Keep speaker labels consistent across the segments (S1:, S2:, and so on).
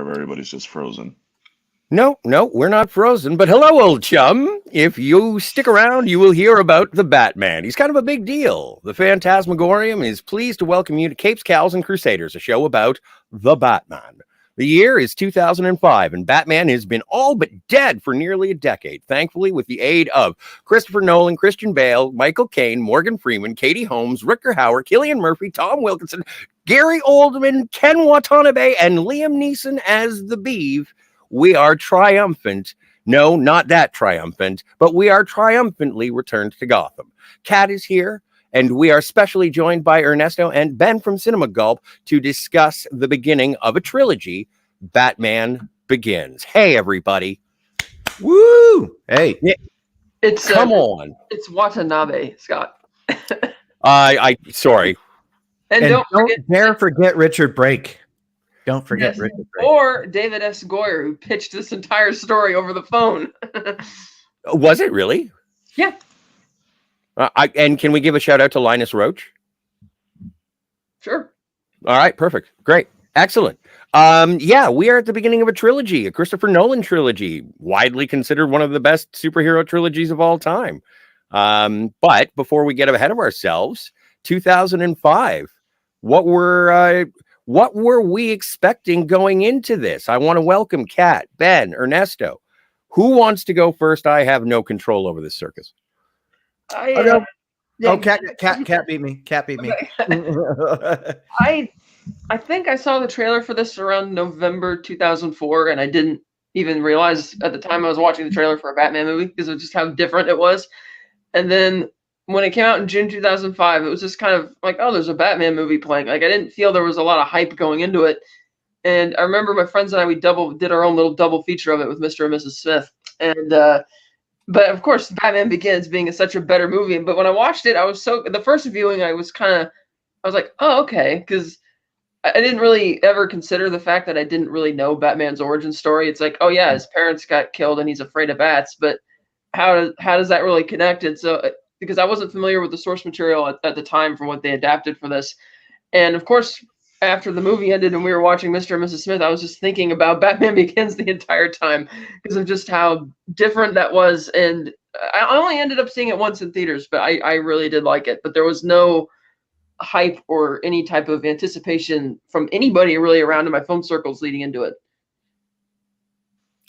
S1: or if everybody's just frozen.
S2: No, we're not frozen. But hello, old chum. If you stick around, you will hear about the Batman. He's kind of a big deal. The Fantasmagorium is pleased to welcome you to Capes, Cowls, and Crusaders, a show about the Batman. The year is 2005, and Batman has been all but dead for nearly a decade. Thankfully, with the aid of Christopher Nolan, Christian Bale, Michael Caine, Morgan Freeman, Katie Holmes, Rutger Hauer, Cillian Murphy, Tom Wilkinson, Gary Oldman, Ken Watanabe, and Liam Neeson as the Beeve, we are triumphant. No, not that triumphant, but we are triumphantly returned to Gotham. Kat is here, and we are specially joined by Ernesto and Ben from Cinema Gulp to discuss the beginning of a trilogy, Batman Begins. Hey, everybody.
S3: Woo! Hey.
S2: Yeah.
S4: It's
S2: Come on.
S4: It's Watanabe, Scott.
S2: Sorry.
S4: And don't
S3: dare forget Richard Brake. Don't forget Richard Brake.
S4: Or David S. Goyer, who pitched this entire story over the phone.
S2: Was it really?
S4: Yeah.
S2: And can we give a shout out to Linus Roach?
S4: Sure.
S2: All right, perfect. Great. Excellent. Yeah, we are at the beginning of a trilogy, a Christopher Nolan trilogy, widely considered one of the best superhero trilogies of all time. But before we get ahead of ourselves, 2005, what were we expecting going into this? I want to welcome Kat, Ben, Ernesto. Who wants to go first? I have no control over this circus.
S3: Cat beat me. Cat beat me.
S4: I think I saw the trailer for this around November 2004, and I didn't even realize at the time I was watching the trailer for a Batman movie because of just how different it was. And then when it came out in June 2005, it was just kind of like, oh, there's a Batman movie playing. Like, I didn't feel there was a lot of hype going into it. And I remember my friends and I, we did our own little double feature of it with Mr. and Mrs. Smith. And, but of course, Batman Begins being such a better movie. But when I watched it, the first viewing, I was like, oh, okay. Because I didn't really ever consider the fact that I didn't really know Batman's origin story. It's like, oh yeah, his parents got killed and he's afraid of bats. But how does that really connect? And so, because I wasn't familiar with the source material at the time for what they adapted for this. And of course, after the movie ended and we were watching Mr. and Mrs. Smith, I was just thinking about Batman Begins the entire time because of just how different that was. And I only ended up seeing it once in theaters, but I really did like it. But there was no hype or any type of anticipation from anybody really around in my film circles leading into it.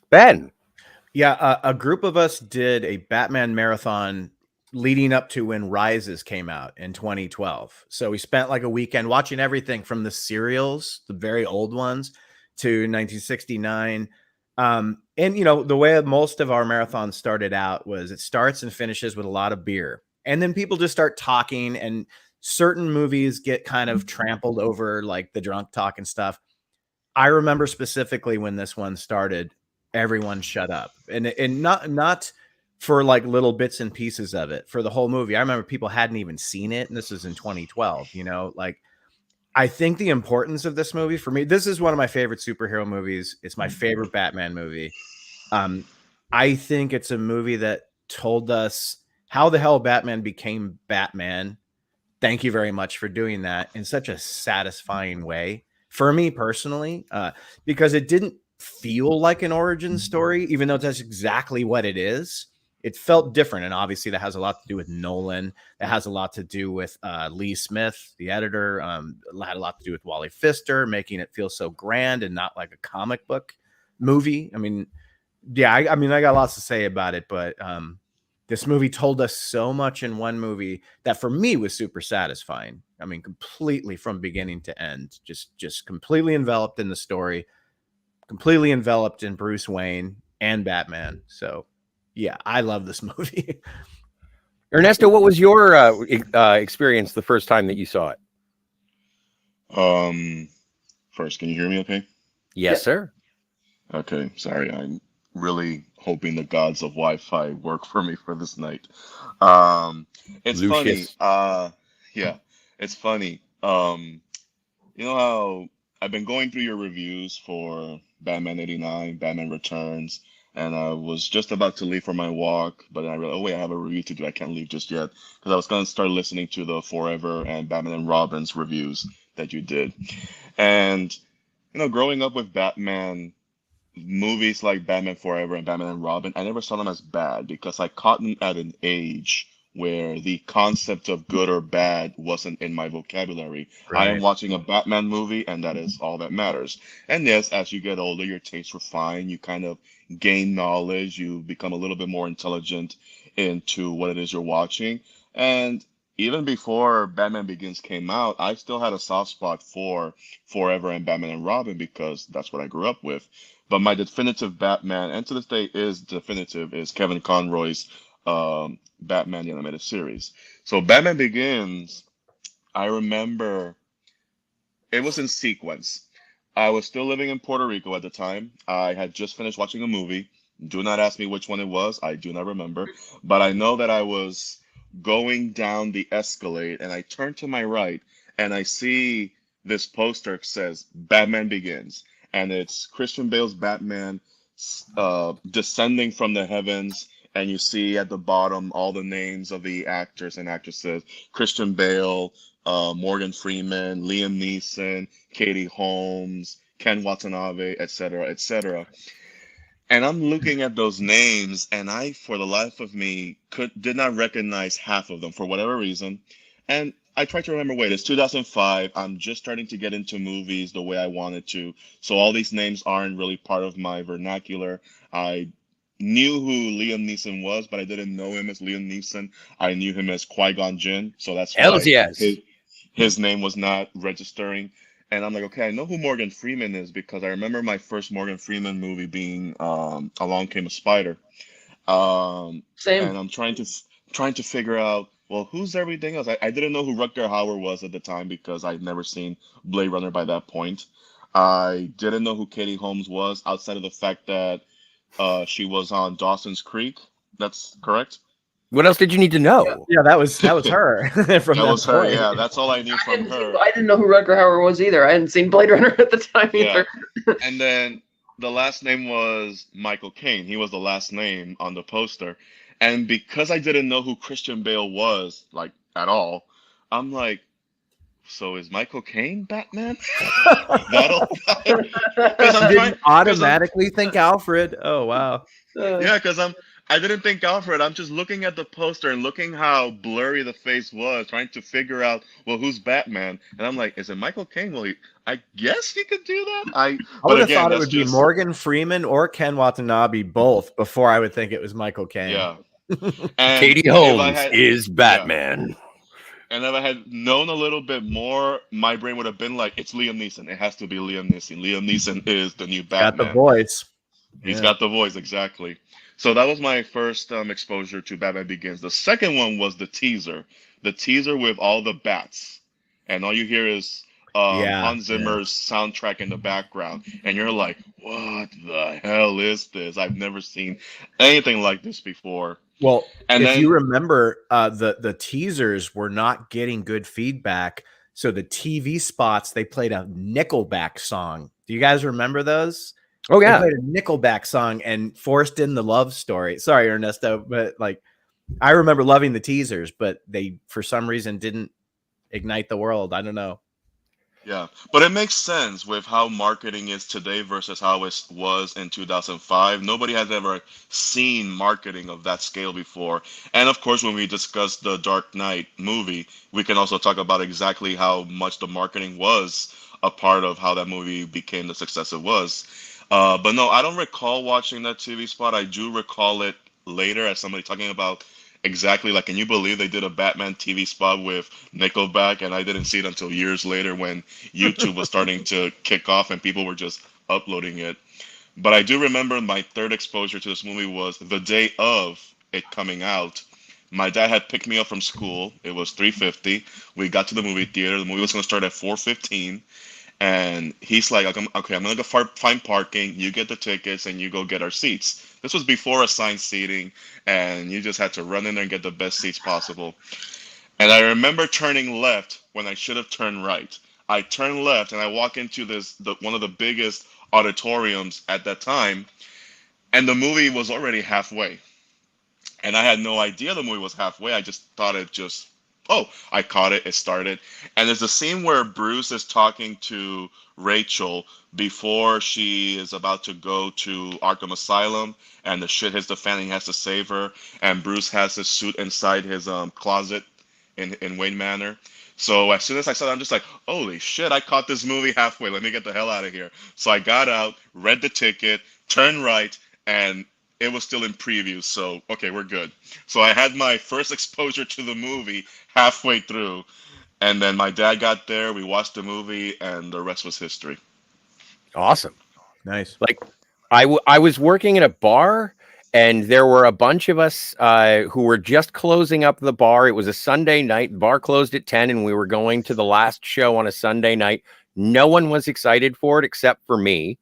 S2: Ben.
S3: Yeah, a group of us did a Batman marathon leading up to when Rises came out in 2012. So we spent like a weekend watching everything from the serials, the very old ones, to 1969. And, you know, the way most of our marathons started out was it starts and finishes with a lot of beer. And then people just start talking, and certain movies get kind of trampled over, like the drunk talk and stuff. I remember specifically when this one started, everyone shut up. And not for like little bits and pieces of it, for the whole movie. I remember people hadn't even seen it, and this was in 2012, you know, like I think the importance of this movie for me, this is one of my favorite superhero movies. It's my favorite Batman movie. I think it's a movie that told us how the hell Batman became Batman. Thank you very much for doing that in such a satisfying way for me personally, because it didn't feel like an origin story, even though that's exactly what it is. It felt different, and obviously that has a lot to do with Nolan. That has a lot to do with Lee Smith, the editor. Had a lot to do with Wally Pfister, making it feel so grand and not like a comic book movie. I mean, yeah, I got lots to say about it, but this movie told us so much in one movie that for me was super satisfying. I mean, completely from beginning to end, just completely enveloped in the story, completely enveloped in Bruce Wayne and Batman. So yeah, I love this movie.
S2: Ernesto, what was your experience the first time that you saw
S1: it? First, can you hear me okay?
S2: Yes, sir.
S1: Okay, sorry. I'm really hoping the gods of Wi-Fi work for me for this night. It's
S2: Lucius.
S1: funny. Yeah, it's funny. You know how I've been going through your reviews for Batman 89, Batman Returns, and I was just about to leave for my walk, but then I realized, oh wait, I have a review to do. I can't leave just yet because I was going to start listening to the Forever and Batman and Robin's reviews that you did. And growing up with Batman movies like Batman Forever and Batman and Robin, I never saw them as bad because I caught them at an age where the concept of good or bad wasn't in my vocabulary. I am
S3: Right.
S1: watching a Batman movie, and that is all that matters. And yes, as you get older, your tastes refine. You kind of gain knowledge. You become a little bit more intelligent into what it is you're watching. And even before Batman Begins came out, I still had a soft spot for Forever and Batman and Robin because that's what I grew up with. But my definitive Batman, and to this day is definitive, is Kevin Conroy's Batman the Animated Series. So Batman Begins, I remember it was in sequence. I was still living in Puerto Rico at the time. I had just finished watching a movie. Do not ask me which one it was. I do not remember. But I know that I was going down the escalade and I turn to my right and I see this poster says Batman Begins. And it's Christian Bale's Batman descending from the heavens. And you see at the bottom all the names of the actors and actresses: Christian Bale, Morgan Freeman, Liam Neeson, Katie Holmes, Ken Watanabe, etc., etc. And I'm looking at those names, and I, for the life of me, did not recognize half of them for whatever reason. And I tried to remember, wait, it's 2005. I'm just starting to get into movies the way I wanted to. So all these names aren't really part of my vernacular. I knew who Liam Neeson was, but I didn't know him as Liam Neeson. I knew him as Qui-Gon Jinn, so that's
S2: Hells
S1: why
S2: yes.
S1: his name was not registering. And I'm like, okay, I know who Morgan Freeman is because I remember my first Morgan Freeman movie being Along Came a Spider.
S4: Same.
S1: And I'm trying to figure out, well, who's everything else? I didn't know who Rutger Hauer was at the time because I'd never seen Blade Runner by that point. I didn't know who Katie Holmes was outside of the fact that she was on Dawson's Creek. That's correct.
S2: What else did you need to know?
S3: Yeah, that was her from
S1: That
S3: that
S1: was her.
S3: point.
S1: Yeah, that's all I knew from her.
S4: I didn't know who Rutger Hauer was either. I hadn't seen Blade Runner at the time
S1: Yeah.
S4: either.
S1: And then the last name was Michael Caine. He was the last name on the poster. And because I didn't know who Christian Bale was, like, at all, I'm like, so is Michael Caine Batman? That'll because
S3: You
S1: I'm trying
S3: didn't automatically think Alfred. Oh wow.
S1: yeah, because I didn't think Alfred. I'm just looking at the poster and looking how blurry the face was, trying to figure out, well, who's Batman? And I'm like, is it Michael Caine? Well, I guess he could do that.
S3: I
S1: But
S3: would have
S1: again,
S3: thought it
S1: that's
S3: would be
S1: just
S3: Morgan Freeman or Ken Watanabe both before I would think it was Michael Caine.
S1: yeah. And
S2: Katie
S1: if I
S2: Holmes
S1: had
S2: is
S1: yeah,
S2: Batman.
S1: and if I had known a little bit more, my brain would have been like, it's Liam Neeson. It has to be Liam Neeson. Liam Neeson is the new
S3: Got the
S1: Batman.
S3: voice.
S1: He's
S3: Yeah.
S1: got the voice, exactly. So that was my first exposure to Batman Begins. The second one was the teaser with all the bats, and all you hear is
S3: Yeah.
S1: Hans Zimmer's soundtrack in the background, and you're like, "What the hell is this? I've never seen anything like this before."
S3: Well,
S1: And
S3: if you
S1: then,
S3: remember, the teasers were not getting good feedback, so the TV spots they played a Nickelback song. Do you guys remember those?
S2: Oh
S3: They
S2: yeah.
S3: played a Nickelback song and forced in the love story. Sorry, Ernesto, but like I remember loving the teasers, but they for some reason didn't ignite the world. I don't know.
S1: yeah, but it makes sense with how marketing is today versus how it was in 2005. Nobody has ever seen marketing of that scale before. And of course, when we discuss the Dark Knight movie, we can also talk about exactly how much the marketing was a part of how that movie became the success it was. But no, I don't recall watching that TV spot. I do recall it later as somebody talking about exactly like, can you believe they did a Batman TV spot with Nickelback? And I didn't see it until years later when YouTube was starting to kick off and people were just uploading it. But I do remember my third exposure to this movie was the day of it coming out. My dad had picked me up from school. It was 3:50. We got to the movie theater. The movie was going to start at 4:15. And he's like, okay, I'm gonna go find parking. You get the tickets, and you go get our seats. This was before assigned seating, and you just had to run in there and get the best seats possible. And I remember turning left when I should have turned right. I turned left, and I walk into one of the biggest auditoriums at that time, and the movie was already halfway. And I had no idea the movie was halfway. I just thought it just oh, I caught it. It started. And there's a scene where Bruce is talking to Rachel before she is about to go to Arkham Asylum and the shit hits the fan and he has to save her. And Bruce has his suit inside his closet in Wayne Manor. So as soon as I saw that, I'm just like, holy shit, I caught this movie halfway. Let me get the hell out of here. So I got out, read the ticket, turned right, and it was still in preview. So, okay, we're good. So I had my first exposure to the movie halfway through. And then my dad got there, we watched the movie, and the rest was history.
S2: Awesome.
S3: Nice.
S2: Like I was working at a bar and there were a bunch of us who were just closing up the bar. It was a Sunday night. The bar closed at 10 and we were going to the last show on a Sunday night. No one was excited for it except for me.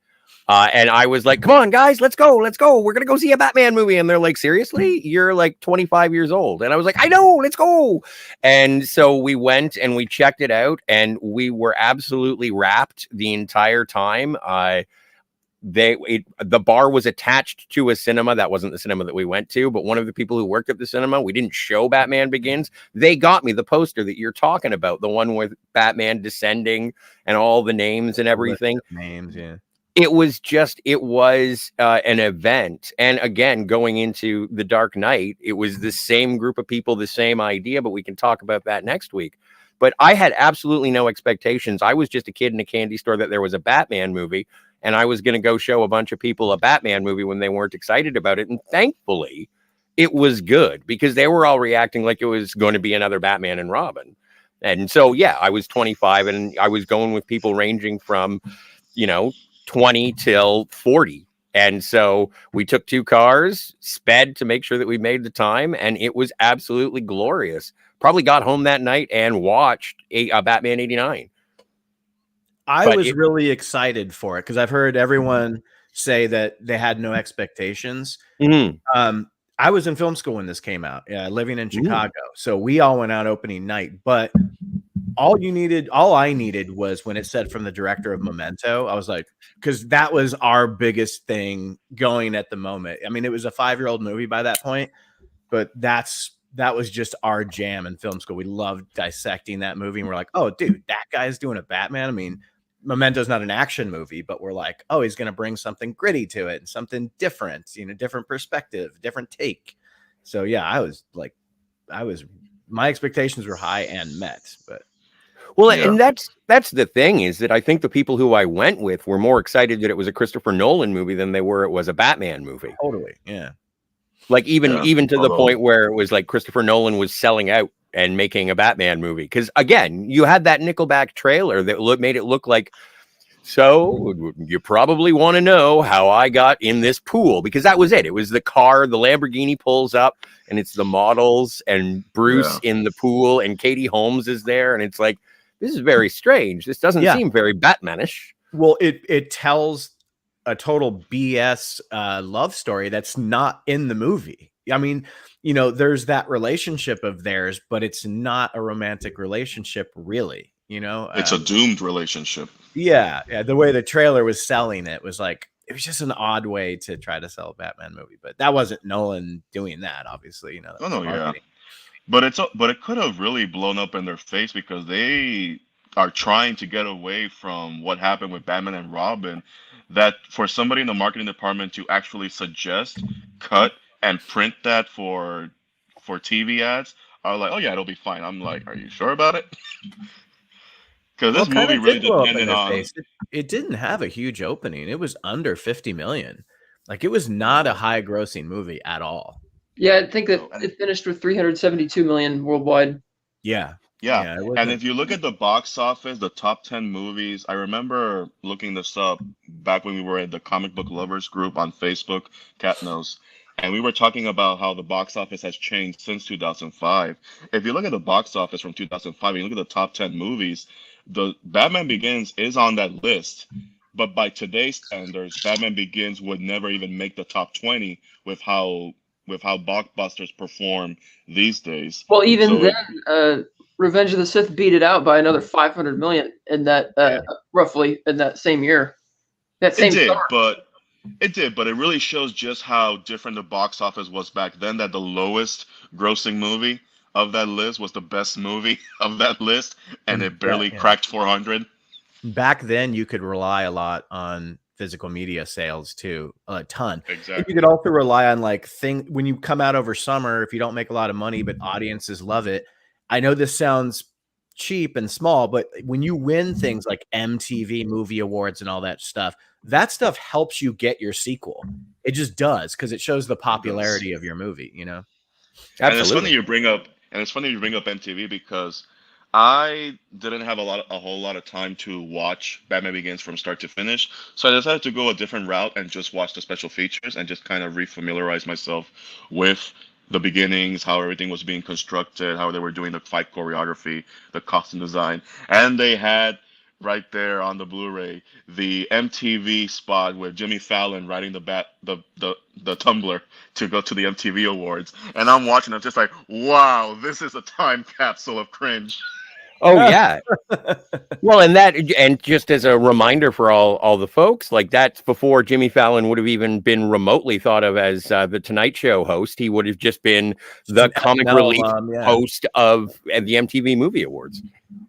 S2: And I was like, come on, guys, let's go. Let's go. We're going to go see a Batman movie. And they're like, seriously? You're like 25 years old. And I was like, I know, let's go. And so we went and we checked it out and we were absolutely wrapped the entire time. The bar was attached to a cinema. That wasn't the cinema that we went to, but one of the people who worked at the cinema, we didn't show Batman Begins. They got me the poster that you're talking about, the one with Batman descending and all the names and everything.
S3: Names, yeah.
S2: It was an event. And again, going into The Dark Knight, it was the same group of people, the same idea, but we can talk about that next week. But I had absolutely no expectations. I was just a kid in a candy store that there was a Batman movie, and I was going to go show a bunch of people a Batman movie when they weren't excited about it. And thankfully, it was good because they were all reacting like it was going to be another Batman and Robin. And so, yeah, I was 25 and I was going with people ranging from, 20 till 40. And so we took 2 cars, sped to make sure that we made the time. And it was absolutely glorious. Probably got home that night and watched a Batman 89.
S3: I was really excited for it because I've heard everyone say that they had no expectations.
S2: Mm-hmm.
S3: I was in film school when this came out, living in Chicago. So we all went out opening night, but all I needed was when it said from the director of Memento, I was like, because that was our biggest thing going at the moment. I mean, it was a 5-year-old movie by that point, but that was just our jam in film school. We loved dissecting that movie. And we're like, oh, dude, that guy's doing a Batman. I mean, Memento's not an action movie, but we're like, oh, he's going to bring something gritty to it and something different, different perspective, different take. So yeah, my expectations were high and met, but.
S2: Well, yeah. And that's the thing is that I think the people who I went with were more excited that it was a Christopher Nolan movie than they were it was a Batman movie.
S3: Totally. Yeah.
S2: Like even to the point where it was like Christopher Nolan was selling out and making a Batman movie. Because again, you had that Nickelback trailer that made it look like, so you probably want to know how I got in this pool, because that was it. It was the car, the Lamborghini pulls up and it's the models and Bruce in the pool and Katie Holmes is there. And it's like, this is very strange. This doesn't seem very Batmanish.
S3: Well, it tells a total BS love story that's not in the movie. I mean, there's that relationship of theirs, but it's not a romantic relationship, really.
S1: It's a doomed relationship.
S3: Yeah. The way the trailer was selling it was like, it was just an odd way to try to sell a Batman movie, but that wasn't Nolan doing that, obviously.
S1: But it could have really blown up in their face because they are trying to get away from what happened with Batman and Robin. That for somebody in the marketing department to actually suggest, cut, and print that for TV ads, are like, oh yeah, it'll be fine. I'm like, are you sure about it? Because this movie really depended on.
S3: It didn't have a huge opening. It was under 50 million. Like it was not a high grossing movie at all.
S4: Yeah, I think that it finished with 372 million worldwide.
S3: Yeah.
S1: And if you look at the box office, the top 10 movies, I remember looking this up back when we were at the Comic Book Lovers group on Facebook, Cat knows, and we were talking about how the box office has changed since 2005. If you look at the box office from 2005, and you look at the top 10 movies, the Batman Begins is on that list. But by today's standards, Batman Begins would never even make the top 20 with how blockbusters perform these days.
S4: Well, even then, Revenge of the Sith beat it out by another 500 million in that roughly in that same year. It
S1: did, but it really shows just how different the box office was back then. That the lowest grossing movie of that list was the best movie of that list, and it
S3: Yeah,
S1: barely cracked 400.
S3: Back then, you could rely a lot on physical media sales too, a ton. And you
S1: Exactly.
S3: could also rely on when you come out over summer, if you don't make a lot of money, but audiences love it. I know this sounds cheap and small, but when you win things like MTV Movie Awards and all that stuff helps you get your sequel. It just does, because it shows the
S1: It does.
S3: popularity of your movie, you know?
S1: And it's funny
S2: Absolutely.
S1: you bring up MTV because I didn't have a whole lot of time to watch Batman Begins from start to finish. So I decided to go a different route and just watch the special features and just kind of refamiliarize myself with the beginnings, how everything was being constructed, how they were doing the fight choreography, the costume design. And they had right there on the Blu-ray the MTV spot with Jimmy Fallon riding the tumbler to go to the MTV Awards. And I'm watching, I'm just like, wow, this is a time capsule of cringe.
S2: Oh yeah. Well, and just as a reminder for all the folks, like that's before Jimmy Fallon would have even been remotely thought of as the Tonight Show host. He would have just been the comic relief host of the MTV Movie Awards.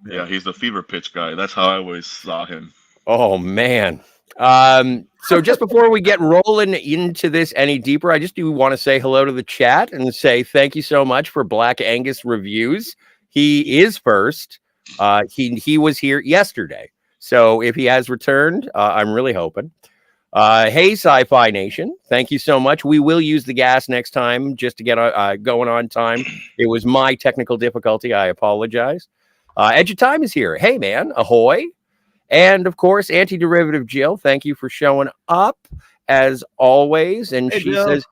S1: Yeah, he's the fever pitch guy. That's how I always saw him.
S2: Oh man. So just before we get rolling into this any deeper, I just do want to say hello to the chat and say thank you so much for Black Angus Reviews. He is first. He was here yesterday. So if he has returned, I'm really hoping. Hey, Sci-Fi Nation. Thank you so much. We will use the gas next time just to get going on time. It was my technical difficulty. I apologize. Edge of Time is here. Hey, man. Ahoy. And, of course, Anti-Derivative Jill. Thank you for showing up, as always. And she says,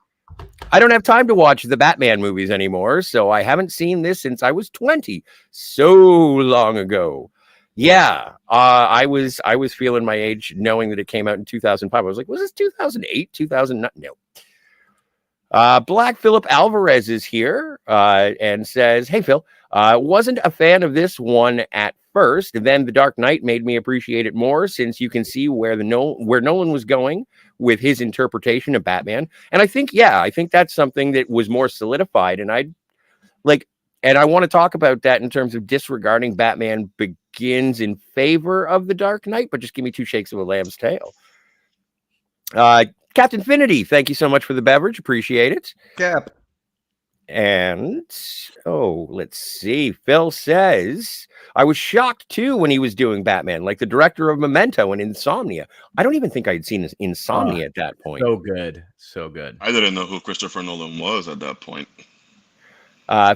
S2: I don't have time to watch the Batman movies anymore, so I haven't seen this since I was 20. So long ago. Yeah, I was feeling my age knowing that it came out in 2005. I was like, was this 2008, 2009? No. Black Philip Alvarez is here and says, hey, Phil, wasn't a fan of this one at first. Then The Dark Knight made me appreciate it more, since you can see where Nolan was going with his interpretation of Batman. And I think that's something that was more solidified. And I want to talk about that in terms of disregarding Batman Begins in favor of The Dark Knight, but just give me two shakes of a lamb's tail. Captain Finity, thank you so much for the beverage. Appreciate it.
S3: Cap.
S2: And, let's see. Phil says, I was shocked, too, when he was doing Batman, like the director of Memento and Insomnia. I don't even think I had seen Insomnia at that point.
S3: So good. So good.
S1: I didn't know who Christopher Nolan was at that point.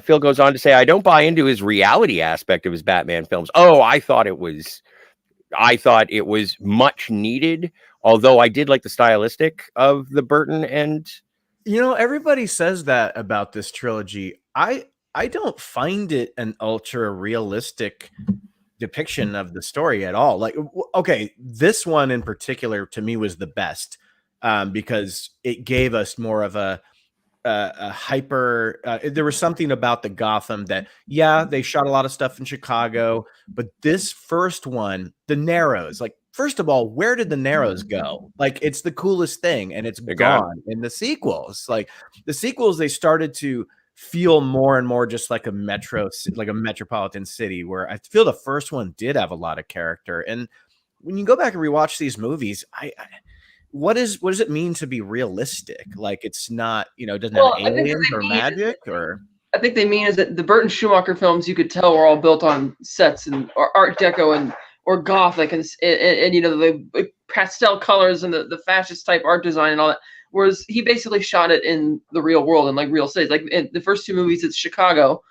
S2: Phil goes on to say, I don't buy into his reality aspect of his Batman films. Oh, I thought it was much needed, although I did like the stylistic of the Burton and...
S3: You know, everybody says that about this trilogy. I don't find it an ultra realistic depiction of the story at all. Like, okay, this one in particular to me was the best because it gave us more of a hyper. There was something about the Gotham that, yeah, they shot a lot of stuff in Chicago, but this first one, the Narrows, like, first of all, where did the Narrows go? Like, it's the coolest thing, and it's gone in the sequels. Like, the sequels, they started to feel more and more just like a metropolitan city, where I feel the first one did have a lot of character. And when you go back and rewatch these movies, what does it mean to be realistic? Like, it's not, it doesn't have aliens or magic, or...
S4: I think they mean is that the Burton Schumacher films, you could tell, were all built on sets and Art Deco or Gothic and the pastel colors and the fascist type art design and all that. Whereas he basically shot it in the real world and like real cities. Like in the first two movies, it's Chicago,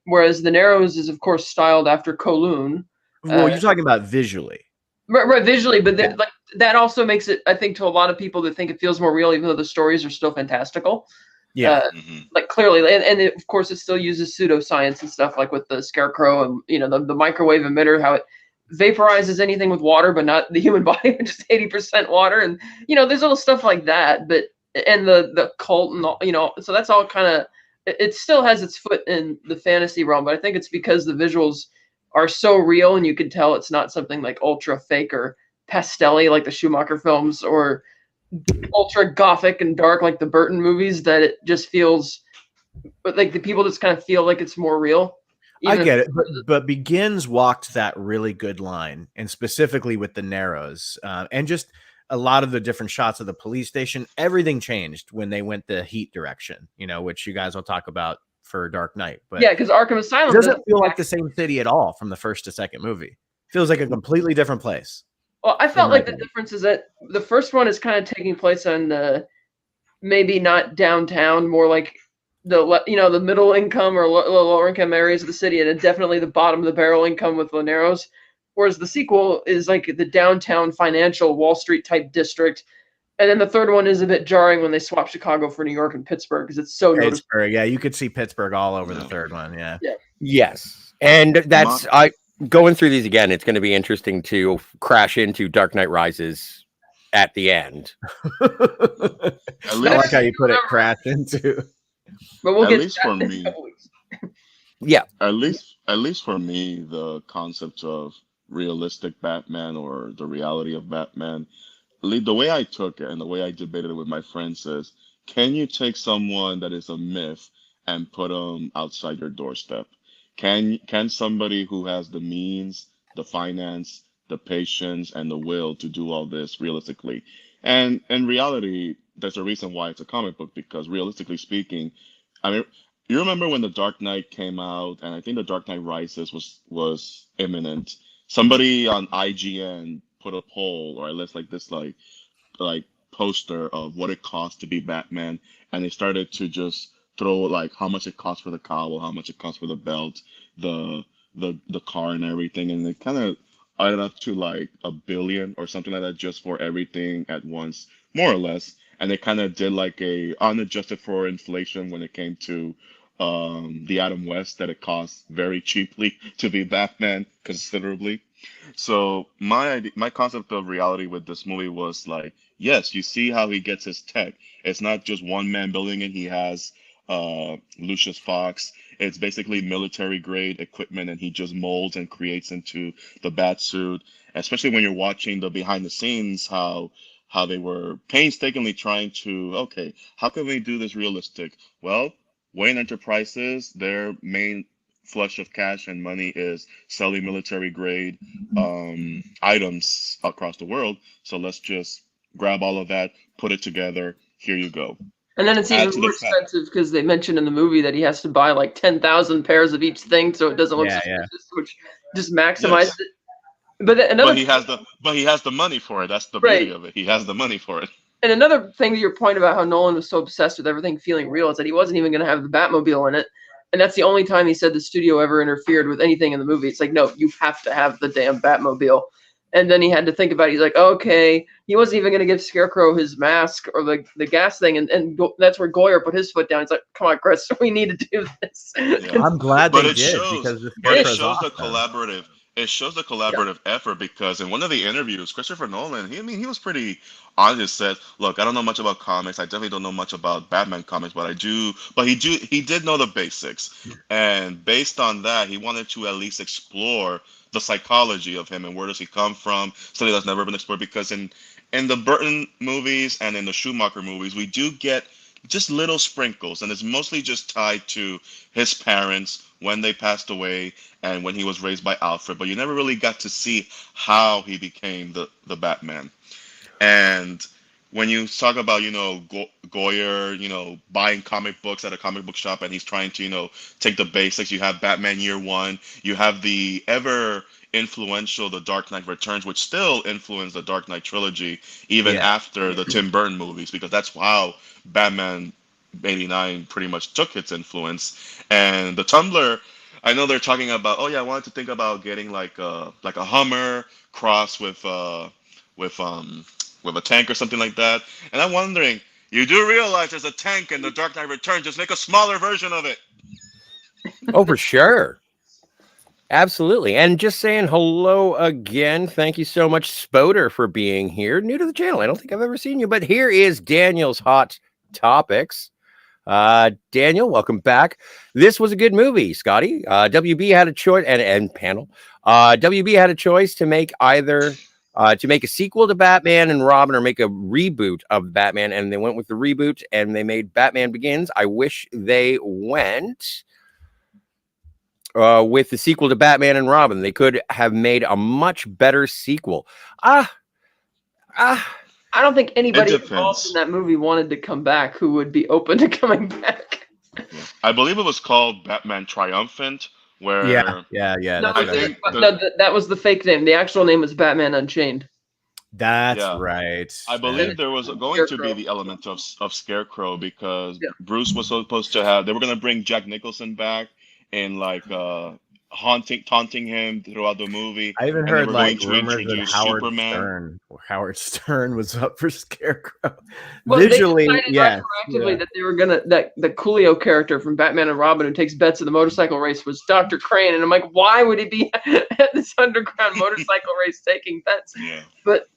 S4: whereas The Narrows is of course styled after Kowloon.
S3: Well, you're talking about visually,
S4: right? Visually, but like that also makes it, I think, to a lot of people that think it feels more real, even though the stories are still fantastical.
S3: Yeah,
S4: like clearly, and of course it still uses pseudoscience and stuff, like with the scarecrow and the microwave emitter, how it vaporizes anything with water, but not the human body, which is 80% water, and there's little stuff like that. But and the cult and all, so that's all kind of, it still has its foot in the fantasy realm, but I think it's because the visuals are so real, and you can tell it's not something like ultra fake or pastel-y like the Schumacher films, or ultra gothic and dark like the Burton movies, that it just feels but like the people just kind of feel like it's more real.
S3: I
S4: Even
S3: get it, but Begins walked that really good line, and specifically with the Narrows, and just a lot of the different shots of the police station. Everything changed when they went the Heat direction, which you guys will talk about for Dark Knight. But
S4: yeah, because Arkham
S3: it
S4: Asylum
S3: doesn't feel like the same city at all from the first to second movie. It feels like a completely different place.
S4: Well, I felt
S3: my
S4: like the
S3: opinion.
S4: difference is that the first one is kind of taking place on maybe not downtown, more like the middle income or lower income areas of the city, and definitely the bottom of the barrel income with Laneros. Whereas the sequel is like the downtown financial Wall Street type district, and then the third one is a bit jarring when they swap Chicago for New York and Pittsburgh because it's so noticeable.
S3: Pittsburgh, yeah, you could see Pittsburgh all over the third one, yeah.
S2: Yes, and that's going through these again. It's going to be interesting to crash into Dark Knight Rises at the end.
S3: I like how you put it, crash into.
S4: But we'll
S1: At
S4: get
S1: least for me.
S2: Yeah.
S1: At least for me, the concept of realistic Batman or the reality of Batman, the way I took it and the way I debated it with my friends is, can you take someone that is a myth and put them outside your doorstep? Can somebody who has the means, the finance, the patience, and the will to do all this realistically? And in reality, there's a reason why it's a comic book, because realistically speaking, I mean, you remember when The Dark Knight came out, and I think The Dark Knight Rises was imminent. Somebody on IGN put a poll, or at least like this like poster of what it costs to be Batman, and they started to just throw like how much it costs for the cowl, how much it costs for the belt, the car and everything, and it kind of added up to like $1 billion or something like that just for everything at once, more or less. And they kind of did like a unadjusted for inflation when it came to the Adam West, that it costs very cheaply to be Batman, considerably. So my concept of reality with this movie was like, yes, you see how he gets his tech. It's not just one man building it. He has Lucius Fox. It's basically military grade equipment, and he just molds and creates into the bat suit. Especially when you're watching the behind the scenes, how they were painstakingly trying to, okay, how can we do this realistic? Well, Wayne Enterprises, their main flush of cash and money is selling military grade items across the world. So let's just grab all of that, put it together. Here you go.
S4: And then it's even more expensive because they mentioned in the movie that he has to buy like 10,000 pairs of each thing, so it doesn't look suspicious, which just maximizes it. But
S1: he has the money for it. That's the beauty of it. He has the money for it.
S4: And another thing to your point about how Nolan was so obsessed with everything feeling real is that he wasn't even going to have the Batmobile in it. And that's the only time he said the studio ever interfered with anything in the movie. It's like, no, you have to have the damn Batmobile. And then he had to think about it. He's like, okay, he wasn't even going to give Scarecrow his mask or the gas thing. And that's where Goyer put his foot down. He's like, come on, Chris, we need to do this.
S3: Yeah. I'm glad they did, because
S1: it shows the collaborative. It shows the collaborative effort, because in one of the interviews, Christopher Nolan, he was pretty honest. Said, "Look, I don't know much about comics. I definitely don't know much about Batman comics, but he did know the basics, and based on that, he wanted to at least explore the psychology of him and where does he come from, something that's never been explored. Because in the Burton movies and in the Schumacher movies, we do get just little sprinkles, and it's mostly just tied to his parents when they passed away and when he was raised by Alfred, but you never really got to see how he became the Batman. And when you talk about, Goyer, buying comic books at a comic book shop, and he's trying to, take the basics. You have Batman Year One. You have the ever influential The Dark Knight Returns, which still influenced the Dark Knight trilogy even after the Tim Burton movies, because that's how Batman 89 pretty much took its influence. And the Tumblr, I know they're talking about, oh yeah, I wanted to think about getting like a Hummer cross with a tank or something like that. And I'm wondering, you do realize there's a tank in The Dark Knight Returns, just make a smaller version of it.
S2: Oh, for sure. Absolutely. And just saying hello again. Thank you so much, Spoder, for being here. New to the channel. I don't think I've ever seen you, but here is Daniel's Hot Topics. Daniel, welcome back. This was a good movie, Scotty. WB had a choice, and panel. WB had a choice to make either to make a sequel to Batman and Robin or make a reboot of Batman, and they went with the reboot and they made Batman Begins. I wish they went with the sequel to Batman and Robin. They could have made a much better sequel.
S4: I don't think anybody
S1: It
S4: involved
S1: depends.
S4: in that movie wanted to come back who would be open to coming back.
S1: I believe it was called Batman Triumphant, where
S3: Yeah.
S4: No,
S3: That's
S1: I
S3: what I
S1: think
S3: heard.
S4: that was the fake name. The actual name was Batman Unchained.
S3: That's
S1: Yeah.
S3: right.
S1: I believe there was going to be the element of Scarecrow, because
S4: Yeah.
S1: Bruce was supposed to have, they were going to bring Jack Nicholson back and like taunting him throughout the movie,
S3: I even
S1: and they
S3: heard
S1: were
S3: like
S1: going to
S3: rumors that
S1: introduce
S3: Howard
S1: Superman.
S3: Stern was up for Scarecrow.
S4: Well,
S3: Visually,
S4: they decided
S3: yes.
S4: retroactively
S3: Yeah.
S4: that they were gonna that the Coolio character from Batman and Robin who takes bets in the motorcycle race was Dr. Crane, and I'm like, why would he be at this underground motorcycle race taking bets?
S1: Yeah.
S4: But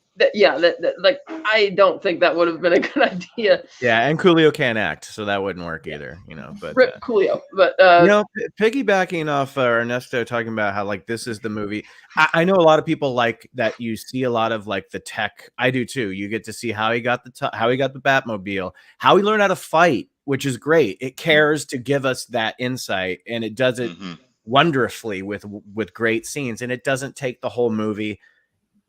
S4: like I don't think that would have been a good idea.
S3: Yeah, and Coolio can't act, so that wouldn't work either, you know. But
S4: Rip Coolio, but
S3: you know, piggybacking off Ernesto talking about how like this is the movie. I know a lot of people like that. You see a lot of like the tech. I do too. You get to see how he got the Batmobile, how he learned how to fight, which is great. It cares to give us that insight, and it does it wonderfully with great scenes. And it doesn't take the whole movie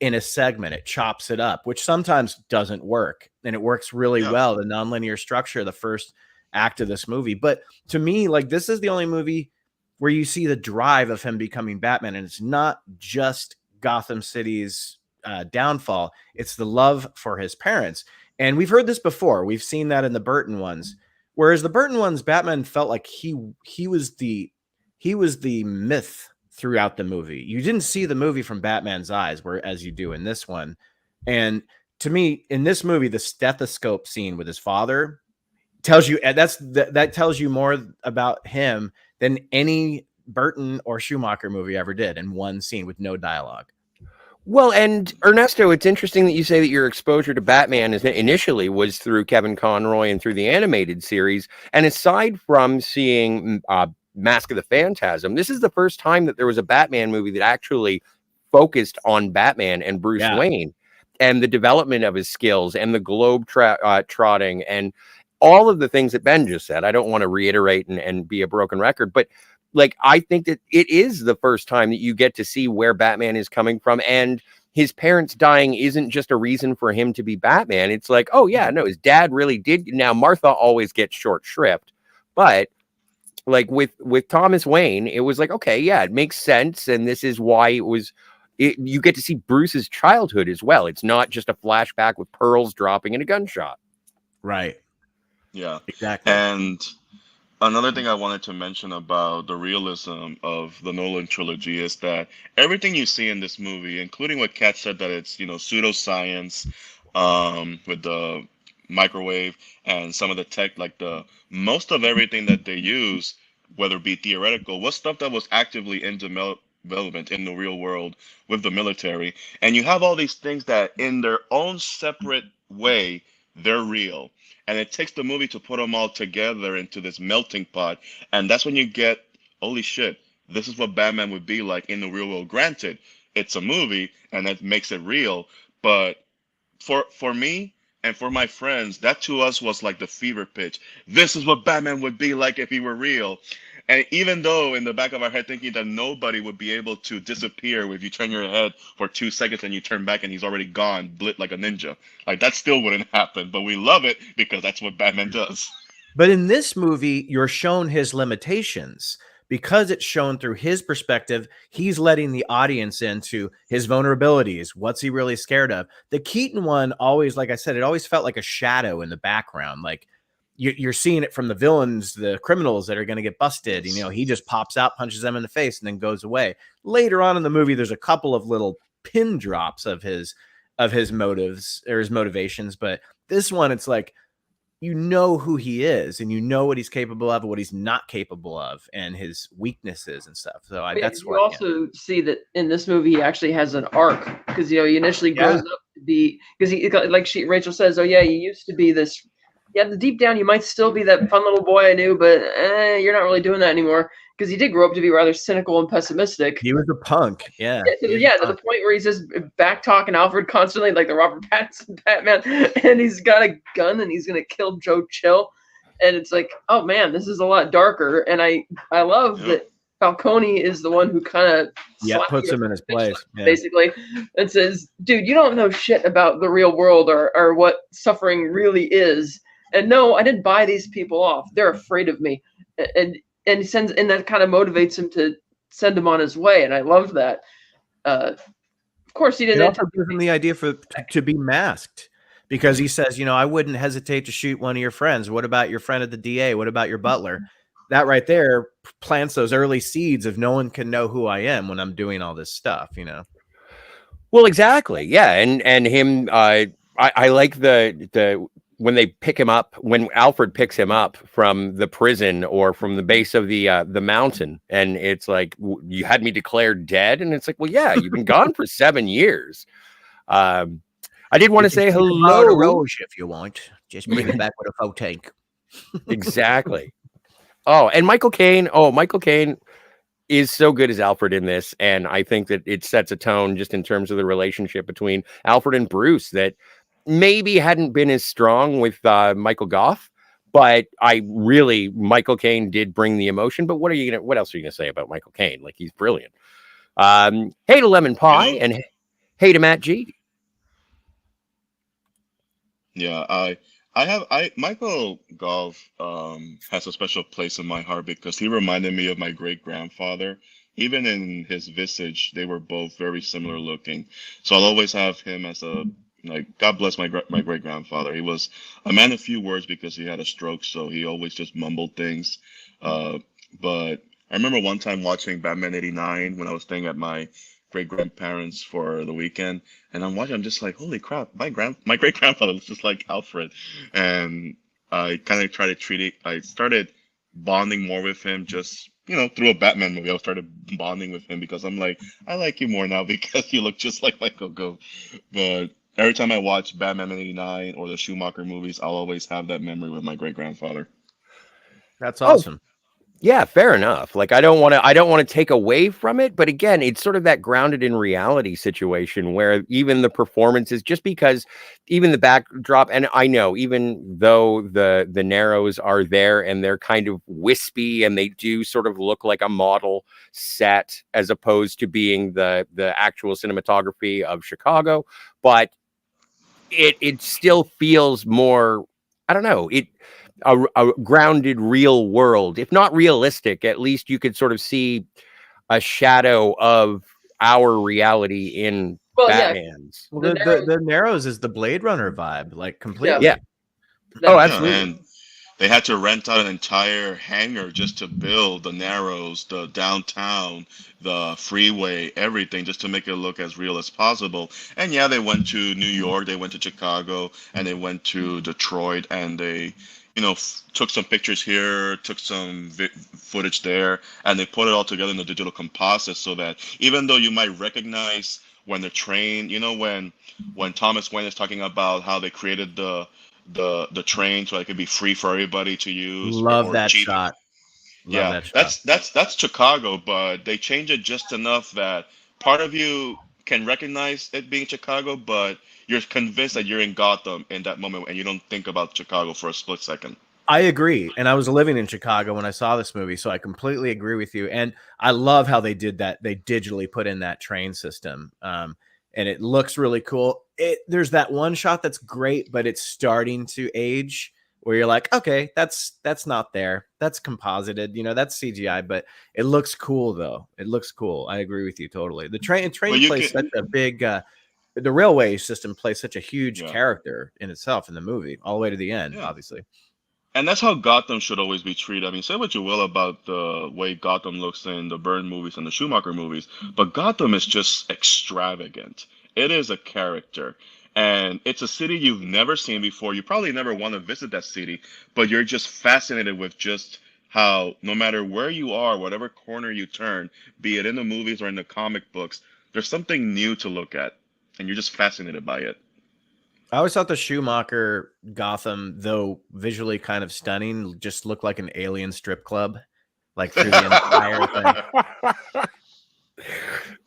S3: in a segment. It chops it up, which sometimes doesn't work, and it works really well. The nonlinear structure, the first act of this movie. But to me, like, this is the only movie where you see the drive of him becoming Batman, and it's not just Gotham City's downfall. It's the love for his parents. And we've heard this before. We've seen that in the Burton ones. Whereas the Burton ones, Batman felt like he was the myth throughout the movie. You didn't see the movie from Batman's eyes, as you do in this one. And to me, in this movie, the stethoscope scene with his father tells you that tells you more about him than any Burton or Schumacher movie ever did in one scene with no dialogue.
S2: Well, and Ernesto, it's interesting that you say that your exposure to Batman initially was through Kevin Conroy and through the animated series. And aside from seeing Mask of the Phantasm, this is the first time that there was a Batman movie that actually focused on Batman and Bruce Wayne and the development of his skills and the globe trotting and all of the things that Ben just said. I don't want to reiterate and be a broken record, but like, I think that it is the first time that you get to see where Batman is coming from, and his parents dying isn't just a reason for him to be Batman. It's like, oh yeah, no, his dad really did. Now Martha always gets short shrift, but like with Thomas Wayne, it was like, okay, yeah, it makes sense. And this is why you get to see Bruce's childhood as well. It's not just a flashback with pearls dropping in a gunshot.
S3: Right.
S1: Yeah,
S3: exactly.
S1: And another thing I wanted to mention about the realism of the Nolan trilogy is that everything you see in this movie, including what Kat said, that it's, pseudoscience, with the microwave and some of the tech, like most of everything that they use, whether it be theoretical, was stuff that was actively in development in the real world with the military. And you have all these things that in their own separate way, they're real. And it takes the movie to put them all together into this melting pot. And that's when you get, holy shit, this is what Batman would be like in the real world. Granted, it's a movie and that makes it real. But for me and for my friends, that to us was like the fever pitch. This is what Batman would be like if he were real. And even though in the back of our head thinking that nobody would be able to disappear if you turn your head for 2 seconds and you turn back and he's already gone, blit like a ninja. Like, that still wouldn't happen, but we love it because that's what Batman does.
S3: But in this movie, you're shown his limitations. Because it's shown through his perspective, he's letting the audience into his vulnerabilities. What's he really scared of? The Keaton one always, like I said, it always felt like a shadow in the background. Like, you're seeing it from the villains, the criminals that are going to get busted. He just pops out, punches them in the face, and then goes away. Later on in the movie, there's a couple of little pin drops of his motives or his motivations. But this one, it's like, you know who he is, and you know what he's capable of and what he's not capable of, and his weaknesses and stuff. So that's what.
S4: You also see that in this movie, he actually has an arc, because he initially grows up to be, because Rachel says, oh yeah, he used to be this yeah, deep down, you might still be that fun little boy I knew, but you're not really doing that anymore because he did grow up to be rather cynical and pessimistic.
S3: He was a punk. Yeah.
S4: Yeah, to the point where he's just back talking Alfred constantly, like the Robert Pattinson Batman, and he's got a gun and he's gonna kill Joe Chill, and it's like, oh man, this is a lot darker, and I love that Falcone is the one who kind of
S3: puts him in his place,
S4: basically, and says, dude, you don't know shit about the real world or what suffering really is, and no, I didn't buy these people off. They're afraid of me, and he sends, and that kind of motivates him to send him on his way, and I love that. Of course, he didn't.
S3: It also gives him the idea to be masked, because he says, I wouldn't hesitate to shoot one of your friends. What about your friend at the DA? What about your butler? That right there plants those early seeds of no one can know who I am when I'm doing all this stuff.
S2: Well, exactly, yeah, and him. I like the when they pick him up, when Alfred picks him up from the prison or from the base of the mountain, and it's like, you had me declared dead, and it's like, well, yeah, you've been gone for 7 years. I did want to say hello,
S3: Rose, if you want. Just bring it back with a photo tank.
S2: Exactly. Oh, and Michael Caine. Oh, Michael Caine is so good as Alfred in this, and I think that it sets a tone just in terms of the relationship between Alfred and Bruce that maybe hadn't been as strong with Michael Goff, but Michael Caine did bring the emotion. But what else are you gonna say about Michael Caine? Like, he's brilliant. Hey to Lemon Pie, and hey to Matt G.
S1: Yeah, Michael Goff has a special place in my heart because he reminded me of my great grandfather. Even in his visage, they were both very similar looking. So I'll always have him as God bless my great grandfather. He was a man of few words because he had a stroke, so he always just mumbled things. But I remember one time watching Batman '89 when I was staying at my great grandparents for the weekend, and I'm just like, holy crap, my great grandfather looks just like Alfred, and I kind of tried to treat it. I started bonding more with him just through a Batman movie. I started bonding with him because I'm like, I like you more now because you look just like Michael Goff. But every time I watch Batman '89 or the Schumacher movies, I'll always have that memory with my great grandfather.
S3: That's awesome.
S2: Yeah, fair enough. Like, I don't want to take away from it, but again, it's sort of that grounded in reality situation where even the performances, just because even the backdrop, and I know even though the Narrows are there and they're kind of wispy and they do sort of look like a model set as opposed to being the actual cinematography of Chicago, but it still feels more, I don't know, a grounded real world, if not realistic, at least you could sort of see a shadow of our reality in Batman's.
S3: Well, the Narrows is the Blade Runner vibe, like completely.
S2: Yeah. Oh, absolutely.
S1: And they had to rent out an entire hangar just to build the Narrows, the downtown, the freeway, everything, just to make it look as real as possible. And yeah, they went to New York, they went to Chicago, and they went to Detroit, and they took some pictures here, took some footage there, and they put it all together in the digital composite so that even though you might recognize when the train, when Thomas Wayne is talking about how they created the train so it could be free for everybody to use.
S3: Love that shot.
S1: Yeah, that's Chicago, but they changed it just enough that part of you can recognize it being Chicago, but you're convinced that you're in Gotham in that moment and you don't think about Chicago for a split second.
S3: I agree. And I was living in Chicago when I saw this movie, so I completely agree with you. And I love how they did that. They digitally put in that train system. And it looks really cool. There's that one shot that's great, but it's starting to age where you're like, okay, that's not there. That's composited, that's CGI, but it looks cool though. It looks cool. I agree with you totally. The train plays such a big the railway system plays such a huge character in itself in the movie, all the way to the end, obviously.
S1: And that's how Gotham should always be treated. I mean, say what you will about the way Gotham looks in the Byrne movies and the Schumacher movies, but Gotham is just extravagant. It is a character. And it's a city you've never seen before. You probably never want to visit that city, but you're just fascinated with just how no matter where you are, whatever corner you turn, be it in the movies or in the comic books, there's something new to look at. And you're just fascinated by it.
S3: I always thought the Schumacher Gotham, though visually kind of stunning, just looked like an alien strip club, like through the entire thing.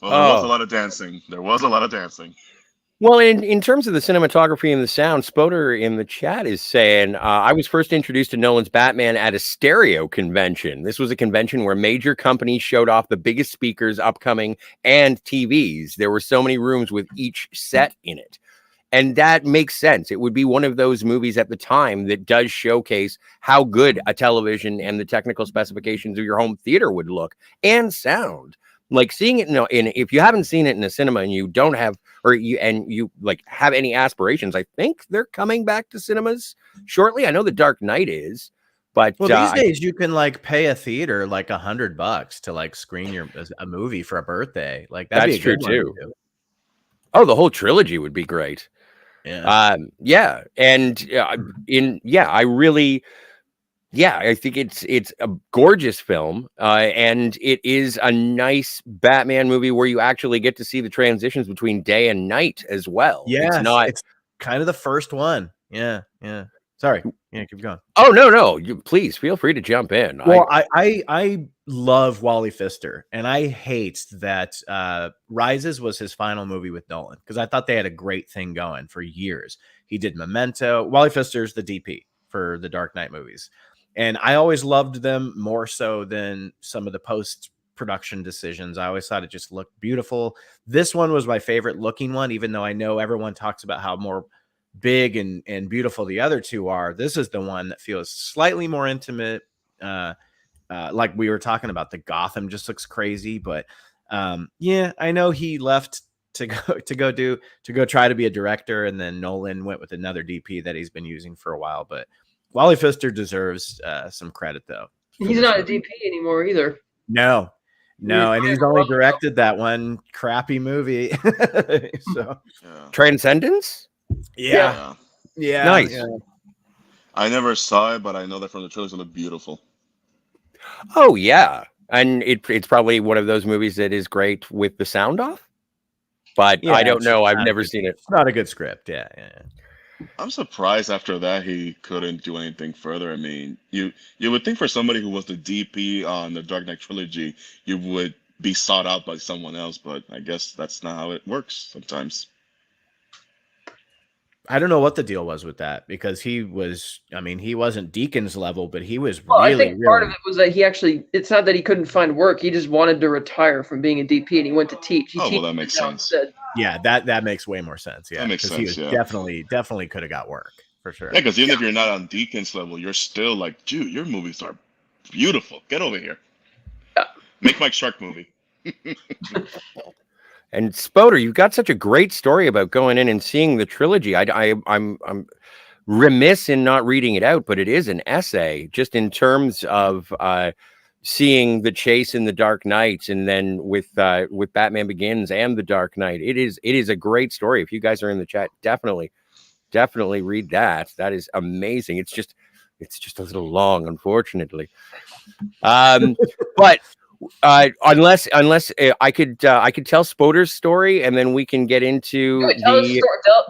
S1: Well, there was a lot of dancing. There was a lot of dancing.
S2: Well, in terms of the cinematography and the sound, Spoder in the chat is saying, I was first introduced to Nolan's Batman at a stereo convention. This was a convention where major companies showed off the biggest speakers upcoming and TVs. There were so many rooms with each set in it. And that makes sense. It would be one of those movies at the time that does showcase how good a television and the technical specifications of your home theater would look and sound. Like seeing it if you haven't seen it in a cinema and you don't have you like have any aspirations, I think they're coming back to cinemas shortly. I know The Dark Knight is, but
S3: well, these days you can like pay a theater like $100 to like screen a movie for a birthday. Like that'd
S2: that's
S3: be a
S2: true
S3: good
S2: too.
S3: one to do.
S2: Oh, the whole trilogy would be great.
S3: Yeah.
S2: I think it's a gorgeous film, and it is a nice Batman movie where you actually get to see the transitions between day and night as well.
S3: Yeah, it's kind of the first one. Yeah. Sorry, yeah, keep going.
S2: Oh no, please feel free to jump in.
S3: Well, I love Wally Pfister, and I hate that Rises was his final movie with Nolan because I thought they had a great thing going for years. He did Memento. Wally Pfister's the DP for the Dark Knight movies. And I always loved them more so than some of the post-production decisions. I always thought it just looked beautiful. This one was my favorite looking one, even though I know everyone talks about how more big and beautiful the other two are. This is the one that feels slightly more intimate. Like we were talking about, the Gotham just looks crazy. But yeah, I know he left to go try to be a director, and then Nolan went with another DP that he's been using for a while. But Wally Pfister deserves some credit, though.
S4: He's not a DP anymore either.
S3: No, and he's only directed that one crappy movie. So
S2: Transcendence?
S3: Yeah.
S2: Nice.
S3: Yeah.
S1: I never saw it, but I know that from the trailers it looked beautiful.
S2: Oh yeah, and it's probably one of those movies that is great with the sound off. But I don't know. I've never seen it.
S3: It's not a good script. Yeah.
S1: I'm surprised after that he couldn't do anything further. I mean, you would think for somebody who was the DP on the Dark Knight trilogy, you would be sought out by someone else, but I guess that's not how it works sometimes.
S3: I don't know what the deal was with that because he wasn't Deacon's level, but he was
S4: I think part of it was that it's not that he couldn't find work. He just wanted to retire from being a DP and he went to teach.
S1: Well, that makes sense.
S3: Yeah, that makes way more sense. Yeah,
S1: that makes sense.
S3: He definitely could have got work for sure.
S1: Yeah, because even if you're not on Deacon's level, you're still like, dude, your movies are beautiful. Get over here.
S4: Yeah.
S1: Make Mike Shark movie.
S2: And Spoder, you've got such a great story about going in and seeing the trilogy. I'm remiss in not reading it out, but it is an essay just in terms of seeing the chase in the Dark Knight, and then with Batman Begins and the Dark Knight. It is a great story. If you guys are in the chat, definitely read that. That is amazing. It's just a little long, unfortunately. But unless I could tell Spoder's story, and then we can get into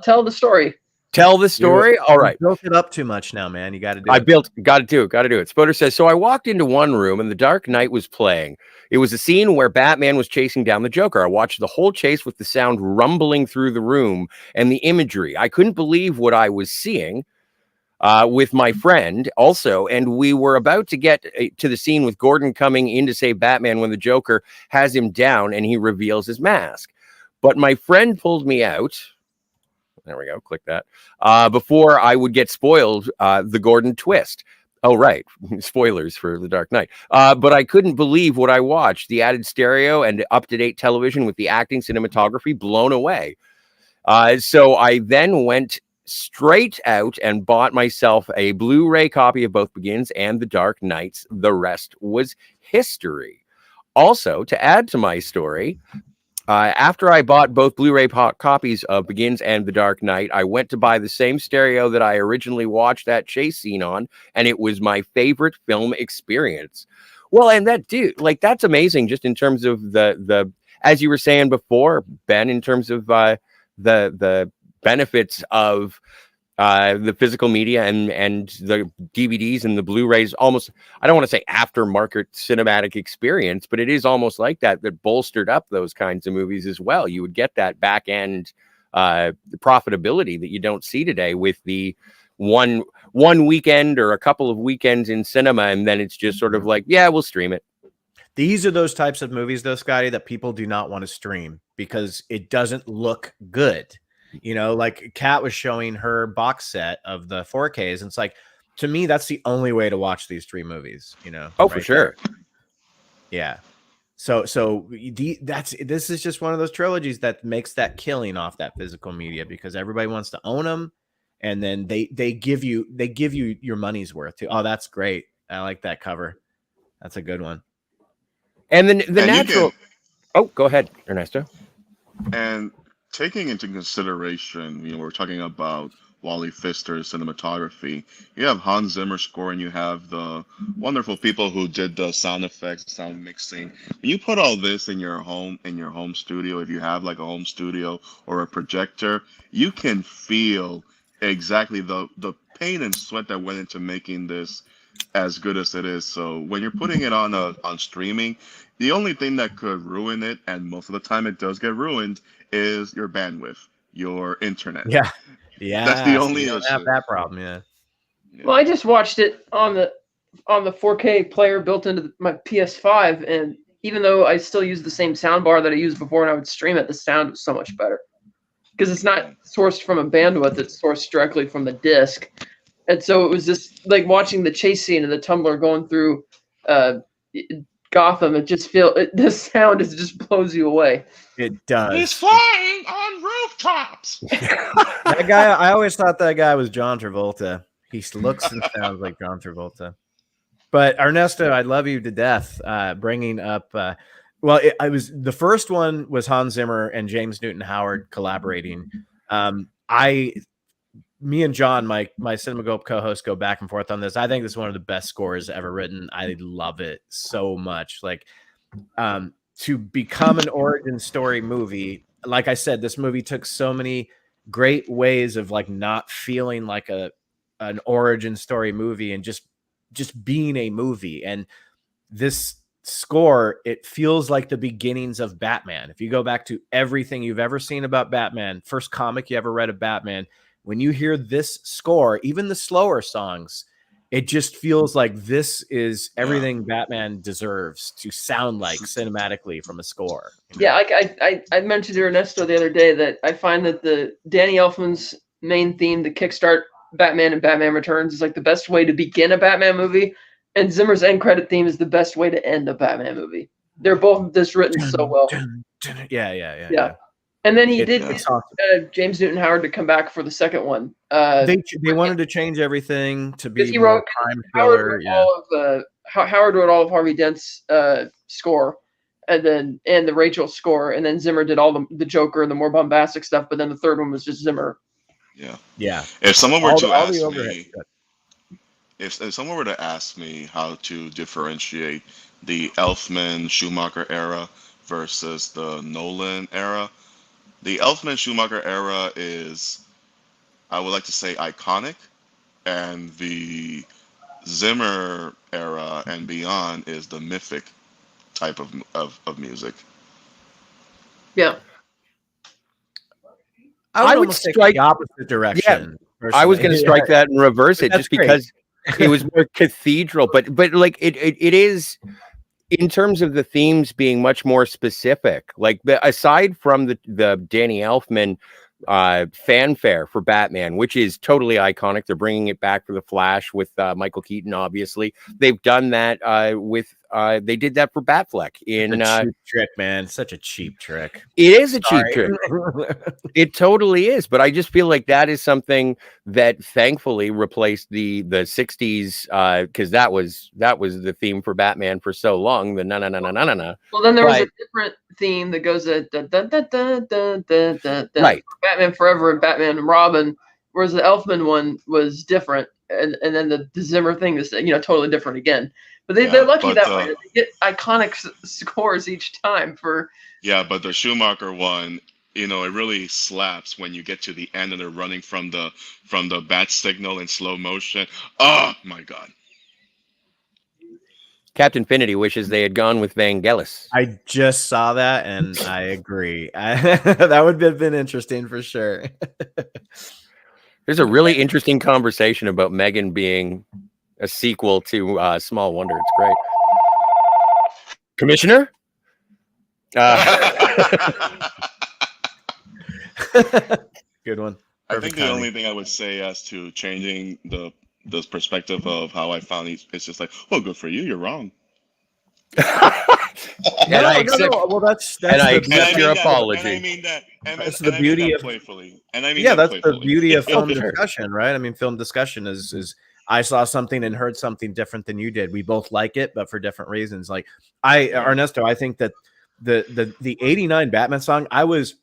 S4: tell the story.
S2: Tell the story. All right.
S3: You built it up too much now, man. You got to do it.
S2: Got to do it. Spoder says, so I walked into one room and the Dark Knight was playing. It was a scene where Batman was chasing down the Joker. I watched the whole chase with the sound rumbling through the room and the imagery. I couldn't believe what I was seeing. With my friend also, and we were about to get to the scene with Gordon coming in to save Batman when the Joker has him down and he reveals his mask. But my friend pulled me out. There we go. Click that. Before I would get spoiled the Gordon twist. Oh, right. Spoilers for The Dark Knight. But I couldn't believe what I watched. The added stereo and up-to-date television with the acting, cinematography, blown away. So I then went straight out and bought myself a Blu-ray copy of both Begins and The Dark Knights. The rest was history. Also, to add to my story, after I bought both Blu-ray copies of Begins and The Dark Knight, I went to buy the same stereo that I originally watched that chase scene on, and it was my favorite film experience. Well, and that's amazing just in terms of the as you were saying before, Ben, in terms of the benefits of the physical media and the DVDs and the Blu-rays. Almost, I don't want to say aftermarket cinematic experience, but it is almost like that bolstered up those kinds of movies as well. You would get that back end profitability that you don't see today with the one weekend or a couple of weekends in cinema, and then it's just sort of like, yeah, we'll stream it.
S3: These are those types of movies, though, Scotty, that people do not want to stream because it doesn't look good. You know, like Kat was showing her box set of the 4Ks, and it's like, to me, that's the only way to watch these 3 movies, you know.
S2: Oh, for sure.
S3: There. Yeah. So this is just one of those trilogies that makes that killing off that physical media because everybody wants to own them, and then they give you your money's worth too. Oh, that's great. I like that cover. That's a good one.
S2: And then the natural. Oh, go ahead, Ernesto.
S1: And taking into consideration, you know, we're talking about Wally Pfister's cinematography. You have Hans Zimmer score, and you have the wonderful people who did the sound effects, sound mixing. When you put all this in your home studio, if you have like a home studio or a projector, you can feel exactly the pain and sweat that went into making this as good as it is. So when you're putting it on streaming, the only thing that could ruin it, and most of the time it does get ruined, is your bandwidth, your internet.
S3: Yeah,
S1: that's the only issue.
S3: Have that problem. Yeah.
S4: Well, I just watched it on the 4K player built into my PS5, and even though I still use the same sound bar that I used before, and I would stream it, the sound was so much better because it's not sourced from a bandwidth; it's sourced directly from the disc. And so it was just like watching the chase scene of the tumbler going through Gotham. It just the sound just blows you away.
S3: It does.
S1: He's flying on rooftops.
S3: That guy, I always thought that guy was John Travolta. He looks and sounds like John Travolta. But Ernesto, I love you to death. Bringing up, I was the first one was Hans Zimmer and James Newton Howard collaborating. Me and John, my Cinema Gulp co-host, go back and forth on this. I think this is one of the best scores ever written. I love it so much. Like, to become an origin story movie, like I said, this movie took so many great ways of like not feeling like an origin story movie and just being a movie. And this score, it feels like the beginnings of Batman. If you go back to everything you've ever seen about Batman, first comic you ever read of Batman, when you hear this score, even the slower songs, it just feels like this is everything Batman deserves to sound like cinematically from a score.
S4: Yeah, I mentioned to Ernesto the other day that I find that the Danny Elfman's main theme, the kickstart Batman and Batman Returns, is like the best way to begin a Batman movie, and Zimmer's end credit theme is the best way to end a Batman movie. They're both just written so well.
S3: Yeah.
S4: And then he did James Newton Howard to come back for the second one.
S3: They wanted to change everything to be
S4: more
S3: time filler.
S4: Howard wrote all of Harvey Dent's score, and the Rachel score, and then Zimmer did all the Joker and the more bombastic stuff. But then the third one was just Zimmer.
S1: Yeah. If someone were to ask me, if someone were to ask me how to differentiate the Elfman Schumacher era versus the Nolan era, the Elfman Schumacher era is, I would like to say, iconic, and the Zimmer era and beyond is the mythic type of music.
S4: Yeah.
S3: I would strike the opposite direction.
S2: Yeah, I was going to strike that and reverse it just because it was more cathedral, but like it is, in terms of the themes being much more specific. Like aside from the Danny Elfman fanfare for Batman, which is totally iconic, they're bringing it back for the Flash with Michael Keaton. Obviously, they've done that with. They did that for Batfleck in
S3: cheap trick, man. Such a cheap trick.
S2: It is a cheap trick. It totally is. But I just feel like that is something that thankfully replaced the 60s, because that was the theme for Batman for so long. The na.
S4: Well, then there was a different theme that goes right. Batman Forever and Batman and Robin, whereas the Elfman one was different, and then the Zimmer thing is totally different again. But they're lucky that way. They get iconic scores each time for.
S1: Yeah, but the Schumacher one you know, it really slaps when you get to the end and they're running from the bat signal in slow motion. Oh my God.
S2: Captain Finity wishes they had gone with Vangelis.
S3: I just saw that, and I agree. That would have been interesting for sure.
S2: There's a really interesting conversation about Megan being a sequel to Small Wonder. It's great. Commissioner?
S3: Good one.
S1: I
S3: Perfect
S1: think the
S3: timing.
S1: only thing I would say as to changing the perspective of how I found these, it's just like, well, good for you. You're wrong.
S2: And I accept.
S3: Well, that's
S2: And I
S3: the
S2: accept your apology.
S1: And I mean that.
S3: That's
S1: And
S3: the
S1: I mean
S3: beauty
S1: that
S3: of
S1: playfully. And I mean
S3: yeah,
S1: that
S3: that's the
S1: playfully.
S3: beauty of film
S2: Sure.
S3: discussion, right? I mean, film discussion is I saw something and heard something different than you did. We both like it, but for different reasons. Like Ernesto, I think that the 89 Batman song, I was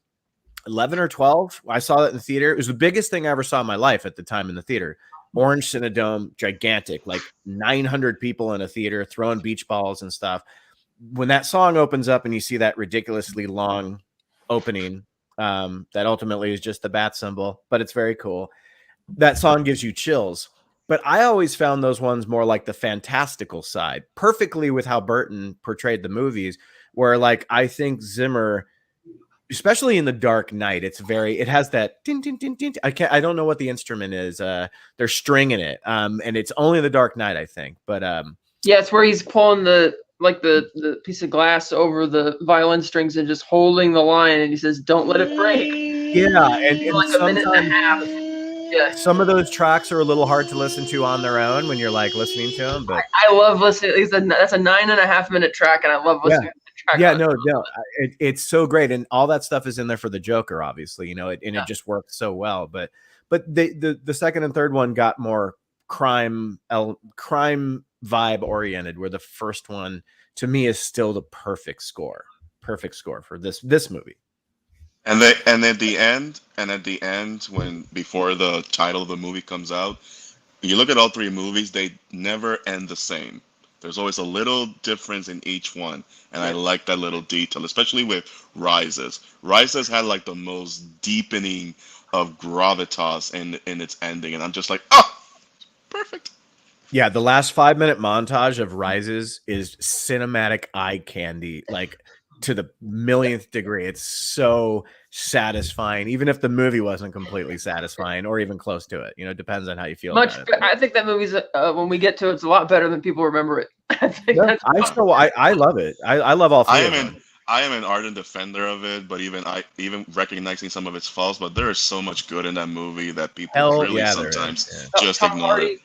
S3: 11 or 12. I saw that in the theater. It was the biggest thing I ever saw in my life at the time in the theater. Orange Cinedome, gigantic, like 900 people in a theater throwing beach balls and stuff. When that song opens up and you see that ridiculously long opening, that ultimately is just the bat symbol, but it's very cool. That song gives you chills. But I always found those ones more like the fantastical side, perfectly with how Burton portrayed the movies, where like I think Zimmer, especially in The Dark Knight, it has that tin, tin, tin, tin. I don't know what the instrument is. They're stringing it. And it's only The Dark Knight, I think. But
S4: Yeah, it's where he's pulling the piece of glass over the violin strings and just holding the line, and he says, "Don't let it break."
S3: yeah, and
S4: Like a minute and a
S3: sometimes
S4: half. Yeah,
S3: some of those tracks are a little hard to listen to on their own when you're like listening to them. But
S4: I love listening. That's a 9.5 minute track, and I love listening to the track.
S3: yeah,
S4: on
S3: no,
S4: it.
S3: no, it's so great, and all that stuff is in there for the Joker, obviously, you know, it just works so well. But the second and third one got more crime vibe oriented, where the first one to me is still the perfect score for this movie.
S1: And at the end, when before the title of the movie comes out, you look at all three movies, they never end the same. There's always a little difference in each one, and I like that little detail, especially with Rises. Rises had like the most deepening of gravitas in its ending, and I'm just like, oh, perfect.
S3: Yeah, the last 5-minute montage of Rises is cinematic eye candy, like to the millionth degree. It's so satisfying, even if the movie wasn't completely satisfying or even close to it. You know, it depends on how you feel about it.
S4: I think that movie's when we get to it's a lot better than people remember it. I think
S3: Yeah, I love it. I love all three of them.
S1: I am an ardent defender of it, but even recognizing some of its faults, but there is so much good in that movie that people really sometimes just ignore it.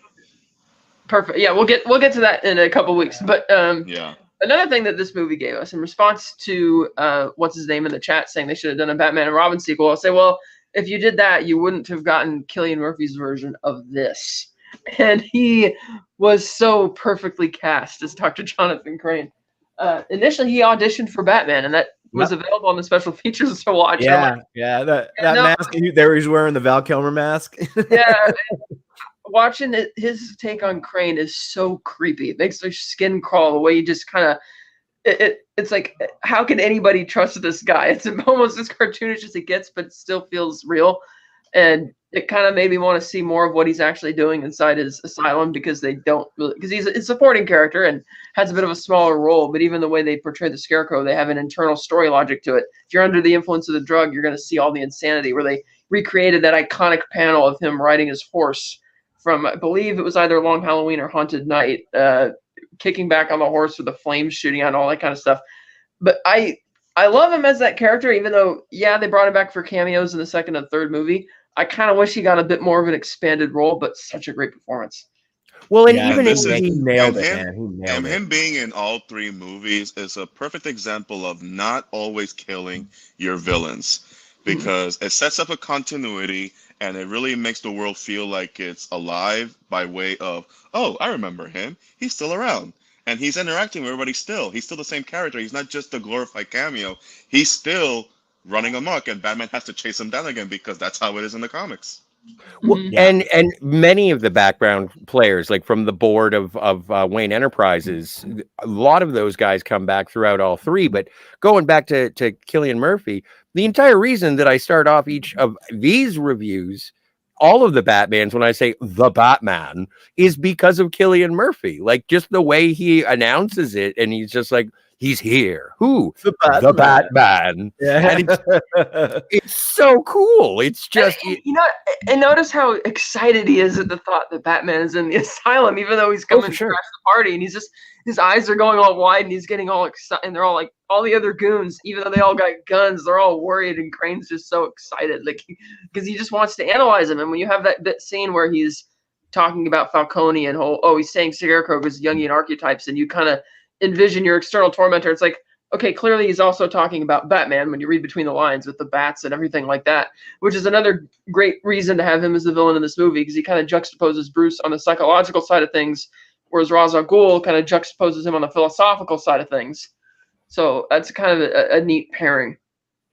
S4: Perfect. Yeah, we'll get to that in a couple weeks. But
S1: Yeah.
S4: another thing that this movie gave us in response to what's his name in the chat saying they should have done a Batman and Robin sequel, I'll say, well, if you did that, you wouldn't have gotten Cillian Murphy's version of this. And he was so perfectly cast as Dr. Jonathan Crane. Initially, he auditioned for Batman, and that was available on the special features to watch.
S3: Yeah, that mask there, he's wearing the Val Kilmer mask.
S4: Yeah. Watching his take on Crane is so creepy. It makes their skin crawl the way he just kind of it's like, how can anybody trust this guy? It's almost as cartoonish as it gets, but it still feels real. And it kind of made me want to see more of what he's actually doing inside his asylum, because they don't really, because he's a supporting character and has a bit of a smaller role. But even the way they portray the Scarecrow, they have an internal story logic to it. If you're under the influence of the drug, you're going to see all the insanity, where they recreated that iconic panel of him riding his horse from, I believe it was either Long Halloween or Haunted Night, kicking back on the horse with the flames shooting out and all that kind of stuff. But I love him as that character, even though, yeah, they brought him back for cameos in the second and third movie. I kind of wish he got a bit more of an expanded role, but such a great performance.
S2: Well, and
S1: Yeah,
S2: even if
S1: this
S2: he
S1: is-
S3: nailed
S1: and
S3: it,
S1: him-
S3: man. He nailed
S1: And
S3: it.
S1: him being in all three movies is a perfect example of not always killing your villains, because it sets up a continuity and it really makes the world feel like it's alive by way of, oh, I remember him. He's still around. And he's interacting with everybody still. He's still the same character. He's not just a glorified cameo. He's still running amok, and Batman has to chase him down again, because that's how it is in the comics.
S2: Well,
S4: Mhm.
S3: Yeah.
S2: and many of the background players, like from the board of Wayne Enterprises, a lot of those guys come back throughout all three. But going back to Cillian Murphy, the entire reason that I start off each of these reviews, all of the Batmans, when I say the Batman, is because of Cillian Murphy. Like just the way he announces it, and he's just like, he's here. Who?
S3: The
S2: The
S3: Batman.
S2: Batman. And
S3: Yeah.
S2: it's so cool. It's just
S4: You know, and notice how excited he is at the thought that Batman is in the asylum, even though he's coming
S2: for
S4: to
S2: sure.
S4: crash the party, and he's just his eyes are going all wide, and he's getting all excited, and they're all like all the other goons, even though they all got guns, they're all worried, and Crane's just so excited, like because he just wants to analyze him. And when you have that scene where he's talking about Falcone and he's saying Scarecrow because Jungian archetypes, and you kind of envision your external tormentor. It's like, okay, clearly he's also talking about Batman when you read between the lines with the bats and everything like that, which is another great reason to have him as the villain in this movie, because he kind of juxtaposes Bruce on the psychological side of things, whereas Ra's al Ghul kind of juxtaposes him on the philosophical side of things. So that's kind of a neat pairing.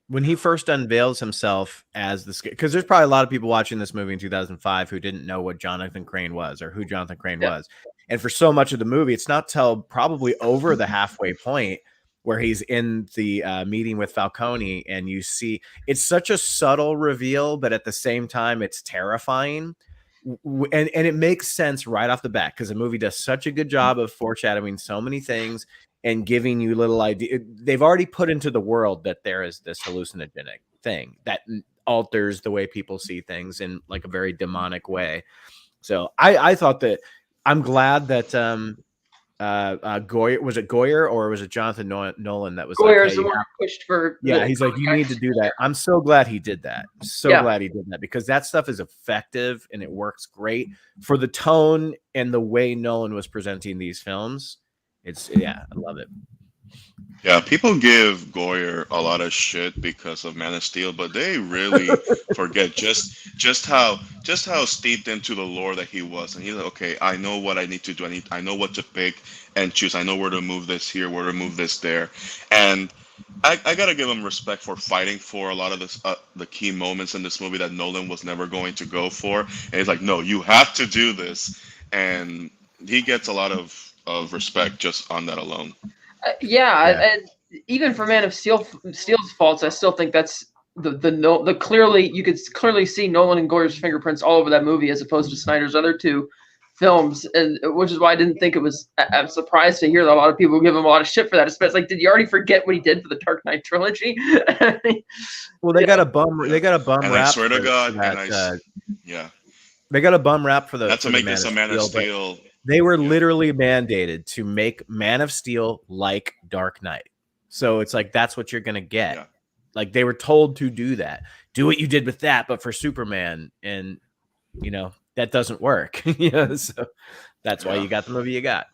S3: When he first unveils himself as the, because there's probably a lot of people watching this movie in 2005 who didn't know what Jonathan Crane was or who Jonathan Crane was. And for so much of the movie, it's not till probably over the halfway point where he's in the meeting with Falcone, and you see it's such a subtle reveal, but at the same time, it's terrifying. And it makes sense right off the bat because the movie does such a good job of foreshadowing so many things and giving you little idea. They've already put into the world that there is this hallucinogenic thing that alters the way people see things in like a very demonic way. So I thought that I'm glad that Goyer, was it Goyer or was it Jonathan Nolan that was
S4: Goyer's
S3: like,
S4: the one who pushed for
S3: he's like, you need to do that. I'm so glad he did that. Glad he did that, because that stuff is effective and it works great for the tone and the way Nolan was presenting these films. I love it.
S1: Yeah, people give Goyer a lot of shit because of Man of Steel, but they really forget just how steeped into the lore that he was. And he's like, okay, I know what I need to do. I know what to pick and choose. I know where to move this here, where to move this there. And I gotta give him respect for fighting for a lot of this, the key moments in this movie that Nolan was never going to go for. And he's like, no, you have to do this. And he gets a lot of respect just on that alone.
S4: And even for Man of Steel's faults, I still think that's the clearly, you could clearly see Nolan and Goyer's fingerprints all over that movie as opposed to Snyder's other two films, and which is why I didn't think it was. I'm surprised to hear that a lot of people give him a lot of shit for that. It's like, did you already forget what he did for the Dark Knight trilogy?
S3: Well, they got a bum. They got a bum
S1: and
S3: rap.
S1: I swear to God,
S3: that,
S1: yeah,
S3: they got a bum rap for the.
S1: Not to make this a Man of Steel.
S3: They were literally mandated to make Man of Steel like Dark Knight. So it's like, that's what you're going to get. Yeah. Like they were told to do that. Do what you did with that, but for Superman. And, that doesn't work. So that's why you got the movie you got.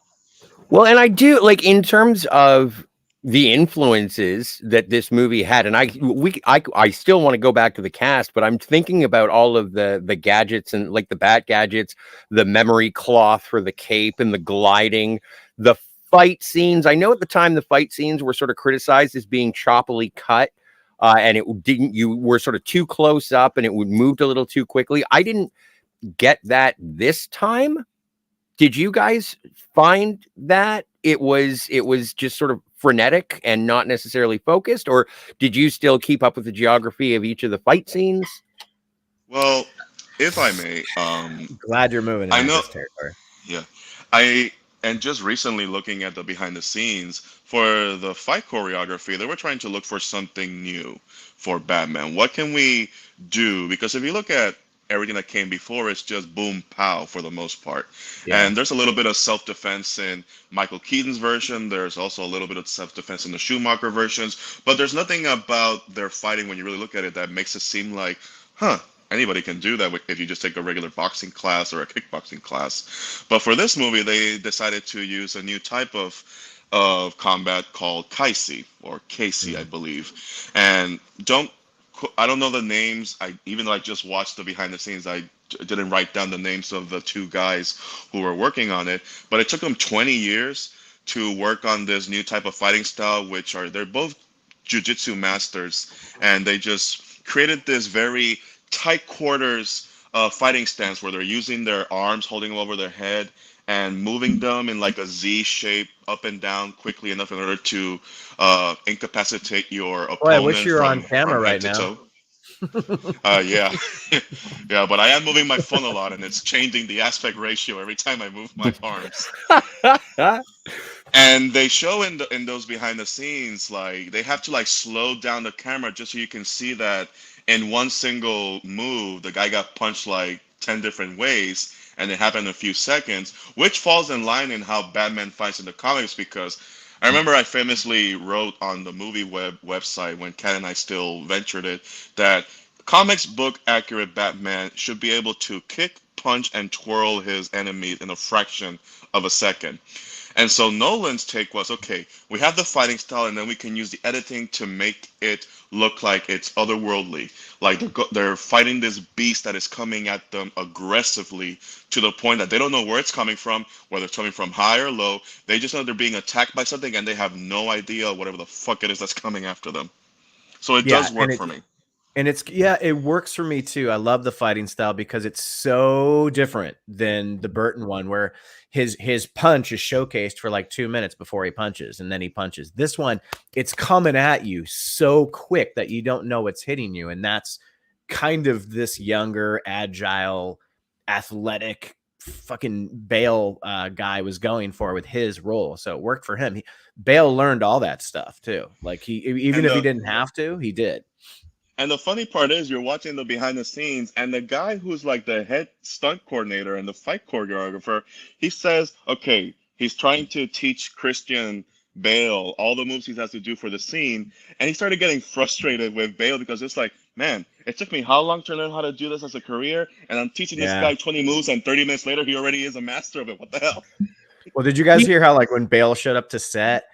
S2: Well, and I do, like, in terms of the influences that this movie had, and I still want to go back to the cast, but I'm thinking about all of the gadgets, and like the bat gadgets, the memory cloth for the cape and the gliding, the fight scenes. I know at the time the fight scenes were sort of criticized as being choppily cut, and you were sort of too close up and it would move a little too quickly. I didn't get that this time. Did you guys find that it was just sort of frenetic and not necessarily focused, or did you still keep up with the geography of each of the fight scenes?
S1: Well, if I may,
S3: glad you're moving into this territory.
S1: Yeah, and just recently looking at the behind the scenes for the fight choreography, they were trying to look for something new for Batman. What can we do? Because if you look at everything that came before, it's just boom, pow for the most part. Yeah. And there's a little bit of self-defense in Michael Keaton's version. There's also a little bit of self-defense in the Schumacher versions. But there's nothing about their fighting, when you really look at it, that makes it seem like, anybody can do that if you just take a regular boxing class or a kickboxing class. But for this movie, they decided to use a new type of combat called Kaisi, or Casey, I believe. And I don't know the names. Even though I just watched the behind the scenes, I didn't write down the names of the two guys who were working on it. But it took them 20 years to work on this new type of fighting style, they're both jiu-jitsu masters, and they just created this very tight quarters fighting stance where they're using their arms, holding them over their head, and moving them in like a Z shape up and down quickly enough in order to incapacitate your
S3: Boy, I wish
S1: opponent
S3: you were on camera
S1: from head
S3: right
S1: to
S3: now.
S1: toe. Yeah, yeah, but I am moving my phone a lot, and it's changing the aspect ratio every time I move my arms. And they show in those behind the scenes, like they have to like slow down the camera just so you can see that in one single move, the guy got punched like 10 different ways, and it happened in a few seconds, which falls in line in how Batman fights in the comics. Because I remember I famously wrote on the movie website when Kat and I still ventured it that comics book accurate Batman should be able to kick, punch, and twirl his enemies in a fraction of a second. And so Nolan's take was, okay, we have the fighting style, and then we can use the editing to make it look like it's otherworldly. Like they're fighting this beast that is coming at them aggressively to the point that they don't know where it's coming from, whether it's coming from high or low. They just know they're being attacked by something, and they have no idea whatever the fuck it is that's coming after them. So it does work for me.
S3: And it works for me too. I love the fighting style because it's so different than the Burton one where his punch is showcased for like 2 minutes before he punches and then he punches. This one, it's coming at you so quick that you don't know what's hitting you. And that's kind of this younger, agile, athletic fucking Bale guy was going for with his role. So it worked for him. Bale learned all that stuff too. Like even if he didn't have to, he did.
S1: And the funny part is you're watching the behind the scenes, and the guy who's like the head stunt coordinator and the fight choreographer, he says, okay, he's trying to teach Christian Bale all the moves he has to do for the scene. And he started getting frustrated with Bale because it's like, man, it took me how long to learn how to do this as a career? And I'm teaching this guy 20 moves, and 30 minutes later, he already is a master of it. What the hell?
S3: Well, did you guys hear how like when Bale showed up to set?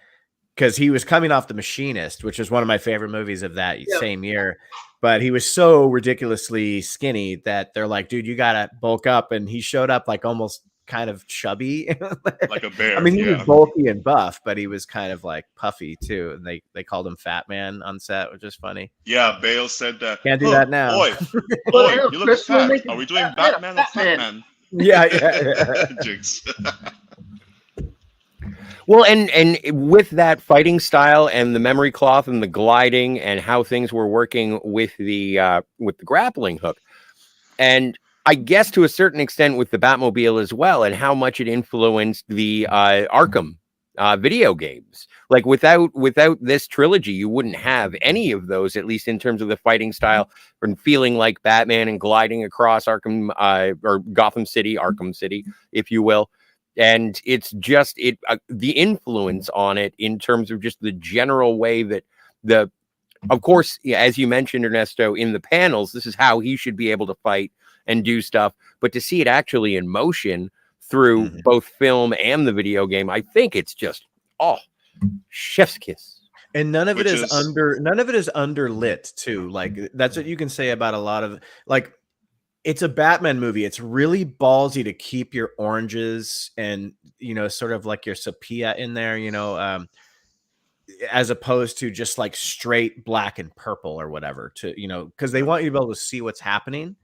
S3: Because he was coming off The Machinist, which is one of my favorite movies of that same year. But he was so ridiculously skinny that they're like, dude, you got to bulk up. And he showed up like almost kind of chubby.
S1: Like a bear.
S3: I mean, he was bulky and buff, but he was kind of like puffy too. And they called him Fat Man on set, which is funny.
S1: Yeah, Bale said that.
S3: Can't do that now.
S1: Boy, you look fat. Are we doing Batman or Fat Man?
S3: Yeah.
S1: Jinx.
S2: Well, and with that fighting style and the memory cloth and the gliding and how things were working with the grappling hook, and I guess to a certain extent with the Batmobile as well, and how much it influenced the Arkham video games. Like without this trilogy, you wouldn't have any of those, at least in terms of the fighting style and feeling like Batman and gliding across Arkham or Gotham City, Arkham City, if you will. And it's just the influence on it in terms of just the general way that of course, as you mentioned, Ernesto, in the panels, this is how he should be able to fight and do stuff. But to see it actually in motion through both film and the video game, I think it's just, chef's kiss.
S3: And none of it is underlit too. Like that's what you can say about a lot of like. It's a Batman movie. It's really ballsy to keep your oranges and, sort of like your sepia in there, as opposed to just like straight black and purple or whatever because they want you to be able to see what's happening.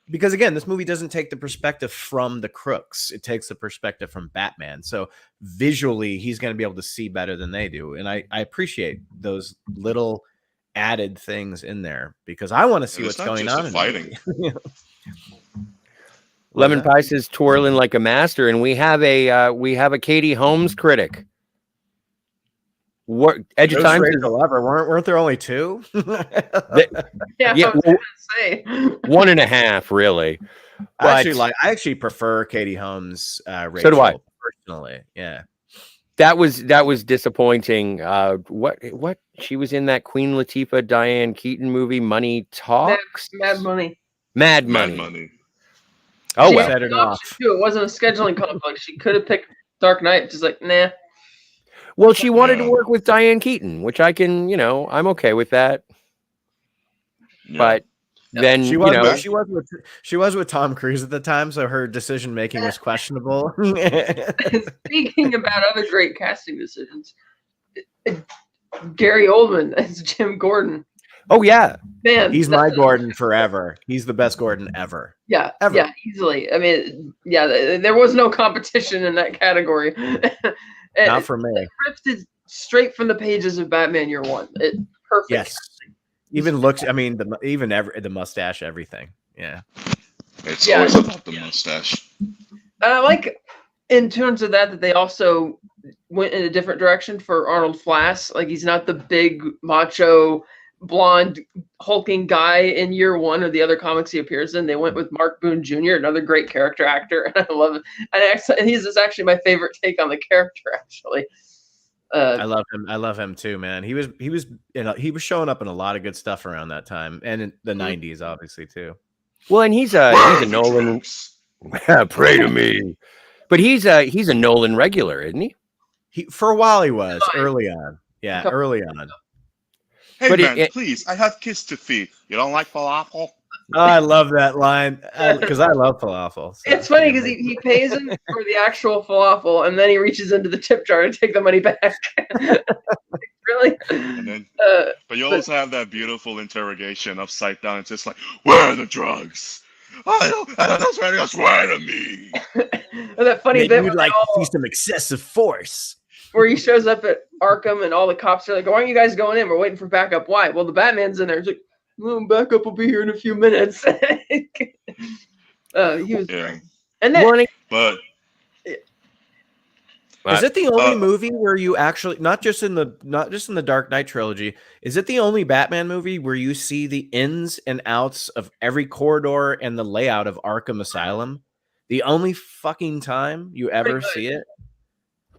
S3: Because again, this movie doesn't take the perspective from the crooks. It takes the perspective from Batman. So visually, he's going to be able to see better than they do. And I appreciate those little added things in there because I want to see what's going on in fighting.
S2: Lemon Pie says twirling like a master, and we have a Katie Holmes critic. What Edge of Time?
S3: Weren't there only two?
S4: Yeah, I was gonna say
S2: 1.5 really.
S3: I actually prefer Katie Holmes. Rachel,
S2: so do I
S3: personally. Yeah.
S2: That was disappointing. What she was in that Queen Latifah Diane Keaton movie, Money Talks.
S4: Mad Money.
S2: Mad Money.
S3: Oh well. Set it off.
S4: It wasn't a scheduling conflict. She could have picked Dark Knight. Just like nah.
S2: Well, she wanted to work with Diane Keaton, which I can, I'm okay with that. Yeah. But then
S3: she was with Tom Cruise at the time, so her decision making was questionable.
S4: Speaking about other great casting decisions, Gary Oldman as Jim Gordon.
S2: Oh yeah,
S4: Man,
S3: He's my Gordon forever. He's the best Gordon ever.
S4: Yeah,
S3: Ever.
S4: yeah, easily. I mean, yeah, there was no competition in that category.
S3: Not for me.
S4: It ripped it straight from the pages of Batman Year One. Perfect.
S3: Yes. Even looks. I mean, the mustache, everything. Yeah.
S1: It's
S4: Yeah.
S1: always about the mustache.
S4: And I like, in terms of that they also went in a different direction for Arnold Flass. Like, he's not the big macho blonde hulking guy in Year One or the other comics he appears in. They went with Mark Boone Jr., another great character actor, and I love it. And he's actually my favorite take on the character, actually.
S3: I love him. I love him too, man. He was showing up in a lot of good stuff around that time, and in the '90s, obviously too.
S2: well, and he's a Nolan. Pray to me, but he's a Nolan regular, isn't he?
S3: For a while he was early on. Yeah, early on.
S1: Hey
S2: But
S1: man, please, I have kids to feed. You don't like falafel?
S3: Oh, I love that line because I love falafel. So.
S4: It's funny because he pays him for the actual falafel, and then he reaches into the tip jar to take the money back. Really?
S1: And then, but you also have that beautiful interrogation upside down. It's just like, where are the drugs? I don't know, swear to me.
S4: And that funny bit
S3: you'd like to see some excessive force.
S4: where he shows up at Arkham and all the cops are like, why aren't you guys going in? We're waiting for backup. Why? Well, the Batman's in there. He's like, well, backup will be here in a few minutes. He was,
S1: Yeah.
S4: and then,
S1: But
S3: is it the only movie where you actually not just in the Dark Knight trilogy? Is it the only Batman movie where you see the ins and outs of every corridor and the layout of Arkham Asylum? The only fucking time you ever see it.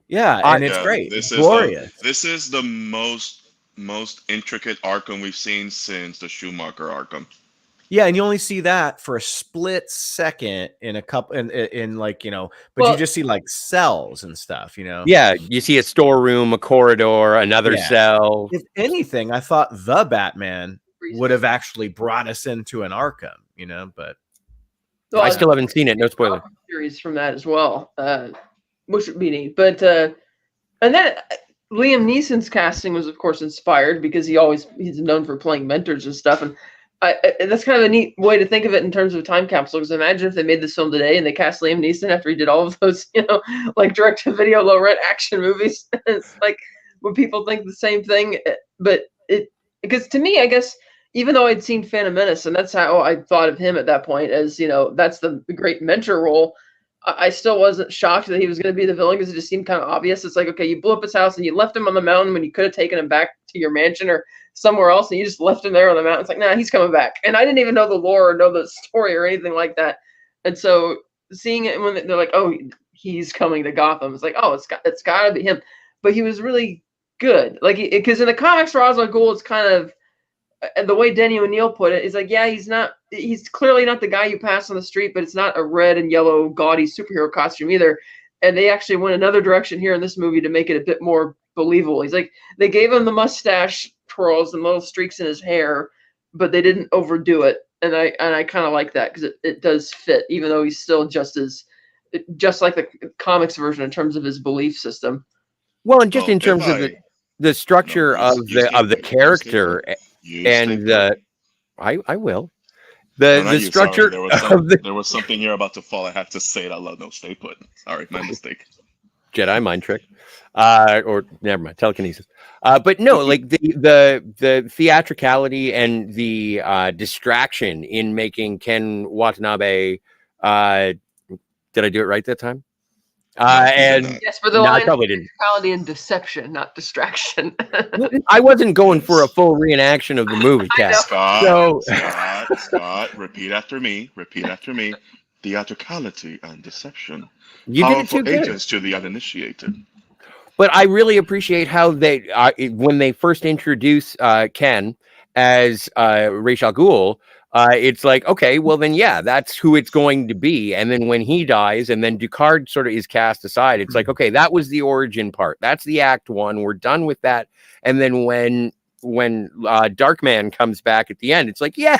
S3: Yeah, and it's great. It's glorious.
S1: This is the most intricate Arkham we've seen since the Schumacher Arkham.
S3: Yeah, and you only see that for a split second in a couple in like, you know, but you just see like cells and stuff, you know.
S2: Yeah, you see a storeroom, a corridor, another cell.
S3: If anything, I thought the Batman would have actually brought us into an Arkham, you know, but
S2: I still haven't seen it. No spoiler.
S4: Series from that as well, which would be neat. But and then Liam Neeson's casting was, of course, inspired because he's known for playing mentors and stuff, and that's kind of a neat way to think of it in terms of a time capsule. Because imagine if they made this film today and they cast Liam Neeson after he did all of those, you know, like direct-to-video, low-rent action movies. It's like, would people think the same thing? But because to me, I guess, even though I'd seen Phantom Menace, and that's how I thought of him at that point, as, you know, that's the great mentor role, I still wasn't shocked that he was going to be the villain because it just seemed kind of obvious. It's like, okay, you blew up his house and you left him on the mountain when you could have taken him back to your mansion or somewhere else, and you just left him there on the mountain. It's like, nah, he's coming back. And I didn't even know the lore or know the story or anything like that. And so seeing it when they're like, oh, he's coming to Gotham, it's like, oh, it's got to be him. But he was really good. Like, because in the comics, Ra's al Ghul is kind of, and the way Denny O'Neil put it is like, yeah, he's clearly not the guy you pass on the street, but it's not a red and yellow gaudy superhero costume either. And they actually went another direction here in this movie to make it a bit more believable. He's like, they gave him the mustache twirls and little streaks in his hair, but they didn't overdo it. And I kind of like that because it does fit, even though he's still just like the comics version in terms of his belief system.
S2: Well, and just in terms of the structure of the character. And I will. The structure
S1: there was something here about to fall. I have to say it out loud. No, stay put. Sorry, my mistake.
S2: Jedi mind trick, or never mind, telekinesis. But no, like the theatricality and the distraction in making Ken Watanabe. Did I do it right that time? And
S4: yes, but the line is theatricality and deception, not distraction.
S2: I wasn't going for a full reenaction of the movie, Kat.
S1: Scott, repeat after me. Theatricality and deception.
S2: You did it too good.
S1: Agents to the uninitiated.
S2: But I really appreciate how they, when they first introduce Ken as Ra's al Ghul, it's like, okay, well then, yeah, that's who it's going to be. And then when he dies and then Ducard sort of is cast aside, it's like, okay, that was the origin part. That's the act one. We're done with that. And then when Darkman comes back at the end, it's like, yeah.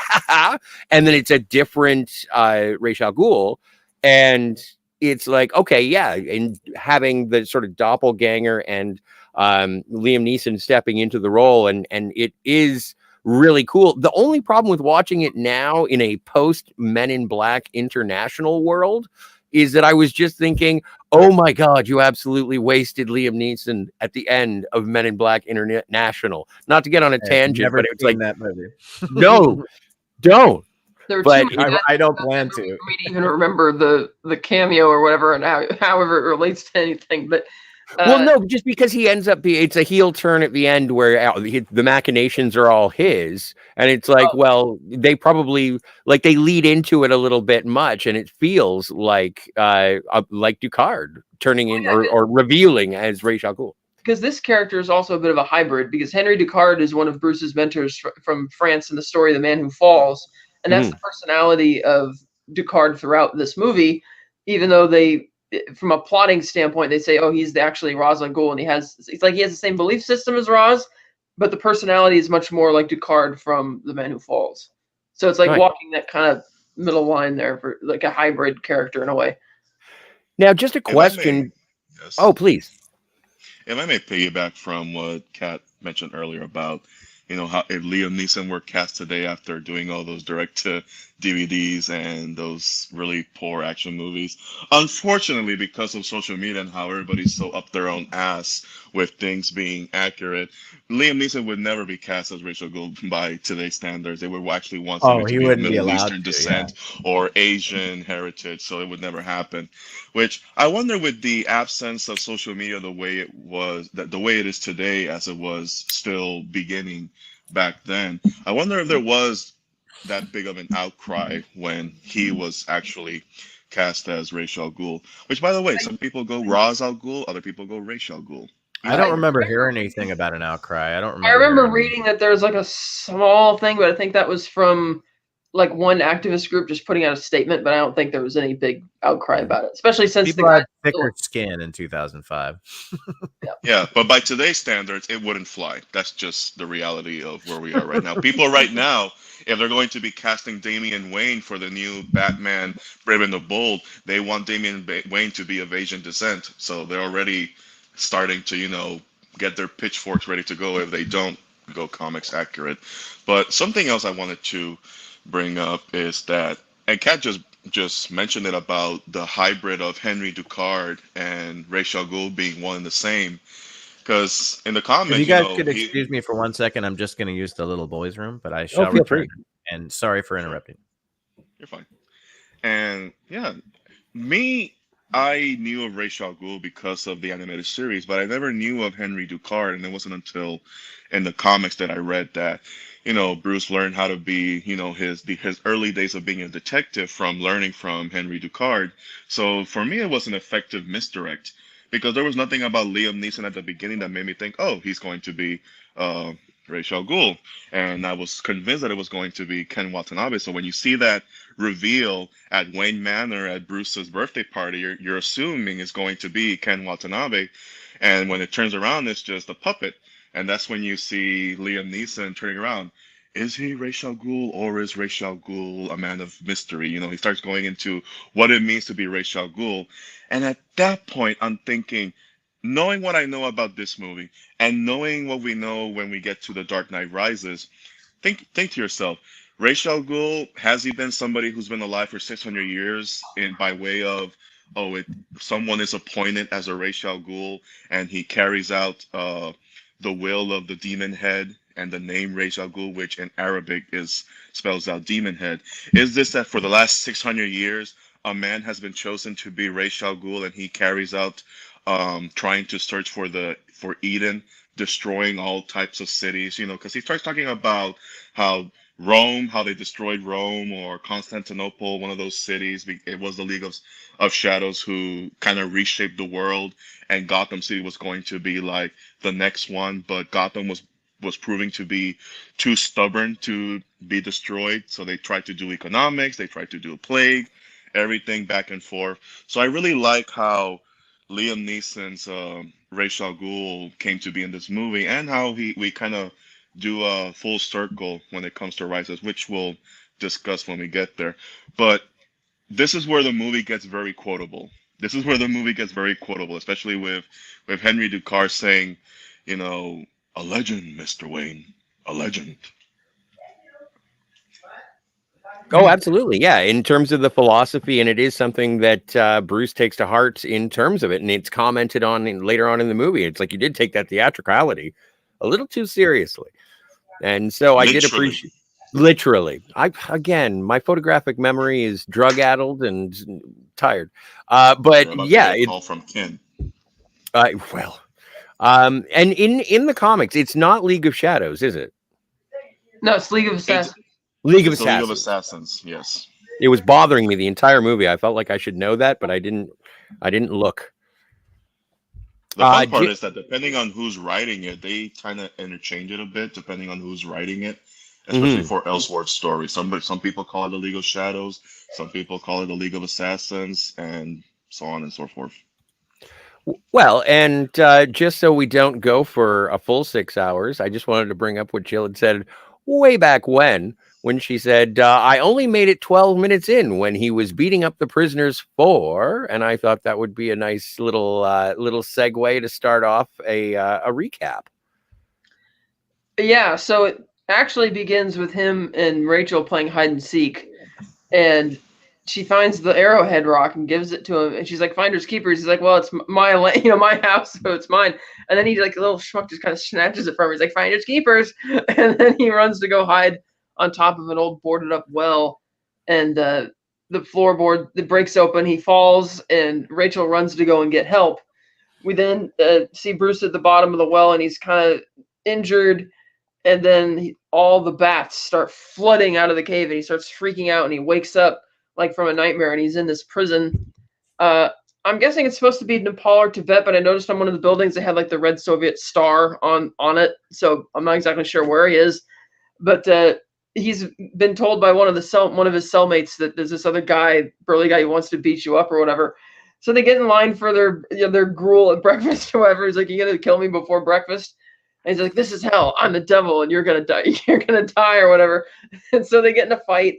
S2: And then it's a different Ra's al Ghul. And it's like, okay, yeah. And having the sort of doppelganger and Liam Neeson stepping into the role, and it is really cool. The only problem with watching it now in a post Men in Black International world is that I was just thinking, oh my God, you absolutely wasted Liam Neeson at the end of Men in Black International. Not to get on a
S3: I've
S2: tangent,
S3: never
S2: but it's
S3: seen
S2: like,
S3: that movie.
S2: no, don't.
S4: There were
S2: But
S4: too many
S3: I don't
S4: bad
S3: plan
S4: movies
S3: to.
S4: for me to even remember the cameo or whatever, and however it relates to anything. But
S2: well, no, just because he ends up being, it's a heel turn at the end where the machinations are all his. And it's like, well, they probably, like, they lead into it a little bit much. And it feels like Ducard turning in or revealing as Ra's al Ghul.
S4: because this character is also a bit of a hybrid, because Henry Ducard is one of Bruce's mentors from France in the story The Man Who Falls, and that's the personality of Ducard throughout this movie, even though they, from a plotting standpoint, they say, oh, he's actually Ra's al Ghul, and he has the same belief system as Ra's, but the personality is much more like Ducard from The Man Who Falls. So it's like walking that kind of middle line there for like a hybrid character in a way.
S2: Now, just a question.
S1: Yes.
S2: Oh, please.
S1: If I may piggyback from what Kat mentioned earlier about, how if Liam Neeson were cast today after doing all those direct to DVDs and those really poor action movies. Unfortunately, because of social media and how everybody's so up their own ass with things being accurate, Liam Neeson would never be cast as Ra's al Ghul by today's standards. They would actually want somebody to be of Middle Eastern descent or Asian heritage, so it would never happen. Which I wonder, with the absence of social media, the way it was, the way it is today, as it was still beginning back then, I wonder if there was that big of an outcry when he was actually cast as Ra's al Ghul. Which, by the way, some people go Ra's al Ghul, other people go Ra's al Ghul.
S3: I don't remember hearing anything about an outcry. I don't remember.
S4: I remember reading that there was like a small thing, but I think that was from like one activist group just putting out a statement, but I don't think there was any big outcry about it, especially since
S3: people had thicker skin in 2005.
S1: Yeah, but by today's standards, it wouldn't fly. That's just the reality of where we are right now. People right now, if they're going to be casting Damian Wayne for the new Batman Brave and the Bold, they want Damian Wayne to be of Asian descent. So they're already starting to, get their pitchforks ready to go if they don't go comics accurate. But something else I wanted to bring up is that, and Kat just mentioned it about the hybrid of Henry Ducard and Ra's al Ghul being one and the same. Because in the comics,
S3: if you guys could excuse me for 1 second, I'm just going to use the little boys' room, but I shall return. And sorry for interrupting.
S1: You're fine. And yeah, I knew of Ra's al Ghul because of the animated series, but I never knew of Henry Ducard, and it wasn't until in the comics that I read that, Bruce learned how to be, his early days of being a detective from learning from Henry Ducard. So for me, it was an effective misdirect, because there was nothing about Liam Neeson at the beginning that made me think, oh, he's going to be Ra's al Ghul. And I was convinced that it was going to be Ken Watanabe. So when you see that reveal at Wayne Manor at Bruce's birthday party, you're assuming it's going to be Ken Watanabe. And when it turns around, it's just a puppet. And that's when you see Liam Neeson turning around. Is he Ra's al Ghul, or is Ra's al Ghul a man of mystery? He starts going into what it means to be Ra's al Ghul. And at that point, I'm thinking, knowing what I know about this movie and knowing what we know when we get to The Dark Knight Rises, think to yourself, Ra's al Ghul, has he been somebody who's been alive for 600 years by way of, someone is appointed as a Ra's al Ghul and he carries out the will of the demon head and the name Ra's al Ghul, which in Arabic spells out demon head? Is this that for the last 600 years, a man has been chosen to be Ra's al Ghul and he carries out trying to search for Eden, destroying all types of cities, because he starts talking about how they destroyed Rome, or Constantinople, one of those cities. It was the League of Shadows who kind of reshaped the world, and Gotham City was going to be like the next one, but Gotham was proving to be too stubborn to be destroyed. So they tried to do economics, they tried to do a plague, everything back and forth. So I really like how Liam Neeson's Ra's al Ghul came to be in this movie, and how we kind of do a full circle when it comes to Rises, which we'll discuss when we get there. But this is where the movie gets very quotable. Especially with Henry Ducard saying, a legend, Mr. Wayne, a legend.
S2: Oh, absolutely. Yeah. In terms of the philosophy, and it is something that Bruce takes to heart in terms of it. And it's commented on later on in the movie. It's like you did take that theatricality a little too seriously. And so I did
S1: Literally.
S2: appreciate literally. Again, my photographic memory is drug addled and tired. But
S1: You're about to
S2: yeah,
S1: get a call from Ken.
S2: well, and in the comics, it's not League of Shadows, is it?
S4: No, it's League of
S1: It's
S4: Assassins.
S2: League of
S1: it's the League of
S2: Assassins.
S1: Assassins. Yes.
S2: It was bothering me the entire movie. I felt like I should know that, but I didn't. I didn't look.
S1: The fun part
S2: J-
S1: is that depending on who's writing it, they kind of interchange it a bit depending on who's writing it, especially
S2: Mhm.
S1: for Elseworlds stories. Some people call it the League of Shadows, some people call it the League of Assassins, and so on and so forth.
S2: Well, and just so we don't go for a full 6 hours, I just wanted to bring up what Jill had said way back when she said, I only made it 12 minutes in when he was beating up the prisoners for, and I thought that would be a nice little segue to start off a recap.
S4: Yeah, so it actually begins with him and Rachel playing hide and seek, and she finds the arrowhead rock and gives it to him, and she's like, "Finders keepers." He's like, "Well, it's my house, so it's mine." And then he like a little schmuck just kind of snatches it from her. He's like, "Finders keepers," and then he runs to go hide on top of an old boarded up well, and the floorboard that breaks open. He falls, and Rachel runs to go and get help. We then see Bruce at the bottom of the well, and he's kind of injured, and then all the bats start flooding out of the cave, and he starts freaking out, and he wakes up like from a nightmare, and he's in this prison. I'm guessing it's supposed to be Nepal or Tibet, but I noticed on one of the buildings they had like the red Soviet star on it, so I'm not exactly sure where he is. But he's been told by one of his cellmates that there's this other guy, burly guy, who wants to beat you up or whatever. So they get in line for their gruel at breakfast or whatever. He's like, "You gonna kill me before breakfast?" And he's like, "This is hell. I'm the devil, and you're gonna die. You're gonna die or whatever." And so they get in a fight.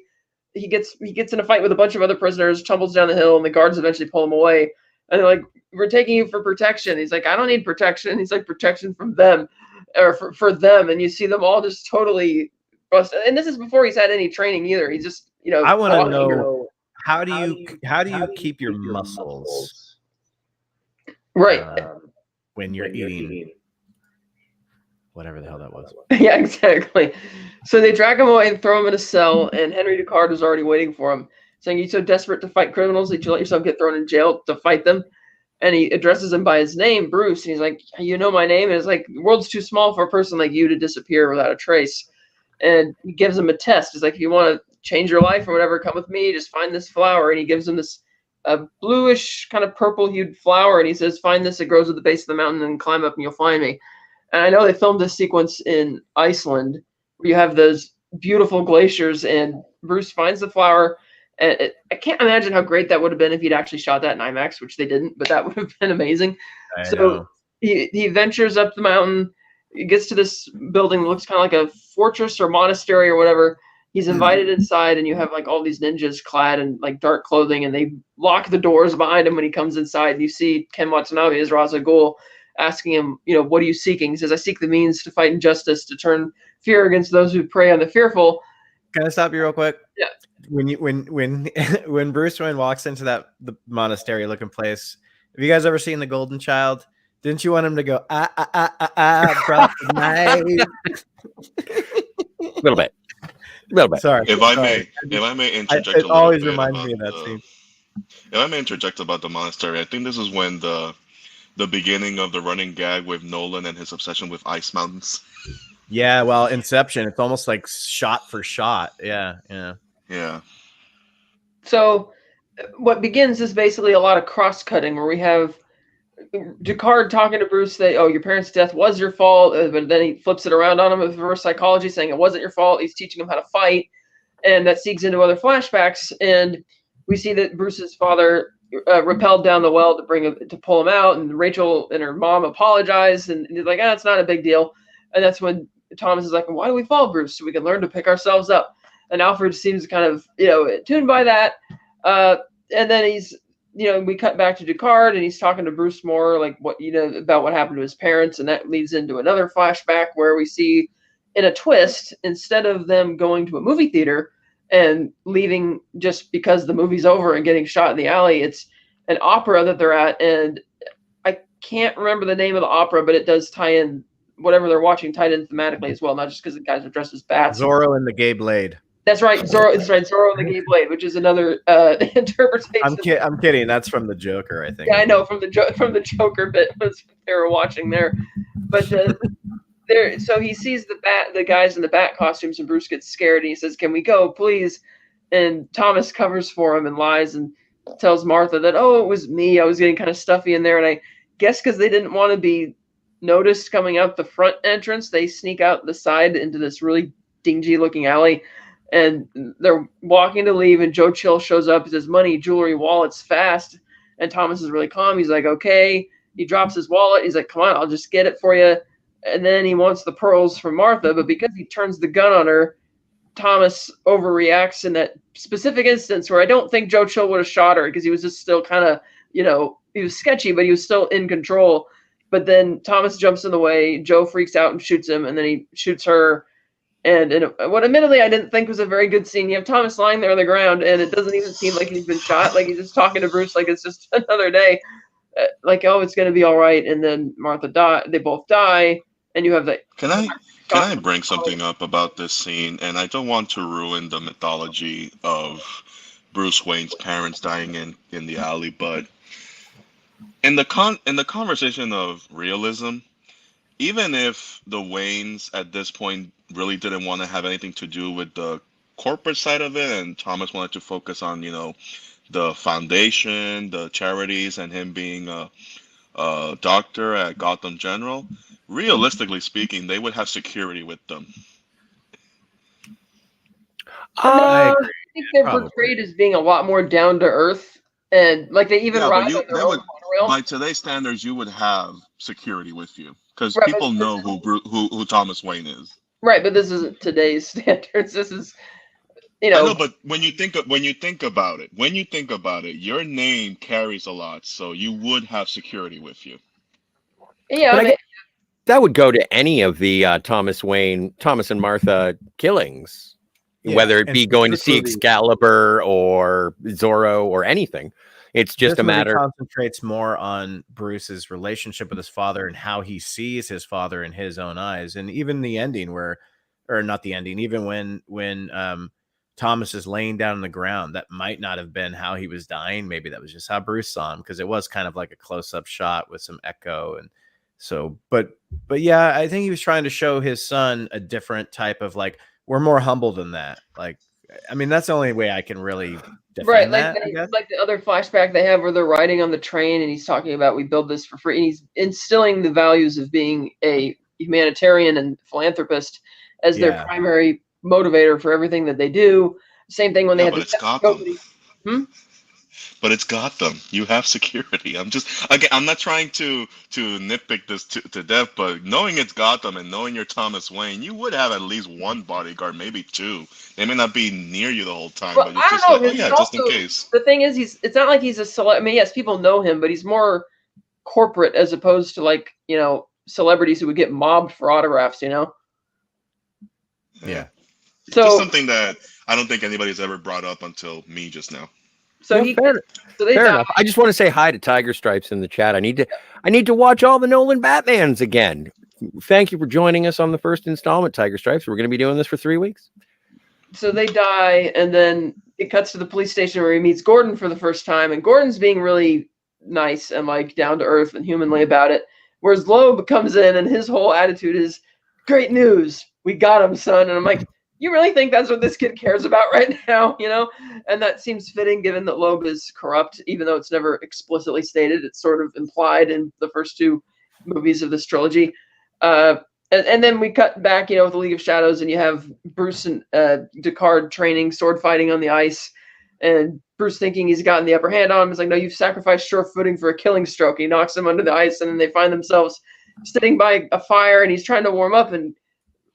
S4: He gets in a fight with a bunch of other prisoners, tumbles down the hill, and the guards eventually pull him away. And they're like, "We're taking you for protection." He's like, "I don't need protection." He's like, "Protection from them, or for them." And you see them all just totally busted. And this is before he's had any training either. He's just
S3: I want to
S4: walking.
S3: know how do you keep your muscles
S4: Right.
S3: when you're eating whatever the hell that was.
S4: Yeah, exactly. So they drag him away and throw him in a cell, and Henry Ducard is already waiting for him, saying, "You're so desperate to fight criminals that you let yourself get thrown in jail to fight them." And he addresses him by his name, Bruce. And he's like, "You know my name?" And it's like, the world's too small for a person like you to disappear without a trace. And he gives him a test. He's like, "If you want to change your life or whatever, come with me. Just find this flower." And he gives him this bluish, kind of purple-hued flower. And he says, "Find this. It grows at the base of the mountain, and climb up and you'll find me." And I know they filmed this sequence in Iceland where you have those beautiful glaciers, and Bruce finds the flower. And I can't imagine how great that would have been if he'd actually shot that in IMAX, which they didn't, but that would have been amazing.
S3: I
S4: So
S3: know.
S4: he ventures up the mountain. He gets to this building that looks kind of like a fortress or monastery or whatever. He's invited inside, and you have like all these ninjas clad in like dark clothing, and they lock the doors behind him when he comes inside. And you see Ken Watanabe as Ra's al Ghul asking him, "What are you seeking?" He says, "I seek the means to fight injustice, to turn fear against those who prey on the fearful."
S3: Can I stop you real quick?
S4: Yeah.
S3: When Bruce Wayne walks into the monastery looking place, have you guys ever seen The Golden Child? Didn't you want him to go brought the knife?
S2: A little bit.
S3: Sorry.
S1: If I may interject a
S3: It
S1: little
S3: always
S1: bit
S3: reminds
S1: about
S3: me of that scene.
S1: If I may interject about the monastery, I think this is when the beginning of the running gag with Nolan and his obsession with ice mountains.
S3: Yeah, well, Inception, it's almost like shot for shot. Yeah.
S1: Yeah.
S4: So what begins is basically a lot of cross-cutting where we have Ducard talking to Bruce that, "Oh, your parents' death was your fault," but then he flips it around on him with reverse psychology, saying it wasn't your fault. He's teaching him how to fight, and that segues into other flashbacks. And we see that Bruce's father rappelled down the well to pull him out, and Rachel and her mom apologize, and he's like, it's not a big deal. And that's when Thomas is like, "Why do we fall, Bruce? So we can learn to pick ourselves up." And Alfred seems kind of tuned by that. And then he's we cut back to Ducard, and he's talking to Bruce more like about what happened to his parents, and that leads into another flashback where we see, in a twist, instead of them going to a movie theater, and leaving just because the movie's over and getting shot in the alley. It's an opera that they're at, and I can't remember the name of the opera, but it does tie in whatever they're watching tied in thematically as well, not just because the guys are dressed as bats.
S3: Zorro and the Gay Blade.
S4: That's right, Zorro. It's right, Zorro and the Gay Blade, which is another interpretation.
S3: I'm kidding. That's from the Joker, I think.
S4: Yeah, I know from the Joker bit was they were watching there, but so he sees the guys in the bat costumes, and Bruce gets scared, and he says, "Can we go, please?" And Thomas covers for him and lies and tells Martha that, "Oh, it was me. I was getting kind of stuffy in there," and I guess because they didn't want to be noticed coming out the front entrance, they sneak out the side into this really dingy looking alley. And they're walking to leave, and Joe Chill shows up. He says, "Money, jewelry, wallets, fast." And Thomas is really calm. He's like, "Okay." He drops his wallet. He's like, "Come on, I'll just get it for you." And then he wants the pearls from Martha, but because he turns the gun on her, Thomas overreacts in that specific instance where I don't think Joe Chill would have shot her because he was just still kind of, he was sketchy, but he was still in control. But then Thomas jumps in the way. Joe freaks out and shoots him, and then he shoots her. And what admittedly I didn't think was a very good scene. You have Thomas lying there on the ground, and it doesn't even seem like he's been shot. Like he's just talking to Bruce like it's just another day. Like, oh, it's going to be all right. And then Martha they both die, and you have the.
S1: Can I bring something up about this scene? And I don't want to ruin the mythology of Bruce Wayne's parents dying in the alley, but in the conversation of realism, even if the Waynes at this point really didn't want to have anything to do with the corporate side of it, and Thomas wanted to focus on, the foundation, the charities, and him being a doctor at Gotham General, realistically speaking, they would have security with them.
S4: I think they're portrayed as being a lot more down to earth, and like they even ride on their own monorail.
S1: By today's standards, you would have security with you because people know who Thomas Wayne is.
S4: Right, but this isn't today's standards. This is,
S1: I know, but when you think about it, your name carries a lot, so you would have security with you.
S4: Yeah,
S2: that would go to any of the Thomas and Martha killings, whether it be going to see Excalibur or Zorro or anything. It's just a matter.
S3: Concentrates more on Bruce's relationship with his father and how he sees his father in his own eyes, and even the ending even when Thomas is laying down on the ground, that might not have been how he was dying. Maybe that was just how Bruce saw him, because it was kind of like a close-up shot with some echo, and so. But yeah, I think he was trying to show his son a different type of, like, we're more humble than that. Like, I mean, that's the only way I can really.
S4: Right, like the other flashback they have where they're riding on the train, and he's talking about we build this for free, and he's instilling the values of being a humanitarian and philanthropist as their primary motivator for everything that they do. Same thing when they had
S1: the Gotham. But it's Gotham. You have security. I'm not trying to nitpick this to death, but knowing it's Gotham and knowing you're Thomas Wayne, you would have at least one bodyguard, maybe two. They may not be near you the whole time, but it's just like, just in case.
S4: The thing is, it's not like he's a celeb. I mean, yes, people know him, but he's more corporate as opposed to, like, celebrities who would get mobbed for autographs,
S1: Yeah.
S4: So
S1: just something that I don't think anybody's ever brought up until me just now.
S4: So
S2: fair enough. I just want to say hi to Tiger Stripes in the chat. I need to watch all the Nolan Batmans again. Thank you for joining us on the first installment, Tiger Stripes. We're going to be doing this for 3 weeks.
S4: So they die, and then it cuts to the police station where he meets Gordon for the first time, and Gordon's being really nice and, like, down to earth and humanly about it. Whereas Loeb comes in, and his whole attitude is, "Great news, we got him, son." And I'm like, you really think that's what this kid cares about right now, And that seems fitting given that Loeb is corrupt, even though it's never explicitly stated. It's sort of implied in the first two movies of this trilogy. And then we cut back, with the League of Shadows, and you have Bruce and Descartes training sword fighting on the ice, and Bruce thinking he's gotten the upper hand on him. He's like, "No, you've sacrificed sure footing for a killing stroke." He knocks him under the ice, and then they find themselves sitting by a fire, and he's trying to warm up, and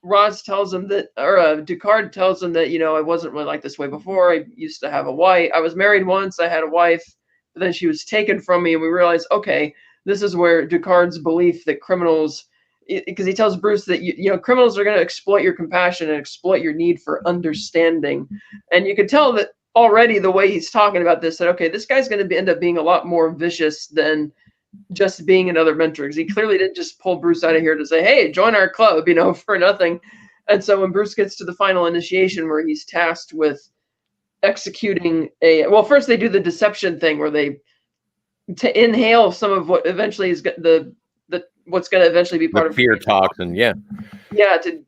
S4: Roz tells him that, or Descartes tells him that, I wasn't really like this way before. I used to have a wife. I was married once. I had a wife, but then she was taken from me. And we realized, okay, this is where Descartes' belief that criminals because he tells Bruce that you know criminals are going to exploit your compassion and exploit your need for understanding, and you can tell that already the way he's talking about this, that okay, this guy's going to end up being a lot more vicious than just being another mentor, because he clearly didn't just pull Bruce out of here to say, hey, join our club, you know, for nothing. And so when Bruce gets to the final initiation where he's tasked with executing first they do the deception thing where they inhale some of what eventually is what's going to eventually be part
S2: The
S4: of
S2: fear toxin, yeah.
S4: Yeah, to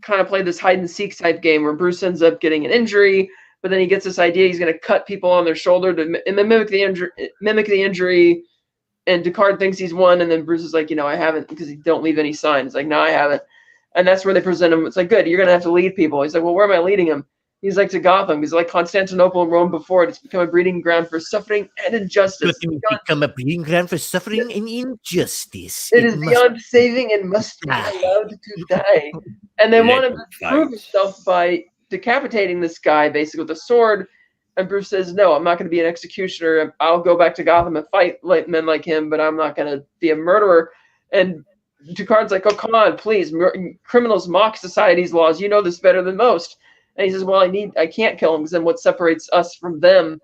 S4: kind of play this hide and seek type game where Bruce ends up getting an injury, but then he gets this idea he's going to cut people on their shoulder to mimic the injury. And Ducard thinks he's won, and then Bruce is like, you know, I haven't, because he don't leave any signs. It's like, no, I haven't. And that's where they present him. It's like, good, you're going to have to lead people. He's like, well, where am I leading him? He's like, to Gotham. He's like Constantinople and Rome before it. It's become a breeding ground for suffering and injustice.
S5: Become a breeding ground for suffering and injustice.
S4: It is beyond saving and must be allowed to die. And they want him to prove himself by decapitating this guy, basically with a sword. And Bruce says, no, I'm not going to be an executioner. I'll go back to Gotham and fight men like him, but I'm not going to be a murderer. And Ducard's like, oh, come on, please. Criminals mock society's laws. You know this better than most. And he says, well, I can't kill him because then what separates us from them?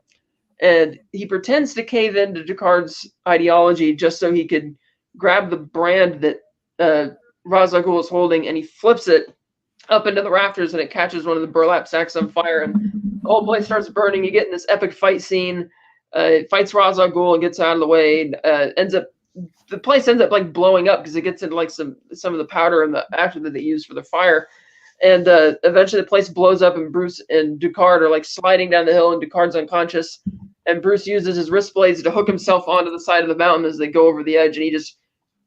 S4: And he pretends to cave into Ducard's ideology just so he could grab the brand that Ra's al Ghul is holding, and he flips it up into the rafters, and it catches one of the burlap sacks on fire, and the whole place starts burning. You get in this epic fight scene. It fights Ra's al Ghul and gets out of the way. The place ends up like blowing up because it gets into like some of the powder and the acid that they use for the fire. And eventually the place blows up, and Bruce and Ducard are like sliding down the hill, and Ducard's unconscious. And Bruce uses his wrist blades to hook himself onto the side of the mountain as they go over the edge, and he just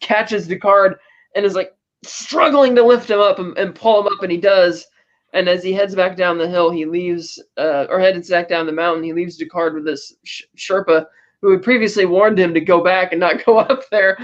S4: catches Ducard and is like struggling to lift him up and pull him up, and he does. And as he heads back down the hill, he leaves, or heads back down the mountain, he leaves Ducard with this Sherpa who had previously warned him to go back and not go up there.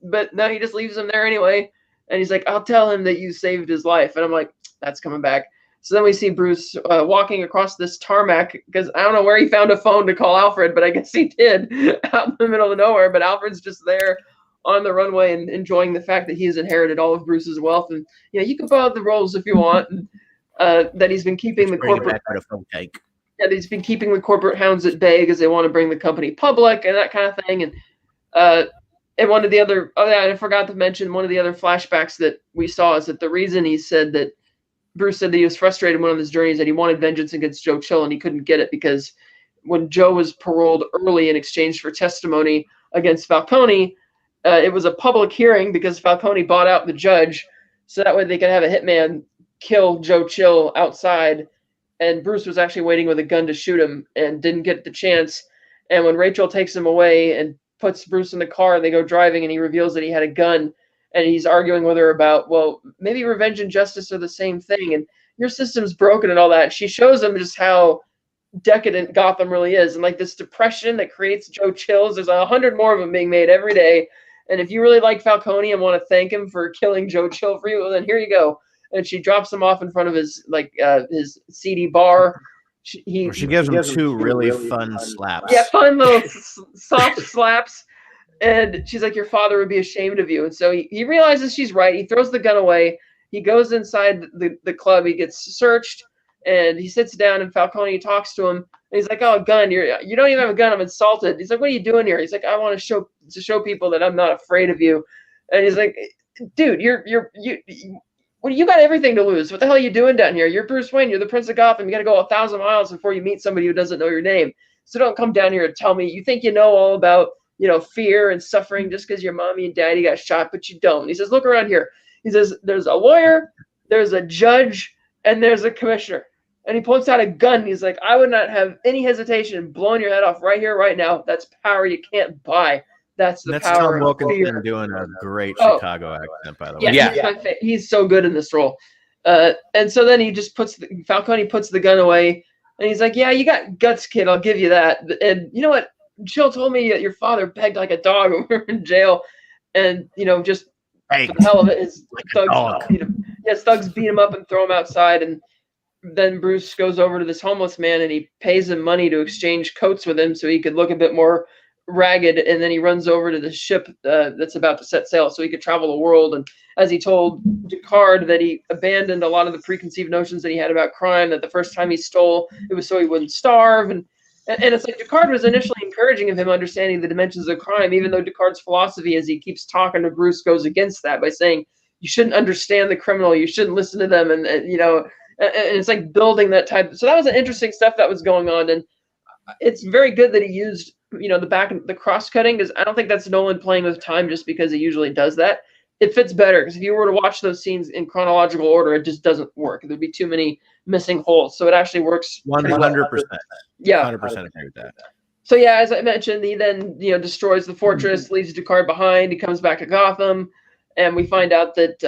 S4: But now he just leaves him there anyway. And he's like, I'll tell him that you saved his life. And I'm like, that's coming back. So then we see Bruce walking across this tarmac, because I don't know where he found a phone to call Alfred, but I guess he did, out in the middle of nowhere. But Alfred's just there on the runway and enjoying the fact that he has inherited all of Bruce's wealth. And, you know, you can borrow the rolls if you want. And that he's been keeping the corporate... Yeah, he's been keeping the corporate hounds at bay because they want to bring the company public and that kind of thing. And one of the other, I forgot to mention, one of the other flashbacks that we saw is that the reason he said that Bruce said that he was frustrated in one of his journeys, that he wanted vengeance against Joe Chill and he couldn't get it because when Joe was paroled early in exchange for testimony against Falcone, it was a public hearing because Falcone bought out the judge so that way they could have a hitman kill Joe Chill outside. And Bruce was actually waiting with a gun to shoot him and didn't get the chance. And when Rachel takes him away and puts Bruce in the car and they go driving and he reveals that he had a gun and he's arguing with her about, well, maybe revenge and justice are the same thing and your system's broken and all that. She shows him just how decadent Gotham really is. And like this depression that creates Joe Chills, there's 100 more of them being made every day. And if you really like Falcone and want to thank him for killing Joe Chill for you, well, then here you go. And she drops him off in front of his his seedy bar. She
S3: gives him two really fun slaps.
S4: Yeah, fun little soft slaps. And she's like, your father would be ashamed of you. And so he realizes she's right. He throws the gun away. He goes inside the club. He gets searched. And he sits down, and Falcone talks to him. And he's like, oh, a gun. You don't even have a gun. I'm insulted. He's like, what are you doing here? He's like, I want to show people that I'm not afraid of you. And he's like, dude, you got everything to lose. What the hell are you doing down here? You're Bruce Wayne. You're the Prince of Gotham. You got to go 1,000 miles before you meet somebody who doesn't know your name. So don't come down here and tell me you think you know all about, fear and suffering just because your mommy and daddy got shot, but you don't. And he says, look around here. He says, there's a lawyer, there's a judge, and there's a commissioner. And he pulls out a gun. He's like, I would not have any hesitation in blowing your head off right here, right now. That's power you can't buy. That's power.
S3: Tom Wilkinson doing a great Chicago accent, by the way.
S4: Yeah. He's so good in this role. And so then he just Falcone puts the gun away, and he's like, yeah, you got guts, kid. I'll give you that. And you know what? Jill told me that your father begged like a dog when we were in jail. And, just for the hell of it, his thugs beat him up and throw him outside. And then Bruce goes over to this homeless man, and he pays him money to exchange coats with him so he could look a bit more ragged, and then he runs over to the ship that's about to set sail so he could travel the world. And as he told Descartes that he abandoned a lot of the preconceived notions that he had about crime, that the first time he stole, it was so he wouldn't starve. And it's like Descartes was initially encouraging of him understanding the dimensions of crime, even though Descartes' philosophy, as he keeps talking to Bruce, goes against that by saying, you shouldn't understand the criminal, you shouldn't listen to them, and it's like building that type. So that was an interesting stuff that was going on, and it's very good that he used the cross cutting, because I don't think that's Nolan playing with time just because he usually does that. It fits better because if you were to watch those scenes in chronological order, it just doesn't work. There'd be too many missing holes. So it actually works
S3: 100%.
S4: Yeah,
S3: 100% agree with that.
S4: So yeah, as I mentioned, he then destroys the fortress, leaves Descartes behind. He comes back to Gotham, and we find out that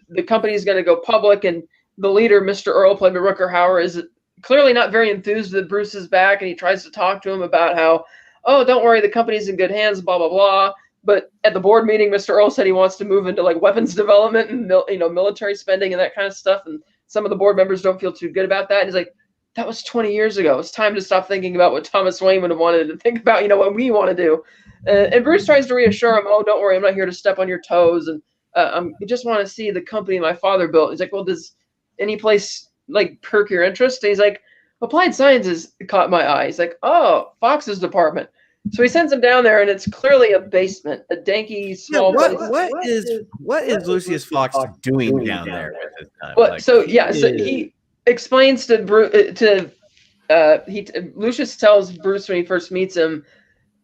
S4: the company is going to go public, and the leader, Mr. Earl, played by Rutger Hauer, is clearly not very enthused that Bruce is back, and he tries to talk to him about how, oh, don't worry, the company's in good hands, blah blah blah. But at the board meeting, Mr. Earl said he wants to move into like weapons development and military spending and that kind of stuff, and some of the board members don't feel too good about that. And he's like, that was 20 years ago. It's time to stop thinking about what Thomas Wayne would have wanted to think about, what we want to do. And Bruce tries to reassure him, oh, don't worry, I'm not here to step on your toes, and I just want to see the company my father built. He's like, well, does any place like perk your interest? And he's like, Applied Sciences caught my eye. He's like, oh, Fox's department. So he sends him down there, and it's clearly a basement, a danky small.
S3: Yeah, what is Lucius Fox doing down there at this time?
S4: Well, so he explains to Lucius tells Bruce when he first meets him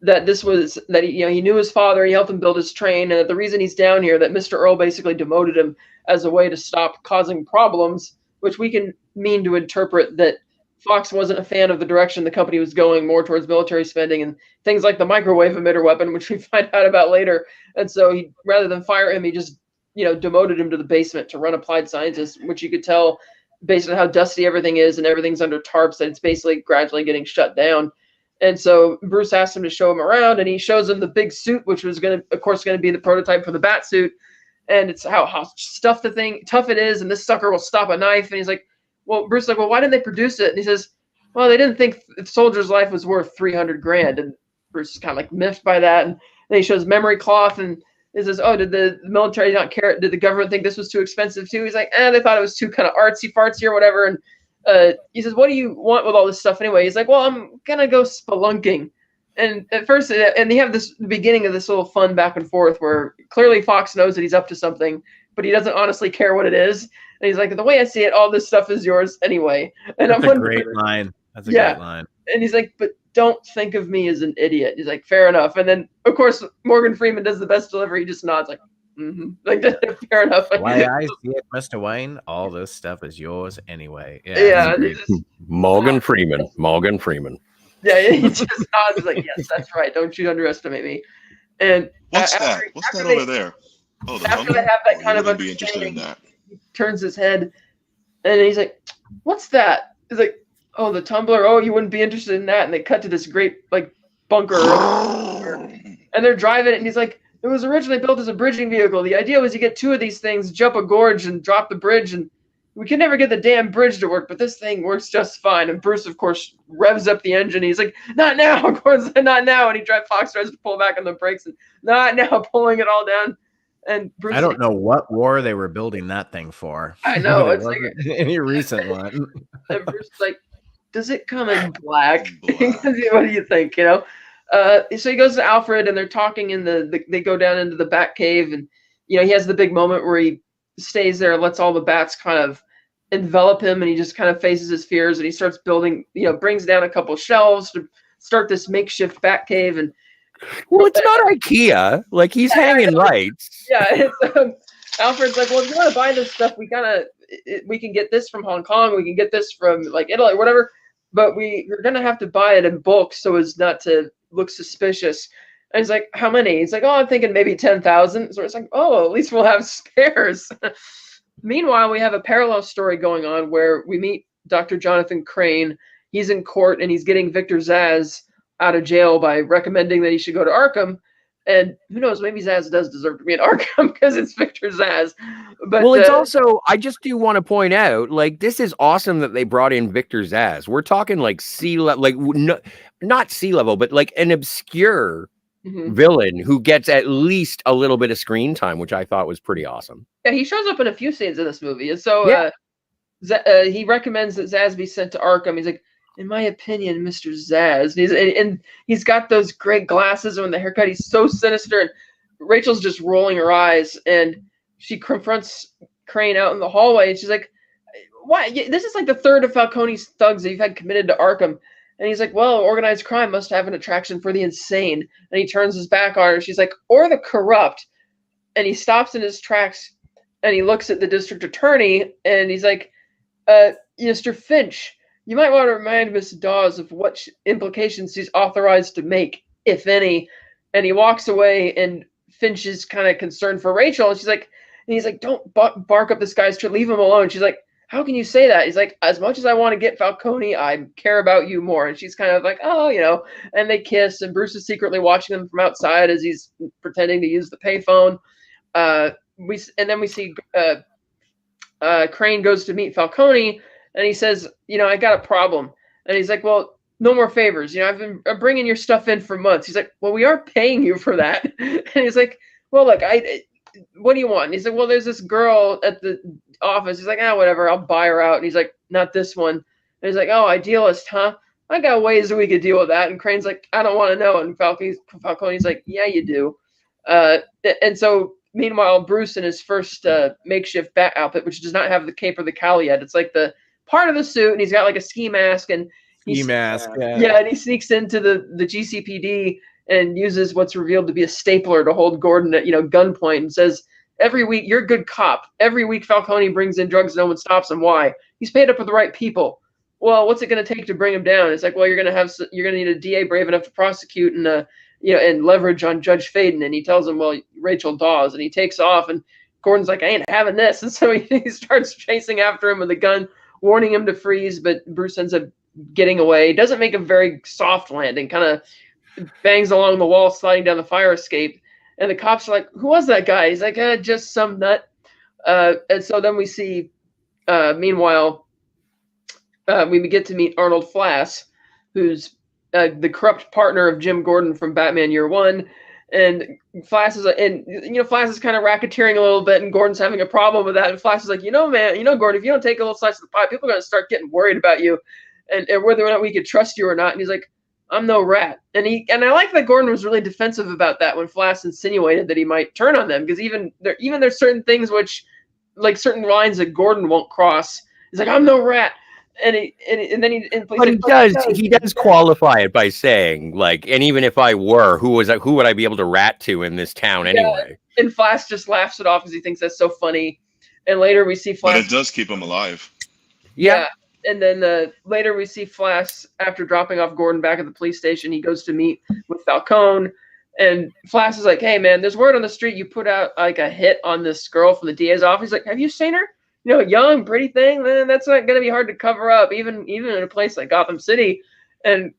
S4: that he knew his father, he helped him build his train, and that the reason he's down here, that Mr. Earl basically demoted him as a way to stop causing problems, which we can mean to interpret that Fox wasn't a fan of the direction the company was going, more towards military spending and things like the microwave emitter weapon, which we find out about later. And so he, rather than fire him, he just, demoted him to the basement to run Applied Sciences, which you could tell based on how dusty everything is and everything's under tarps that it's basically gradually getting shut down. And so Bruce asked him to show him around, and he shows him the big suit, which was going to be the prototype for the bat suit. And it's how tough it is, and this sucker will stop a knife. And he's like, well, Bruce is like, well, why didn't they produce it? And he says, well, they didn't think the soldier's life was worth $300,000. And Bruce is kind of like miffed by that. And then he shows memory cloth, and he says, oh, did the military not care? Did the government think this was too expensive too? He's like, they thought it was too kind of artsy fartsy or whatever. And he says, what do you want with all this stuff anyway? He's like, well, I'm gonna go spelunking. And at first, and they have the beginning of this little fun back and forth where clearly Fox knows that he's up to something, but he doesn't honestly care what it is. And he's like, the way I see it, all this stuff is yours anyway. And
S3: That's a great line. That's a great line.
S4: And he's like, but don't think of me as an idiot. He's like, fair enough. And then, of course, Morgan Freeman does the best delivery. He just nods like, like, fair enough.
S3: Why I see it, Mr. Wayne, all this stuff is yours anyway.
S4: Yeah.
S2: Morgan Freeman.
S4: Yeah, he just nods like, yes, that's right. Don't you underestimate me. And
S1: what's that over there? Oh,
S4: after they have that kind of
S1: be interested in that.
S4: He turns his head, and he's like, what's that? He's like, oh, the tumbler. Oh, you wouldn't be interested in that. And they cut to this great bunker, and they're driving it, and he's like, it was originally built as a bridging vehicle. The idea was you get two of these things, jump a gorge, and drop the bridge, and we could never get the damn bridge to work, but this thing works just fine. And Bruce, of course, revs up the engine. He's like, not now, of course, not now. And Fox tries to pull back on the brakes, and not now, pulling it all down. And Bruce,
S3: I don't know what war they were building that thing for.
S4: I know. It's
S3: like any recent one.
S4: And Bruce is like, does it come in black? What do you think? So he goes to Alfred, and they're talking they go down into the bat cave, and he has the big moment where he stays there, lets all the bats kind of envelop him, and he just kind of faces his fears, and he starts building, brings down a couple shelves to start this makeshift bat cave. And
S2: well, it's not IKEA. Like, he's hanging lights.
S4: Yeah, Alfred's like, well, if you want to buy this stuff, we can get this from Hong Kong, we can get this from Italy, whatever, but we're gonna have to buy it in bulk so as not to look suspicious. And he's like, how many? He's like, oh, I'm thinking maybe 10,000. So it's like, oh, at least we'll have spares. Meanwhile, we have a parallel story going on where we meet Dr. Jonathan Crane. He's in court, and he's getting Victor Zsasz out of jail by recommending that he should go to Arkham. And who knows, maybe Zsasz does deserve to be in Arkham because it's Victor Zsasz. But
S2: well, it's also, I just do want to point out, like, this is awesome that they brought in Victor Zsasz. We're talking like C-level, like, no, not C-level, but like an obscure villain who gets at least a little bit of screen time, which I thought was pretty awesome.
S4: Yeah, he shows up in a few scenes in this movie. And so he recommends that Zsasz be sent to Arkham. He's like, in my opinion, Mr. Zsasz. And he's got those great glasses and the haircut. He's so sinister. And Rachel's just rolling her eyes. And she confronts Crane out in the hallway. And she's like, why? This is like the third of Falcone's thugs that you've had committed to Arkham. And he's like, well, organized crime must have an attraction for the insane. And he turns his back on her. She's like, or the corrupt. And he stops in his tracks and he looks at the district attorney and he's like, Mr. Finch, you might want to remind Miss Dawes of what implications she's authorized to make, if any. And he walks away and Finch is kind of concerned for Rachel. And he's like, don't bark up this guy's tree, leave him alone. She's like, how can you say that? He's like, as much as I want to get Falcone, I care about you more. And she's kind of like, oh, and they kiss. And Bruce is secretly watching them from outside as he's pretending to use the payphone. We see Crane goes to meet Falcone, and he says, I got a problem. And he's like, well, no more favors. I've been bringing your stuff in for months. He's like, well, we are paying you for that. And he's like, well, look, what do you want? And he's like, well, there's this girl at the office. He's like, whatever, I'll buy her out. And he's like, not this one. And he's like, oh, idealist, huh? I got ways that we could deal with that. And Crane's like, I don't want to know. And Falcone's like, yeah, you do. And so meanwhile, Bruce in his first makeshift bat outfit, which does not have the cape or the cowl yet. It's like the part of the suit, and he's got like a ski mask, and and he sneaks into the GCPD and uses what's revealed to be a stapler to hold Gordon at gunpoint, and says, every week, you're a good cop. Every week Falcone brings in drugs, no one stops him. Why? He's paid up with the right people. Well, what's it going to take to bring him down? It's like, well, you're going to need a DA brave enough to prosecute and and leverage on Judge Faden. And he tells him, well, Rachel Dawes, and he takes off, and Gordon's like, I ain't having this. And so he starts chasing after him with a gun, warning him to freeze, but Bruce ends up getting away. Doesn't make a very soft landing, kind of bangs along the wall, sliding down the fire escape. And the cops are like, who was that guy? He's like, just some nut. And so then we see, meanwhile, we get to meet Arnold Flass, who's the corrupt partner of Jim Gordon from Batman Year One. And Flass is Flass is kind of racketeering a little bit, and Gordon's having a problem with that. And Flass is like, man, Gordon, if you don't take a little slice of the pie, people are going to start getting worried about you, and whether or not we could trust you or not. And he's like, I'm no rat. And I like that Gordon was really defensive about that when Flass insinuated that he might turn on them, because even there's certain things which, like certain lines that Gordon won't cross. He's like, I'm no rat. But
S2: he does qualify it by saying, like, and even if I were, who would I be able to rat to in this town anyway?
S4: And Flass just laughs it off because he thinks that's so funny. And later we see Flass.
S1: But it does keep him alive.
S4: Yeah. And then later we see Flass, after dropping off Gordon back at the police station, he goes to meet with Falcone. And Flass is like, hey, man, there's word on the street you put out like a hit on this girl from the DA's office. He's like, have you seen her? Young, pretty thing, man, that's not going to be hard to cover up, even in a place like Gotham City. And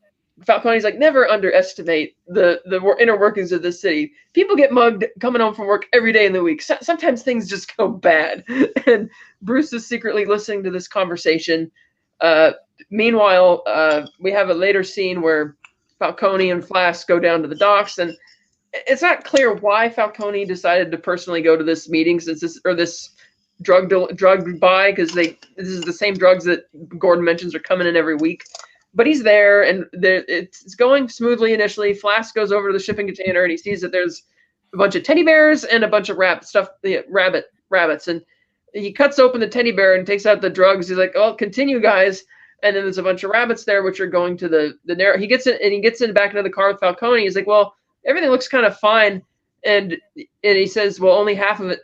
S4: Falcone's like, never underestimate the inner workings of this city. People get mugged coming home from work every day in the week. Sometimes things just go bad. And Bruce is secretly listening to this conversation. Meanwhile, we have a later scene where Falcone and Flass go down to the docks, and it's not clear why Falcone decided to personally go to this meeting, since this drug buy, because this is the same drugs that Gordon mentions are coming in every week. But he's there, and it's going smoothly initially. Flass goes over to the shipping container, and he sees that there's a bunch of teddy bears and a bunch of rabbits. And he cuts open the teddy bear and takes out the drugs. He's like, "Oh, continue, guys." And then there's a bunch of rabbits there, which are going to the narrow. He gets in back into the car with Falcone. He's like, "Well, everything looks kind of fine." And he says, well, only half of it,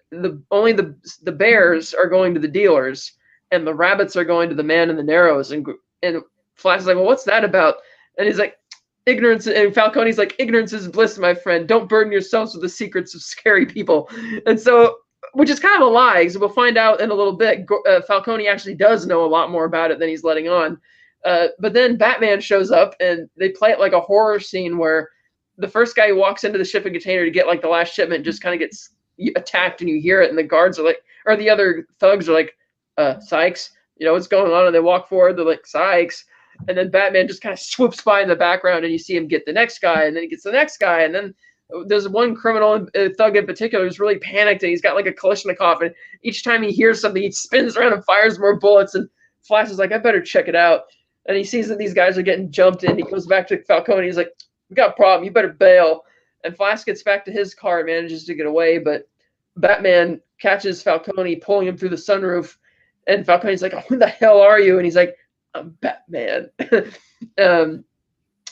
S4: only the bears are going to the dealers, and the rabbits are going to the man in the narrows. And Flash is like, well, what's that about? And he's like, ignorance. And Falcone's like, ignorance is bliss, my friend. Don't burden yourselves with the secrets of scary people. And so, which is kind of a lie, because we'll find out in a little bit. Falcone actually does know a lot more about it than he's letting on. But then Batman shows up, and they play it like a horror scene where the first guy who walks into the shipping container to get like the last shipment just kind of gets attacked, and you hear it, and the guards are like, or the other thugs are like, Sykes, you know what's going on? And they walk forward, they're like, Sykes. And then Batman just kind of swoops by in the background, and you see him get the next guy, and then he gets the next guy, and then there's one criminal thug in particular who's really panicked, and he's got like a Kalashnikov, and each time he hears something, he spins around and fires more bullets, and Flash is like, I better check it out. And he sees that these guys are getting jumped in. He goes back to Falcone. He's like, we got a problem. You better bail. And Flash gets back to his car and manages to get away, but Batman catches Falcone, pulling him through the sunroof, and Falcone's like, oh, who the hell are you? And he's like, I'm Batman.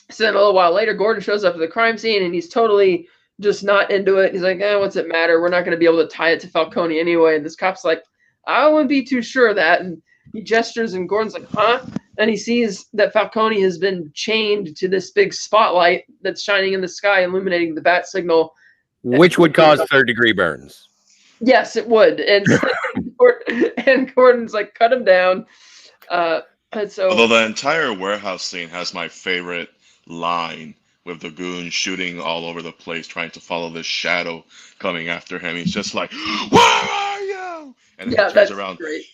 S4: So then a little while later, Gordon shows up at the crime scene, and he's totally just not into it. He's like, what's it matter? We're not going to be able to tie it to Falcone anyway. And this cop's like, I wouldn't be too sure of that. And he gestures, and Gordon's like, huh? And he sees that Falcone has been chained to this big spotlight that's shining in the sky, illuminating the bat signal.
S2: Which would cause third-degree burns.
S4: Yes, it would. And Gordon's like, cut him down. And so,
S1: although the entire warehouse scene has my favorite line, with the goons shooting all over the place, trying to follow this shadow coming after him. He's just like, where are you? And then he turns around.
S4: Great.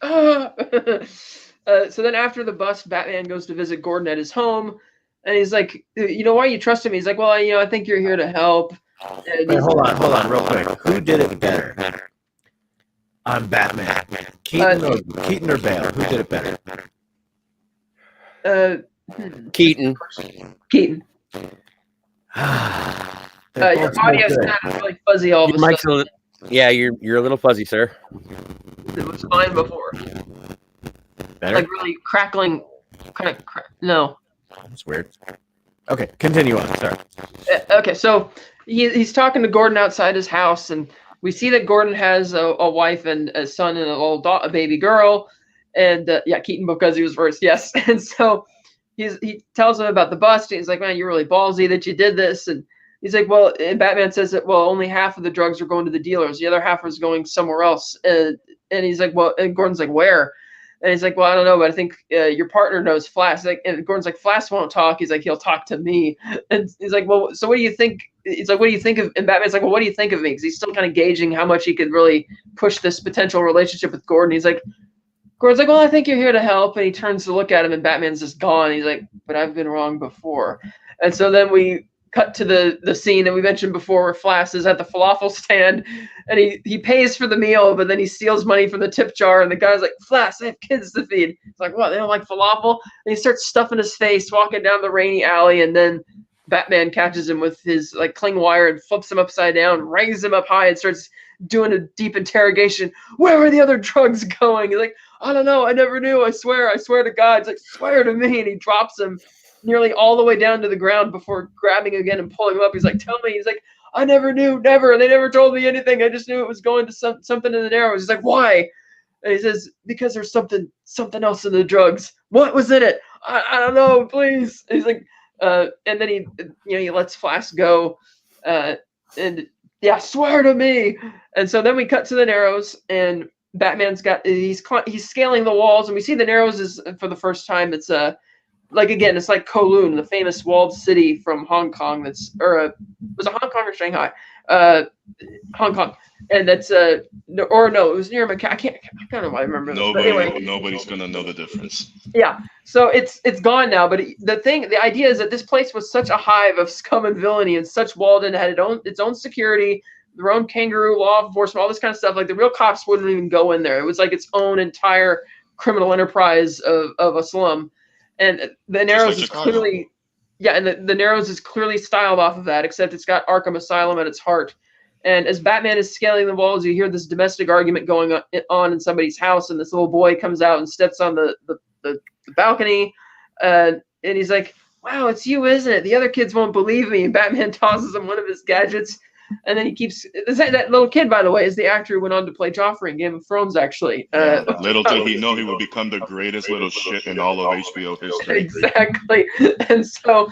S4: So then after the bust, Batman goes to visit Gordon at his home, and he's like, why you trust him? He's like, well, I think you're here to help. And
S3: Wait, hold on real quick. Who did it better? I'm Batman. Keaton or Bale? Who did it better?
S2: Keaton.
S4: Your audio's kind of really fuzzy all of a sudden.
S2: Yeah, you're a little fuzzy, sir.
S4: It was fine before.
S3: Better?
S4: Like really crackling, kind of. No.
S3: That's weird. Okay, continue on. Sorry.
S4: Okay, so he's talking to Gordon outside his house, and we see that Gordon has a wife and a son and a baby girl, and Keaton, because he was first, yes. And so he tells him about the bust, and he's like, man, you're really ballsy that you did this. And he's like, well, and Batman says that, well, only half of the drugs are going to the dealers, the other half is going somewhere else. And he's like, well, and Gordon's like, where? And he's like, well, I don't know, but I think your partner knows Flash. Like, and Gordon's like, Flash won't talk. He's like, he'll talk to me. And he's like, well, so what do you think? He's like, what do you think of? And Batman's like, well, what do you think of me? Because he's still kind of gauging how much he could really push this potential relationship with Gordon. He's like, Gordon's like, well, I think you're here to help. And he turns to look at him, and Batman's just gone. He's like, but I've been wrong before. And so then we cut to the scene that we mentioned before, where Flash is at the falafel stand, and he pays for the meal, but then he steals money from the tip jar, and the guy's like, Flash, I have kids to feed. It's like, what, they don't like falafel? And he starts stuffing his face, walking down the rainy alley, and then Batman catches him with his like cling wire and flips him upside down, raises him up high, and starts doing a deep interrogation. Where are the other drugs going? He's like, I don't know, I never knew, I swear to God. He's like, swear to me. And he drops him nearly all the way down to the ground before grabbing again and pulling him up. He's like, tell me. He's like, I never knew, never. They never told me anything. I just knew it was going to something in the Narrows. He's like, why? And he says, because there's something else in the drugs. What was in it? I don't know, please. And he's like, and then he lets Flash go, and yeah, swear to me. And so then we cut to the Narrows, and Batman's he's scaling the walls, and we see the Narrows is for the first time. It's it's like Kowloon, the famous walled city from Hong Kong. Was it Hong Kong or Shanghai? Hong Kong, and that's it was near Macau. I don't know why I remember.
S1: Nobody's gonna know the difference.
S4: Yeah, so it's gone now. But the idea is that this place was such a hive of scum and villainy, and such walled in, had its own security, their own kangaroo law enforcement, all this kind of stuff. Like the real cops wouldn't even go in there. It was like its own entire criminal enterprise of a slum. And the Narrows is clearly, and the Narrows is clearly styled off of that, except it's got Arkham Asylum at its heart. And as Batman is scaling the walls, you hear this domestic argument going on in somebody's house, and this little boy comes out and steps on the balcony, and he's like, wow, it's you, isn't it? The other kids won't believe me. And Batman tosses him one of his gadgets, and then he keeps that little kid, by the way, is the actor who went on to play Joffrey in Game of Thrones, actually.
S1: Little did he know he would become the greatest little shit in all of HBO history.
S4: Exactly. And so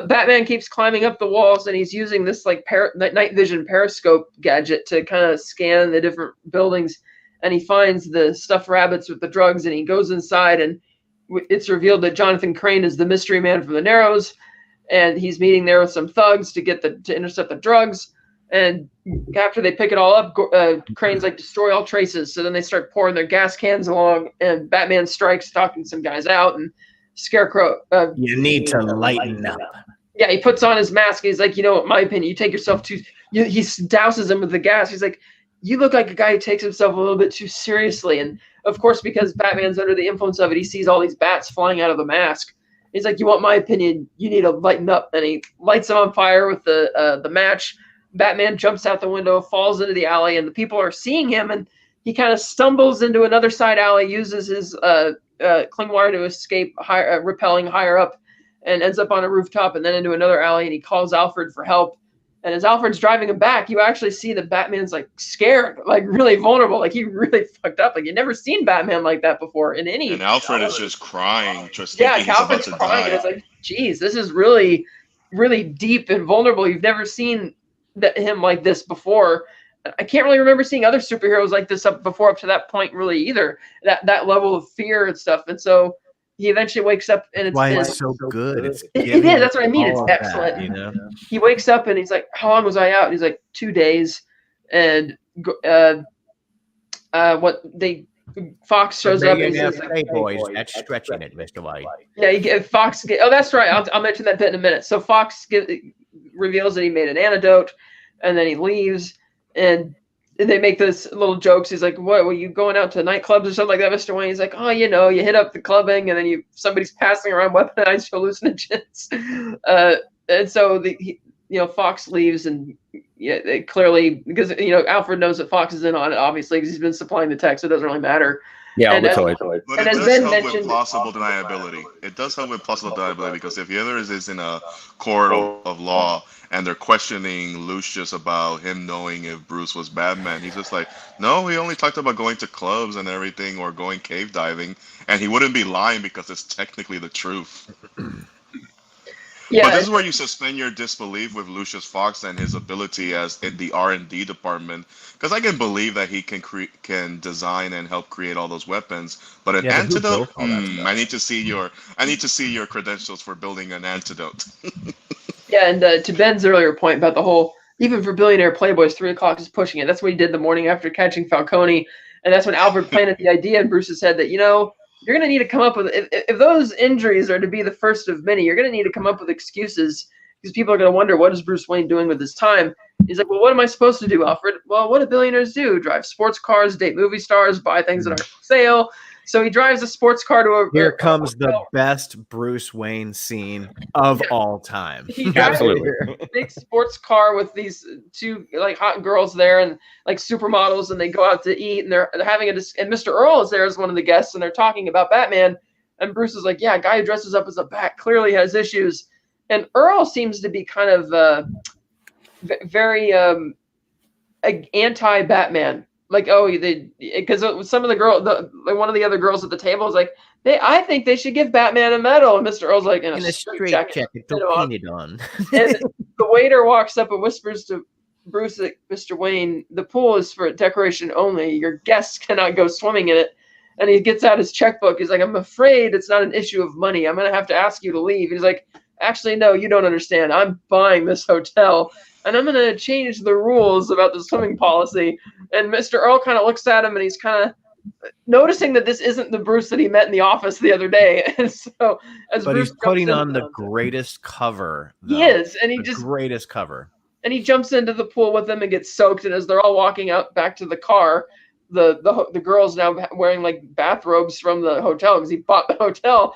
S4: Batman keeps climbing up the walls, and he's using this like night vision periscope gadget to kind of scan the different buildings, and he finds the stuffed rabbits with the drugs, and he goes inside, and it's revealed that Jonathan Crane is the mystery man from the Narrows. and he's meeting there with some thugs to intercept the drugs. And after they pick it all up, Crane's like, destroy all traces. So then they start pouring their gas cans along, and Batman strikes, talking some guys out, and Scarecrow.
S3: You need to lighten up.
S4: Yeah, he puts on his mask. And he's like, in my opinion, you take yourself too. He douses him with the gas. He's like, you look like a guy who takes himself a little bit too seriously. And of course, because Batman's under the influence of it, he sees all these bats flying out of the mask. He's like, you want my opinion? You need to lighten up. And he lights him on fire with the match. Batman jumps out the window, falls into the alley, and the people are seeing him. And he kind of stumbles into another side alley, uses his cling wire to escape, rappelling higher up, and ends up on a rooftop and then into another alley. And he calls Alfred for help. And as Alfred's driving him back, you actually see that Batman's like scared, like really vulnerable, like he really fucked up. Like you've never seen Batman like that before in any.
S1: And Alfred is just crying, just thinking he's about to die.
S4: And it's like, geez, this is really, really deep and vulnerable. You've never seen him like this before. I can't really remember seeing other superheroes like this up to that point, really either. That level of fear and stuff. And so he eventually wakes up, and
S3: it's so good.
S4: It is. That's what I mean. It's excellent. He wakes up and he's like, "How long was I out?" And he's like, 2 days. And Fox shows up and says,
S3: "Hey boys, that's stretching it, Mr. White."
S4: Yeah, Fox. Oh, that's right. I'll mention that bit in a minute. So Fox reveals that he made an antidote, and then he leaves, and they make this little jokes. He's like, "What? Were you going out to nightclubs or something like that, Mr. Wayne?" He's like, "Oh, you hit up the clubbing, and then somebody's passing around weaponized hallucinogens." And so Fox leaves, and they clearly, because Alfred knows that Fox is in on it, obviously, because he's been supplying the tech, so it doesn't really matter.
S2: Yeah,
S1: But it does help with plausible deniability. It does help with plausible deniability because if the other is in a court of law and they're questioning Lucius about him knowing if Bruce was Batman, he's just like, no, he only talked about going to clubs and everything or going cave diving, and he wouldn't be lying because it's technically the truth.
S4: Yeah,
S1: but this is where you suspend your disbelief with Lucius Fox and his ability as in the R&D department, because I can believe that he can design and help create all those weapons. But an antidote, I need to see your credentials for building an antidote.
S4: Yeah, and to Ben's earlier point about the whole, even for billionaire playboys, 3 o'clock is pushing it. That's what he did the morning after catching Falcone, and that's when Alfred planted the idea in Bruce's head that you're going to need to come up with, if those injuries are to be the first of many, you're going to need to come up with excuses, because people are going to wonder, what is Bruce Wayne doing with his time? He's like, well, what am I supposed to do, Alfred? Well, what do billionaires do? Drive sports cars, date movie stars, buy things that aren't for sale. So he drives a sports car to a...
S3: Here comes the best Bruce Wayne scene of all time.
S4: He drives a big sports car with these 2 like hot girls there and like supermodels, and they go out to eat, and they're having and Mr. Earl is there as one of the guests, and they're talking about Batman, and Bruce is like, yeah, a guy who dresses up as a bat clearly has issues. And Earl seems to be kind of very anti-Batman. Like, because some of the one of the other girls at the table is like, I think they should give Batman a medal. And Mr. Earl's like, in a straight jacket
S5: painted on.
S4: And the waiter walks up and whispers to Bruce, Mr. Wayne, the pool is for decoration only. Your guests cannot go swimming in it. And he gets out his checkbook. He's like, I'm afraid it's not an issue of money. I'm going to have to ask you to leave. He's like, actually, no, you don't understand. I'm buying this hotel, and I'm going to change the rules about the swimming policy. And Mr. Earl kind of looks at him, and he's kind of noticing that this isn't the Bruce that he met in the office the other day. And so,
S3: he's putting on the greatest cover.
S4: He is, and
S3: greatest cover.
S4: And he jumps into the pool with them and gets soaked. And as they're all walking out back to the car, the girl's now wearing like bathrobes from the hotel because he bought the hotel.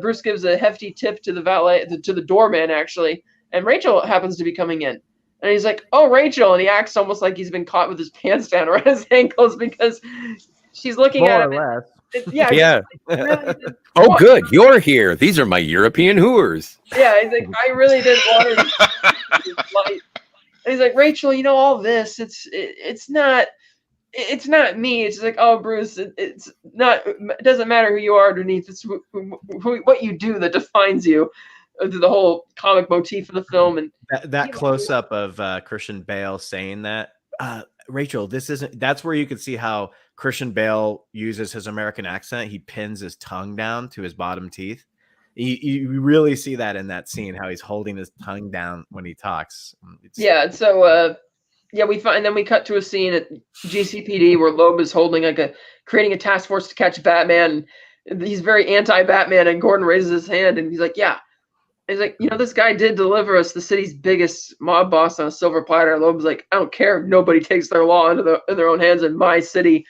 S4: Bruce gives a hefty tip to the valet, to the doorman actually, and Rachel happens to be coming in. And he's like, "Oh, Rachel," and he acts almost like he's been caught with his pants down around his ankles because she's looking at him.
S3: More or less.
S4: Yeah.
S2: Really oh, good. You're here. These are my European whores.
S4: Yeah, he's like, I really didn't want her. And he's like, Rachel, all this, it's not me. It's like, oh, Bruce, it doesn't matter who you are underneath. It's what you do that defines you. The whole comic motif of the film, and
S3: that close up of Christian Bale saying that, Rachel, that's where you could see how Christian Bale uses his American accent. He pins his tongue down to his bottom teeth. You really see that in that scene, how he's holding his tongue down when he talks.
S4: Yeah, and so we find, then we cut to a scene at GCPD where Loeb is holding creating a task force to catch Batman. He's very anti-Batman, and Gordon raises his hand and he's like, yeah. He's like, this guy did deliver us the city's biggest mob boss on a silver platter. Loeb's like, I don't care. Nobody takes their law into their own hands in my city.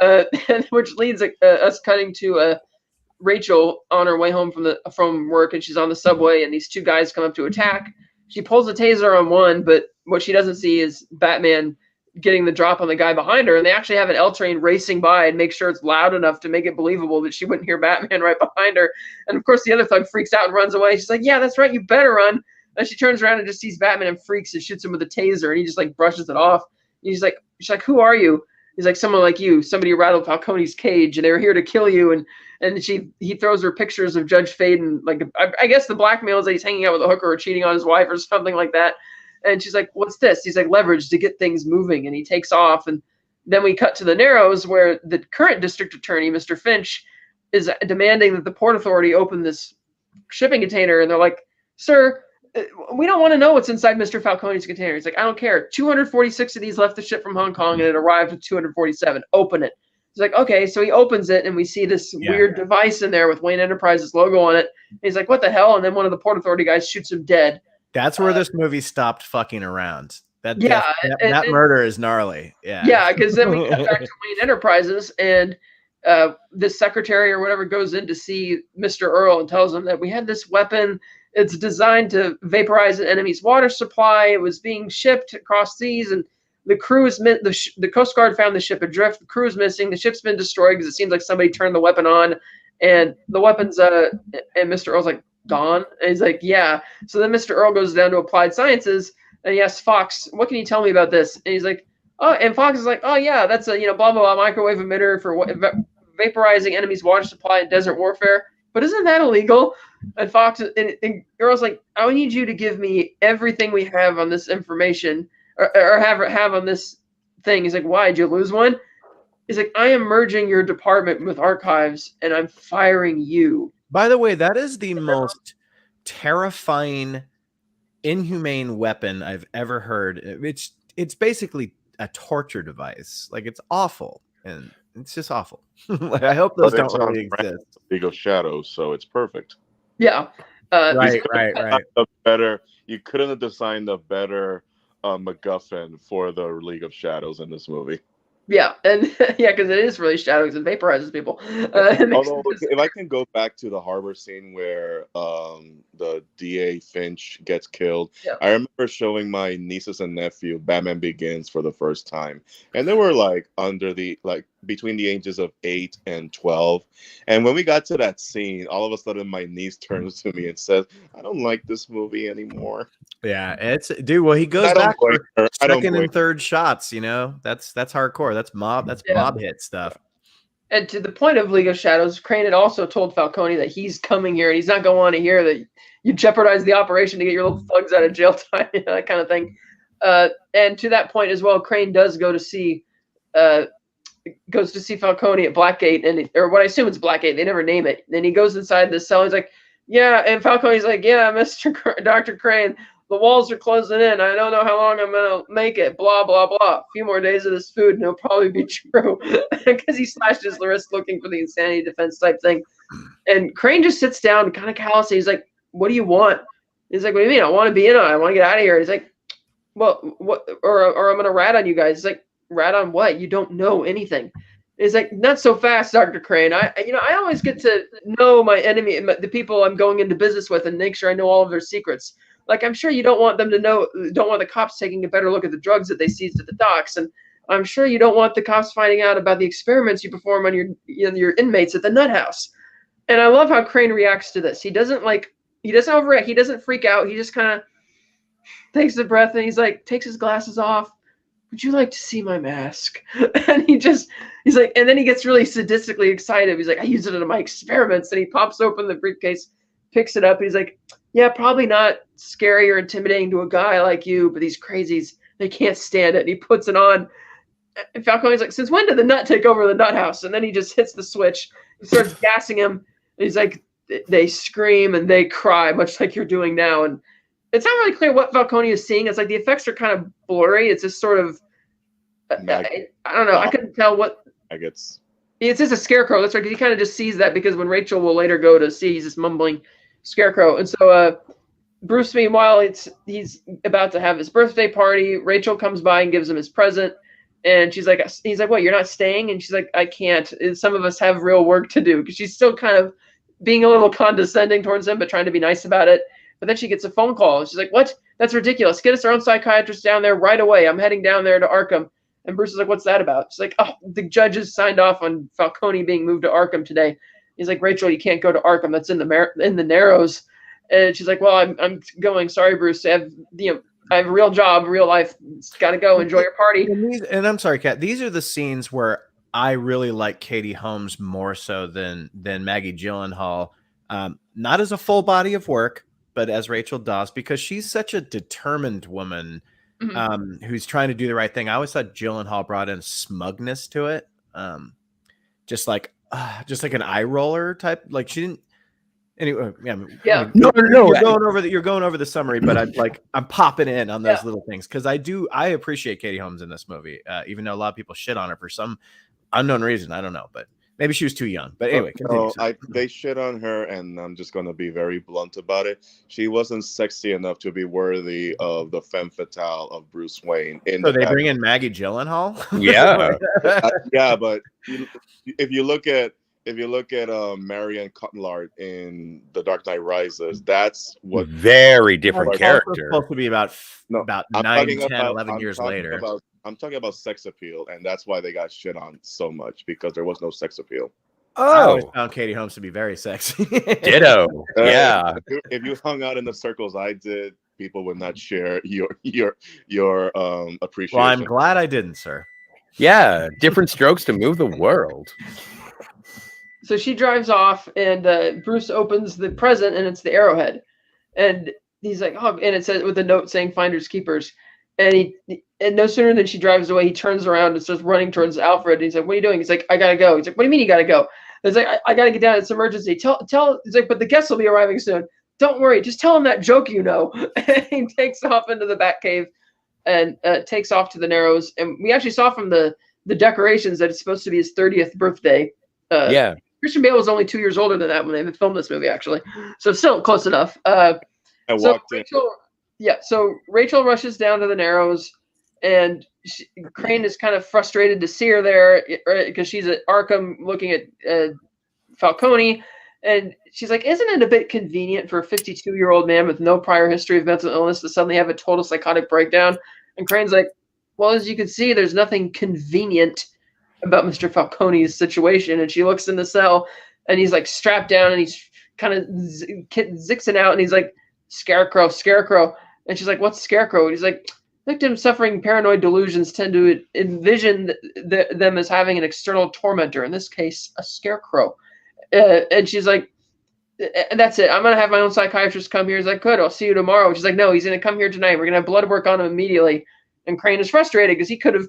S4: And which leads us cutting to Rachel on her way home from work, and she's on the subway, and these two guys come up to attack. She pulls a taser on one, but what she doesn't see is Batman getting the drop on the guy behind her, and they actually have an L train racing by and make sure it's loud enough to make it believable that she wouldn't hear Batman right behind her. And of course, the other thug freaks out and runs away. She's like, yeah, that's right, you better run. And she turns around and just sees Batman and freaks and shoots him with a taser, and he just like brushes it off. And she's like, who are you? He's like, someone like you, somebody who rattled Falcone's cage, and they were here to kill you. And he throws her pictures of Judge Faden, like I guess the blackmail is that he's hanging out with a hooker or cheating on his wife or something like that. And she's like, what's this? He's like, leverage to get things moving. And he takes off. And then we cut to the Narrows, where the current district attorney, Mr. Finch, is demanding that the Port Authority open this shipping container. And they're like, sir, we don't want to know what's inside Mr. Falcone's container. He's like, I don't care. 246 of these left the ship from Hong Kong, and it arrived with 247. Open it. He's like, okay. So he opens it, and we see this weird device in there with Wayne Enterprises logo on it. And he's like, what the hell? And then one of the Port Authority guys shoots him dead.
S3: This movie stopped fucking around. That murder is gnarly.
S4: Yeah, because then we cut back to Wayne Enterprises, and the secretary or whatever goes in to see Mr. Earl and tells him that we had this weapon. It's designed to vaporize an enemy's water supply. It was being shipped across seas, and the crew is the Coast Guard found the ship adrift. The crew is missing. The ship's been destroyed because it seems like somebody turned the weapon on, and the weapon's and Mr. Earl's like, gone? And he's like, yeah. So then Mr. Earl goes down to Applied Sciences, and he asks Fox, what can you tell me about this? And he's like, oh, and Fox is like, oh yeah, that's a blah blah blah microwave emitter for vaporizing enemy's water supply in desert warfare. But isn't that illegal? And Fox and Earl's like, I need you to give me everything we have on this information, or have on this thing. He's like, why, did you lose one? He's like, I am merging your department with archives, and I'm firing you.
S3: By the way, that is the most terrifying, inhumane weapon I've ever heard. It's basically a torture device. Like, it's awful, and it's just awful. Like, I hope those don't really exist.
S1: League of Shadows, so it's perfect.
S4: Yeah.
S3: Right.
S1: You couldn't have designed a better MacGuffin for the League of Shadows in this movie.
S4: Yeah, and because it is really shadows and vaporizes people.
S1: Although, if I can go back to the harbor scene where the DA Finch gets killed, I remember showing my nieces and nephew Batman Begins for the first time, and they were between the ages of 8 and 12. And when we got to that scene, all of a sudden my niece turns to me and says, "I don't like this movie anymore."
S3: Yeah, well, he goes back for second and third shots. That's hardcore. That's mob hit stuff.
S4: And to the point of League of Shadows, Crane had also told Falcone that he's coming here, and he's not going to want to hear that you jeopardize the operation to get your little thugs out of jail time, that kind of thing. And to that point as well, Crane does go to see Falcone at Blackgate, or what I assume it's Blackgate. They never name it. Then he goes inside the cell. He's like, yeah, and Falcone's like, yeah, Dr. Crane, the walls are closing in. I don't know how long I'm going to make it. Blah, blah, blah. A few more days of this food, and it'll probably be true. Because he slashed his wrist looking for the insanity defense type thing. And Crane just sits down kind of callously. He's like, what do you want? He's like, what do you mean? I want to be in on it. I want to get out of here. He's like, well, what? Or I'm going to rat on you guys. He's like, rat on what? You don't know anything. He's like, not so fast, Dr. Crane. I always get to know my enemy, the people I'm going into business with, and make sure I know all of their secrets. Like, I'm sure you don't want them to know, don't want the cops taking a better look at the drugs that they seized at the docks. And I'm sure you don't want the cops finding out about the experiments you perform on your inmates at the nut house. And I love how Crane reacts to this. He doesn't overreact. He doesn't freak out. He just kind of takes a breath, and he's like, takes his glasses off. Would you like to see my mask? And he's like, and then he gets really sadistically excited. He's like, I use it in my experiments. And he pops open the briefcase, picks it up. And he's like, yeah, probably not scary or intimidating to a guy like you, but these crazies, they can't stand it. And he puts it on. And Falcone's like, since when did the nut take over the nut house? And then he just hits the switch. He starts gassing him. And he's like, they scream and they cry, much like you're doing now. And it's not really clear what Falcone is seeing. It's like the effects are kind of blurry. It's just sort of, I don't know. I couldn't tell what.
S6: Maggots.
S4: It's just a scarecrow. That's right. He kind of just sees that because when Rachel will later go to see, he's just mumbling scarecrow. And so Bruce, meanwhile, he's about to have his birthday party. Rachel comes by and gives him his present. And he's like, what, you're not staying? And she's like, I can't. Some of us have real work to do. Because she's still kind of being a little condescending towards him, but trying to be nice about it. But then she gets a phone call. She's like, what? That's ridiculous. Get us our own psychiatrist down there right away. I'm heading down there to Arkham. And Bruce is like, what's that about? She's like, oh, the judges signed off on Falcone being moved to Arkham today. He's like, Rachel, you can't go to Arkham. That's in the Narrows. And she's like, well, I'm going. Sorry, Bruce. I have a real job, real life. Got to go. Enjoy your party.
S3: And I'm sorry, Kat. These are the scenes where I really like Katie Holmes more so than Maggie Gyllenhaal. Not as a full body of work, but as Rachel Dawes, because she's such a determined woman. Who's trying to do the right thing. I always thought Gyllenhaal brought in smugness to it, just like an eye roller type. Like she didn't. Anyway,
S4: yeah.
S3: No. You're going over the summary, but I'm popping in on those little things because I appreciate Katie Holmes in this movie, even though a lot of people shit on her for some unknown reason. I don't know, but maybe she was too young. But anyway, continue.
S6: They shit on her, and I'm just going to be very blunt about it. She wasn't sexy enough to be worthy of the femme fatale of Bruce Wayne.
S3: So they bring in Maggie Gyllenhaal.
S2: Yeah,
S6: yeah, but if you look at Marianne Cotillard in The Dark Knight Rises, that's what
S2: very different character.
S3: Supposed to be about 9, 10, 11 years later.
S6: I'm talking about sex appeal, and that's why they got shit on so much, because there was no sex appeal.
S3: I always found Katie Holmes to be very sexy.
S2: Ditto. Yeah.
S6: If you hung out in the circles I did, people would not share your appreciation.
S3: Well, I'm glad I didn't, sir.
S2: Yeah, different strokes to move the world.
S4: So she drives off, and Bruce opens the present, and it's the arrowhead. And he's like, oh, and it says with a note saying "Finders Keepers." And and no sooner than she drives away, he turns around and starts running towards Alfred. And he's like, "What are you doing?" He's like, "I gotta go." He's like, "What do you mean you gotta go?" And he's like, I gotta get down. It's emergency. Tell. He's like, "But the guests will be arriving soon. Don't worry. Just tell him that joke you know." And he takes off into the Batcave and takes off to the Narrows. And we actually saw from the decorations that it's supposed to be his 30th birthday.
S2: Yeah.
S4: Christian Bale was only 2 years older than that when they filmed this movie, actually. So still close enough. So Rachel rushes down to the Narrows, and Crane is kind of frustrated to see her there because she's at Arkham looking at Falcone. And she's like, isn't it a bit convenient for a 52-year-old man with no prior history of mental illness to suddenly have a total psychotic breakdown? And Crane's like, well, as you can see, there's nothing convenient about Mr. Falcone's situation. And she looks in the cell, and he's like strapped down, and he's kind of zixing out, and he's like, Scarecrow. And she's like, what's Scarecrow? And he's like, victims suffering paranoid delusions tend to envision them as having an external tormentor, in this case, a scarecrow. And she's like, and that's it. I'm going to have my own psychiatrist come here as I could. I'll see you tomorrow. She's like, no, he's going to come here tonight. We're going to have blood work on him immediately. And Crane is frustrated because he could have,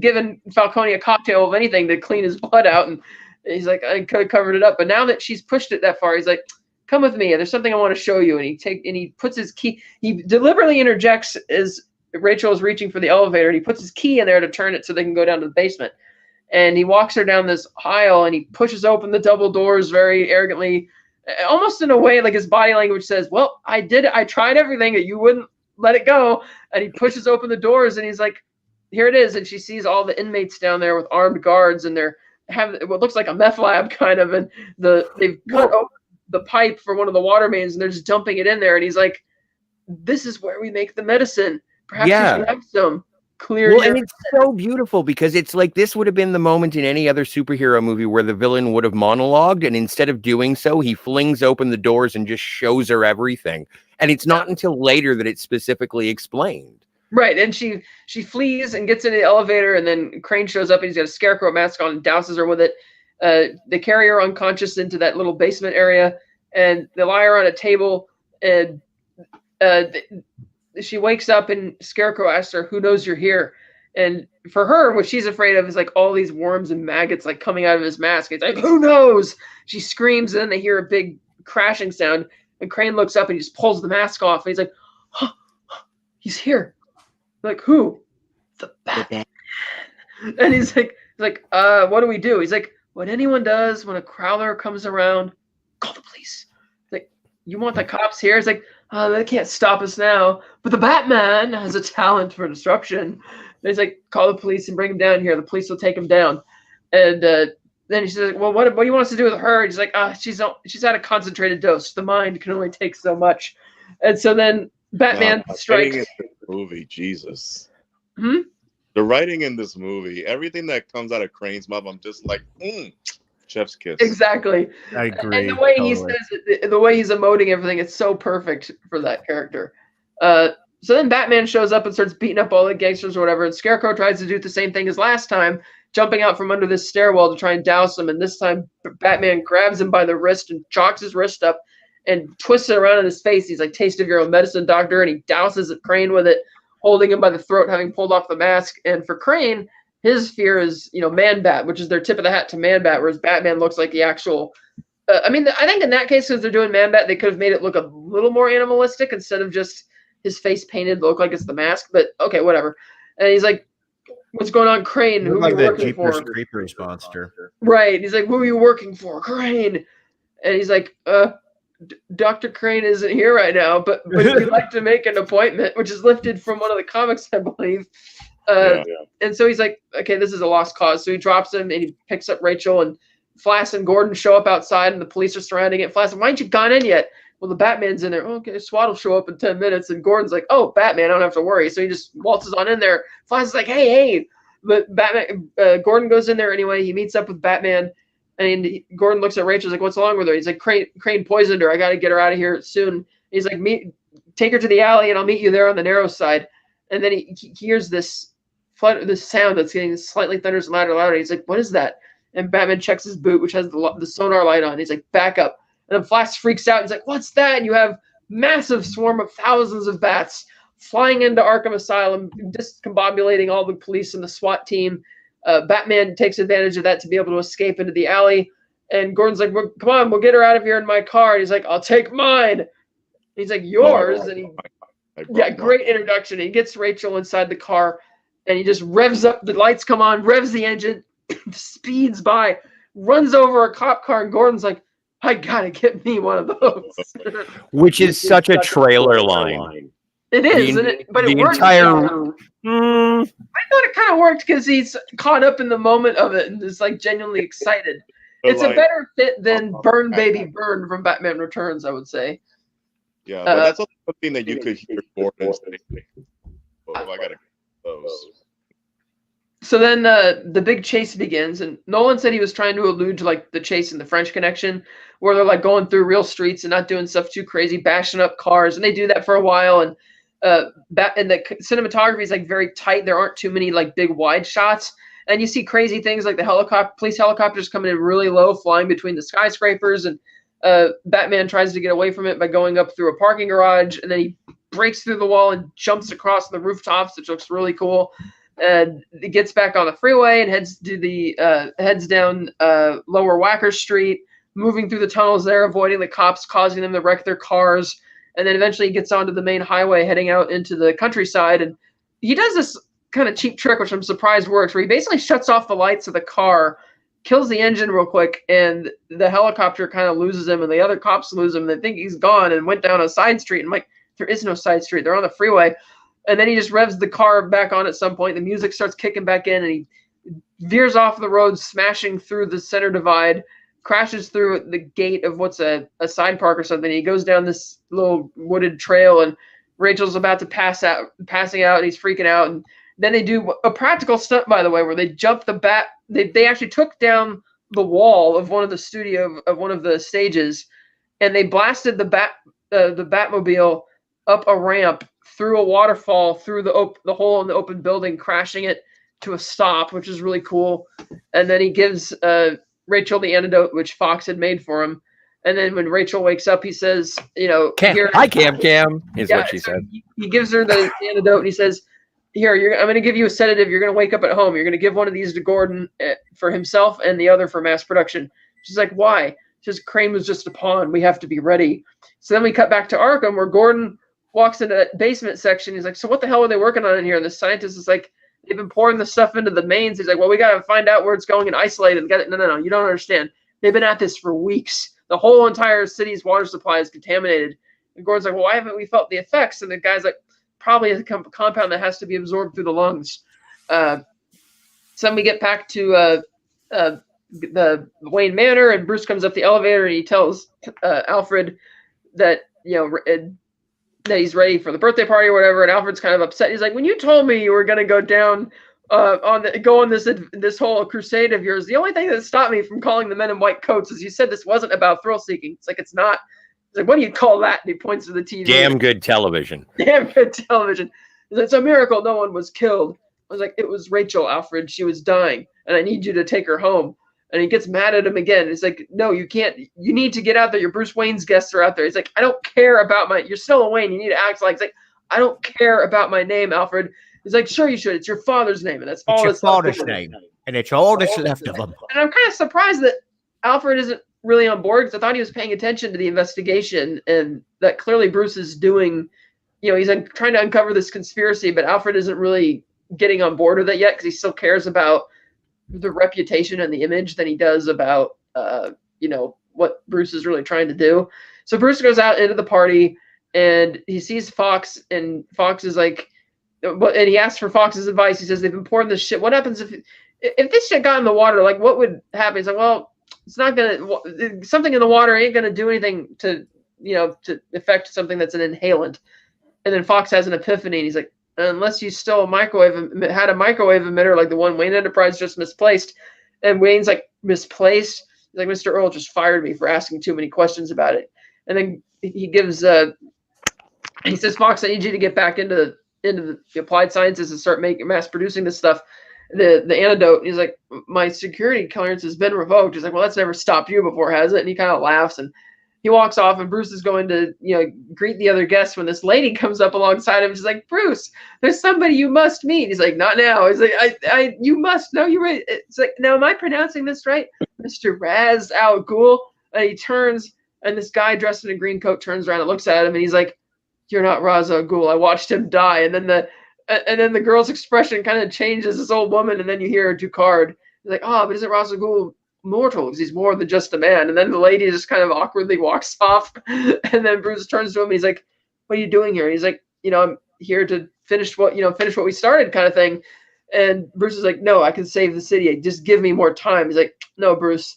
S4: given Falcone a cocktail of anything to clean his blood out. And he's like, I could have covered it up. But now that she's pushed it that far, he's like, come with me. There's something I want to show you. And he puts his key. He deliberately interjects as Rachel is reaching for the elevator, and he puts his key in there to turn it so they can go down to the basement. And he walks her down this aisle, and he pushes open the double doors very arrogantly, almost in a way like his body language says, well, I tried everything, you wouldn't let it go. And he pushes open the doors, and he's like, here it is. And she sees all the inmates down there with armed guards, and they're having what looks like a meth lab kind of, and they've cut open the pipe for one of the water mains, and they're just dumping it in there. And he's like, this is where we make the medicine. Perhaps you should have some clear.
S2: Well, and it's so beautiful because it's like this would have been the moment in any other superhero movie where the villain would have monologued, and instead of doing so, he flings open the doors and just shows her everything. And it's not until later that it's specifically explained.
S4: Right, and she flees and gets in the elevator, and then Crane shows up, and he's got a scarecrow mask on and douses her with it. They carry her unconscious into that little basement area, and they lie her on a table, and she wakes up, and Scarecrow asks her, who knows you're here? And for her, what she's afraid of is like all these worms and maggots like coming out of his mask. It's like, who knows? She screams, and then they hear a big crashing sound, and Crane looks up and he just pulls the mask off, and he's like, huh, he's here. Like, who? The Batman. And he's like, what do we do? He's like, what anyone does when a Prowler comes around, call the police. Like, you want the cops here? It's like, they can't stop us now. But the Batman has a talent for disruption. And he's like, call the police and bring him down here. The police will take him down. And then he says, well, what do you want us to do with her? He's like, she's had a concentrated dose. The mind can only take so much. And so then Batman strikes.
S6: In this movie, Jesus.
S4: Hmm?
S6: The writing in this movie, everything that comes out of Crane's mouth, I'm just like, chef's kiss.
S4: Exactly.
S3: I agree.
S4: And the way he
S3: totally.
S4: says it, the way he's emoting everything, it's so perfect for that character. So then Batman shows up and starts beating up all the gangsters or whatever, and Scarecrow tries to do the same thing as last time, jumping out from under this stairwell to try and douse him, and this time Batman grabs him by the wrist and chalks his wrist up and twists it around in his face. He's like, taste of your own medicine, doctor, and he douses Crane with it, holding him by the throat, having pulled off the mask. And for Crane, his fear is, Man-Bat, which is their tip of the hat to Man-Bat, whereas Batman looks like the actual... I think in that case, because they're doing Man-Bat, they could have made it look a little more animalistic instead of just his face painted look like it's the mask. But, okay, whatever. And he's like, what's going on, Crane? Who are you working for?
S3: Jeepers Creepers monster.
S4: Right. He's like, who are you working for? Crane. And he's like, Dr. Crane isn't here right now, but we'd like to make an appointment, which is lifted from one of the comics, I believe. And so he's like, okay, this is a lost cause. So he drops him and he picks up Rachel, and Flash and Gordon show up outside and the police are surrounding it. Flash, why ain't you gone in yet? Well, the Batman's in there. Okay, SWAT will show up in 10 minutes. And Gordon's like, oh, Batman, I don't have to worry. So he just waltzes on in there. Flash is like, hey. But Batman, Gordon goes in there anyway. He meets up with Batman. And Gordon looks at Rachel. He's like, what's wrong with her? He's like, Crane poisoned her. I got to get her out of here soon. He's like, take her to the alley and I'll meet you there on the narrow side. And then he hears this sound that's getting slightly thunders and louder. He's like, what is that? And Batman checks his boot, which has the sonar light on. He's like, back up. And then Flash freaks out. He's like, what's that? And you have massive swarm of thousands of bats flying into Arkham Asylum, discombobulating all the police and the SWAT team. Batman takes advantage of that to be able to escape into the alley. And Gordon's like, well, come on, we'll get her out of here in my car. And he's like, I'll take mine. And he's like, yours. Great introduction. He gets Rachel inside the car and he just revs up. The lights come on, revs the engine, speeds by, runs over a cop car. And Gordon's like, I gotta get me one of those.
S2: Which is such a trailer line.
S4: It is, but it works. I thought it kind of worked because he's caught up in the moment of it and is like genuinely excited. It's a better fit than Burn Baby Burn from Batman Returns, I would say.
S6: Yeah, but that's also something that you could hear Gordon say. Oh, I gotta get those.
S4: So then the big chase begins, and Nolan said he was trying to allude to like the chase in the French Connection, where they're like going through real streets and not doing stuff too crazy, bashing up cars, and they do that for a while. And the cinematography is like very tight. There aren't too many like big wide shots, and you see crazy things like the police helicopters coming in really low, flying between the skyscrapers, and Batman tries to get away from it by going up through a parking garage, and then he breaks through the wall and jumps across the rooftops, which looks really cool. And he gets back on the freeway and heads down Lower Wacker Street, moving through the tunnels there, avoiding the cops, causing them to wreck their cars. And then eventually he gets onto the main highway, heading out into the countryside. And he does this kind of cheap trick, which I'm surprised works, where he basically shuts off the lights of the car, kills the engine real quick, and the helicopter kind of loses him, and the other cops lose him. They think he's gone and went down a side street. And I'm like, there is no side street. They're on the freeway. And then he just revs the car back on at some point. The music starts kicking back in, and he veers off the road, smashing through the center divide, crashes through the gate of what's a side park or something. He goes down this little wooded trail, and Rachel's about to passing out, and he's freaking out. And then they do a practical stunt, by the way, where they jump the bat. They actually took down the wall of one of the stages, and they blasted the Batmobile up a ramp through a waterfall, through the hole in the open building, crashing it to a stop, which is really cool. And then he gives Rachel the antidote, which Fox had made for him. And then when Rachel wakes up, he says,
S2: hi, Cam, is what she said.
S4: He gives her the antidote, and he says, here, I'm going to give you a sedative. You're going to wake up at home. You're going to give one of these to Gordon for himself and the other for mass production. She's like, why? She Just Crane was just a pawn. We have to be ready. So then we cut back to Arkham, where Gordon walks into that basement section. He's like, so what the hell are they working on in here? And the scientist is like, they've been pouring the stuff into the mains. He's like, well, we got to find out where it's going and isolate it and get it. No, you don't understand. They've been at this for weeks. The whole entire city's water supply is contaminated. And Gordon's like, well, why haven't we felt the effects? And the guy's like, probably a compound that has to be absorbed through the lungs. So then we get back to the Wayne Manor, and Bruce comes up the elevator and he tells Alfred that that he's ready for the birthday party or whatever. And Alfred's kind of upset. He's like, when you told me you were going to go down on this whole crusade of yours, the only thing that stopped me from calling the men in white coats is you said this wasn't about thrill seeking. It's like, it's not. It's like, what do you call that? And he points to the TV.
S2: Damn good television.
S4: Damn good television. It's a miracle no one was killed. I was like, it was Rachel, Alfred. She was dying, and I need you to take her home. And he gets mad at him again. He's like, no, you can't. You need to get out there. Your Bruce Wayne's guests are out there. He's like, I don't care about you're still a Wayne. You need to act like. He's like, I don't care about my name, Alfred. He's like, sure you should. It's your father's name, and that's all.
S5: It's your father's name, and it's all that's left of him.
S4: And I'm kind of surprised that Alfred isn't really on board, because I thought he was paying attention to the investigation, and that clearly Bruce is doing. He's trying to uncover this conspiracy, but Alfred isn't really getting on board with it yet, because he still cares about the reputation and the image than he does about what Bruce is really trying to do. So Bruce goes out into the party and he sees Fox, and Fox is like, and he asks for Fox's advice. He says, they've been pouring this shit. What happens if this shit got in the water? Like, what would happen? He's like, well, it's not gonna, something in the water ain't gonna do anything to affect something that's an inhalant. And then Fox has an epiphany, and he's like, unless you stole had a microwave emitter like the one Wayne Enterprise just misplaced. And Wayne's like, misplaced? He's like, Mr. Earl just fired me for asking too many questions about it. And then he gives he says, Fox, I need you to get back into the applied sciences and start mass producing this stuff, the antidote. And he's like, my security clearance has been revoked. He's like, well, that's never stopped you before, has it? And he kind of laughs, and he walks off, and Bruce is going to, greet the other guests when this lady comes up alongside him. She's like, Bruce, there's somebody you must meet. He's like, not now. He's like, you must know. You're right. It's like, now, am I pronouncing this right? Mr. Raz Al Ghul. And he turns, and this guy dressed in a green coat turns around and looks at him, and he's like, you're not Raz Al Ghul. I watched him die. And then the girl's expression kind of changes, this old woman, and then you hear Ducard. He's like, but isn't Raz Al Ghul mortal, because he's more than just a man? And then the lady just kind of awkwardly walks off, and then Bruce turns to him and he's like, what are you doing here? And he's like, I'm here to finish what we started, kind of thing. And Bruce is like, no, I can save the city, just give me more time. He's like, no, Bruce,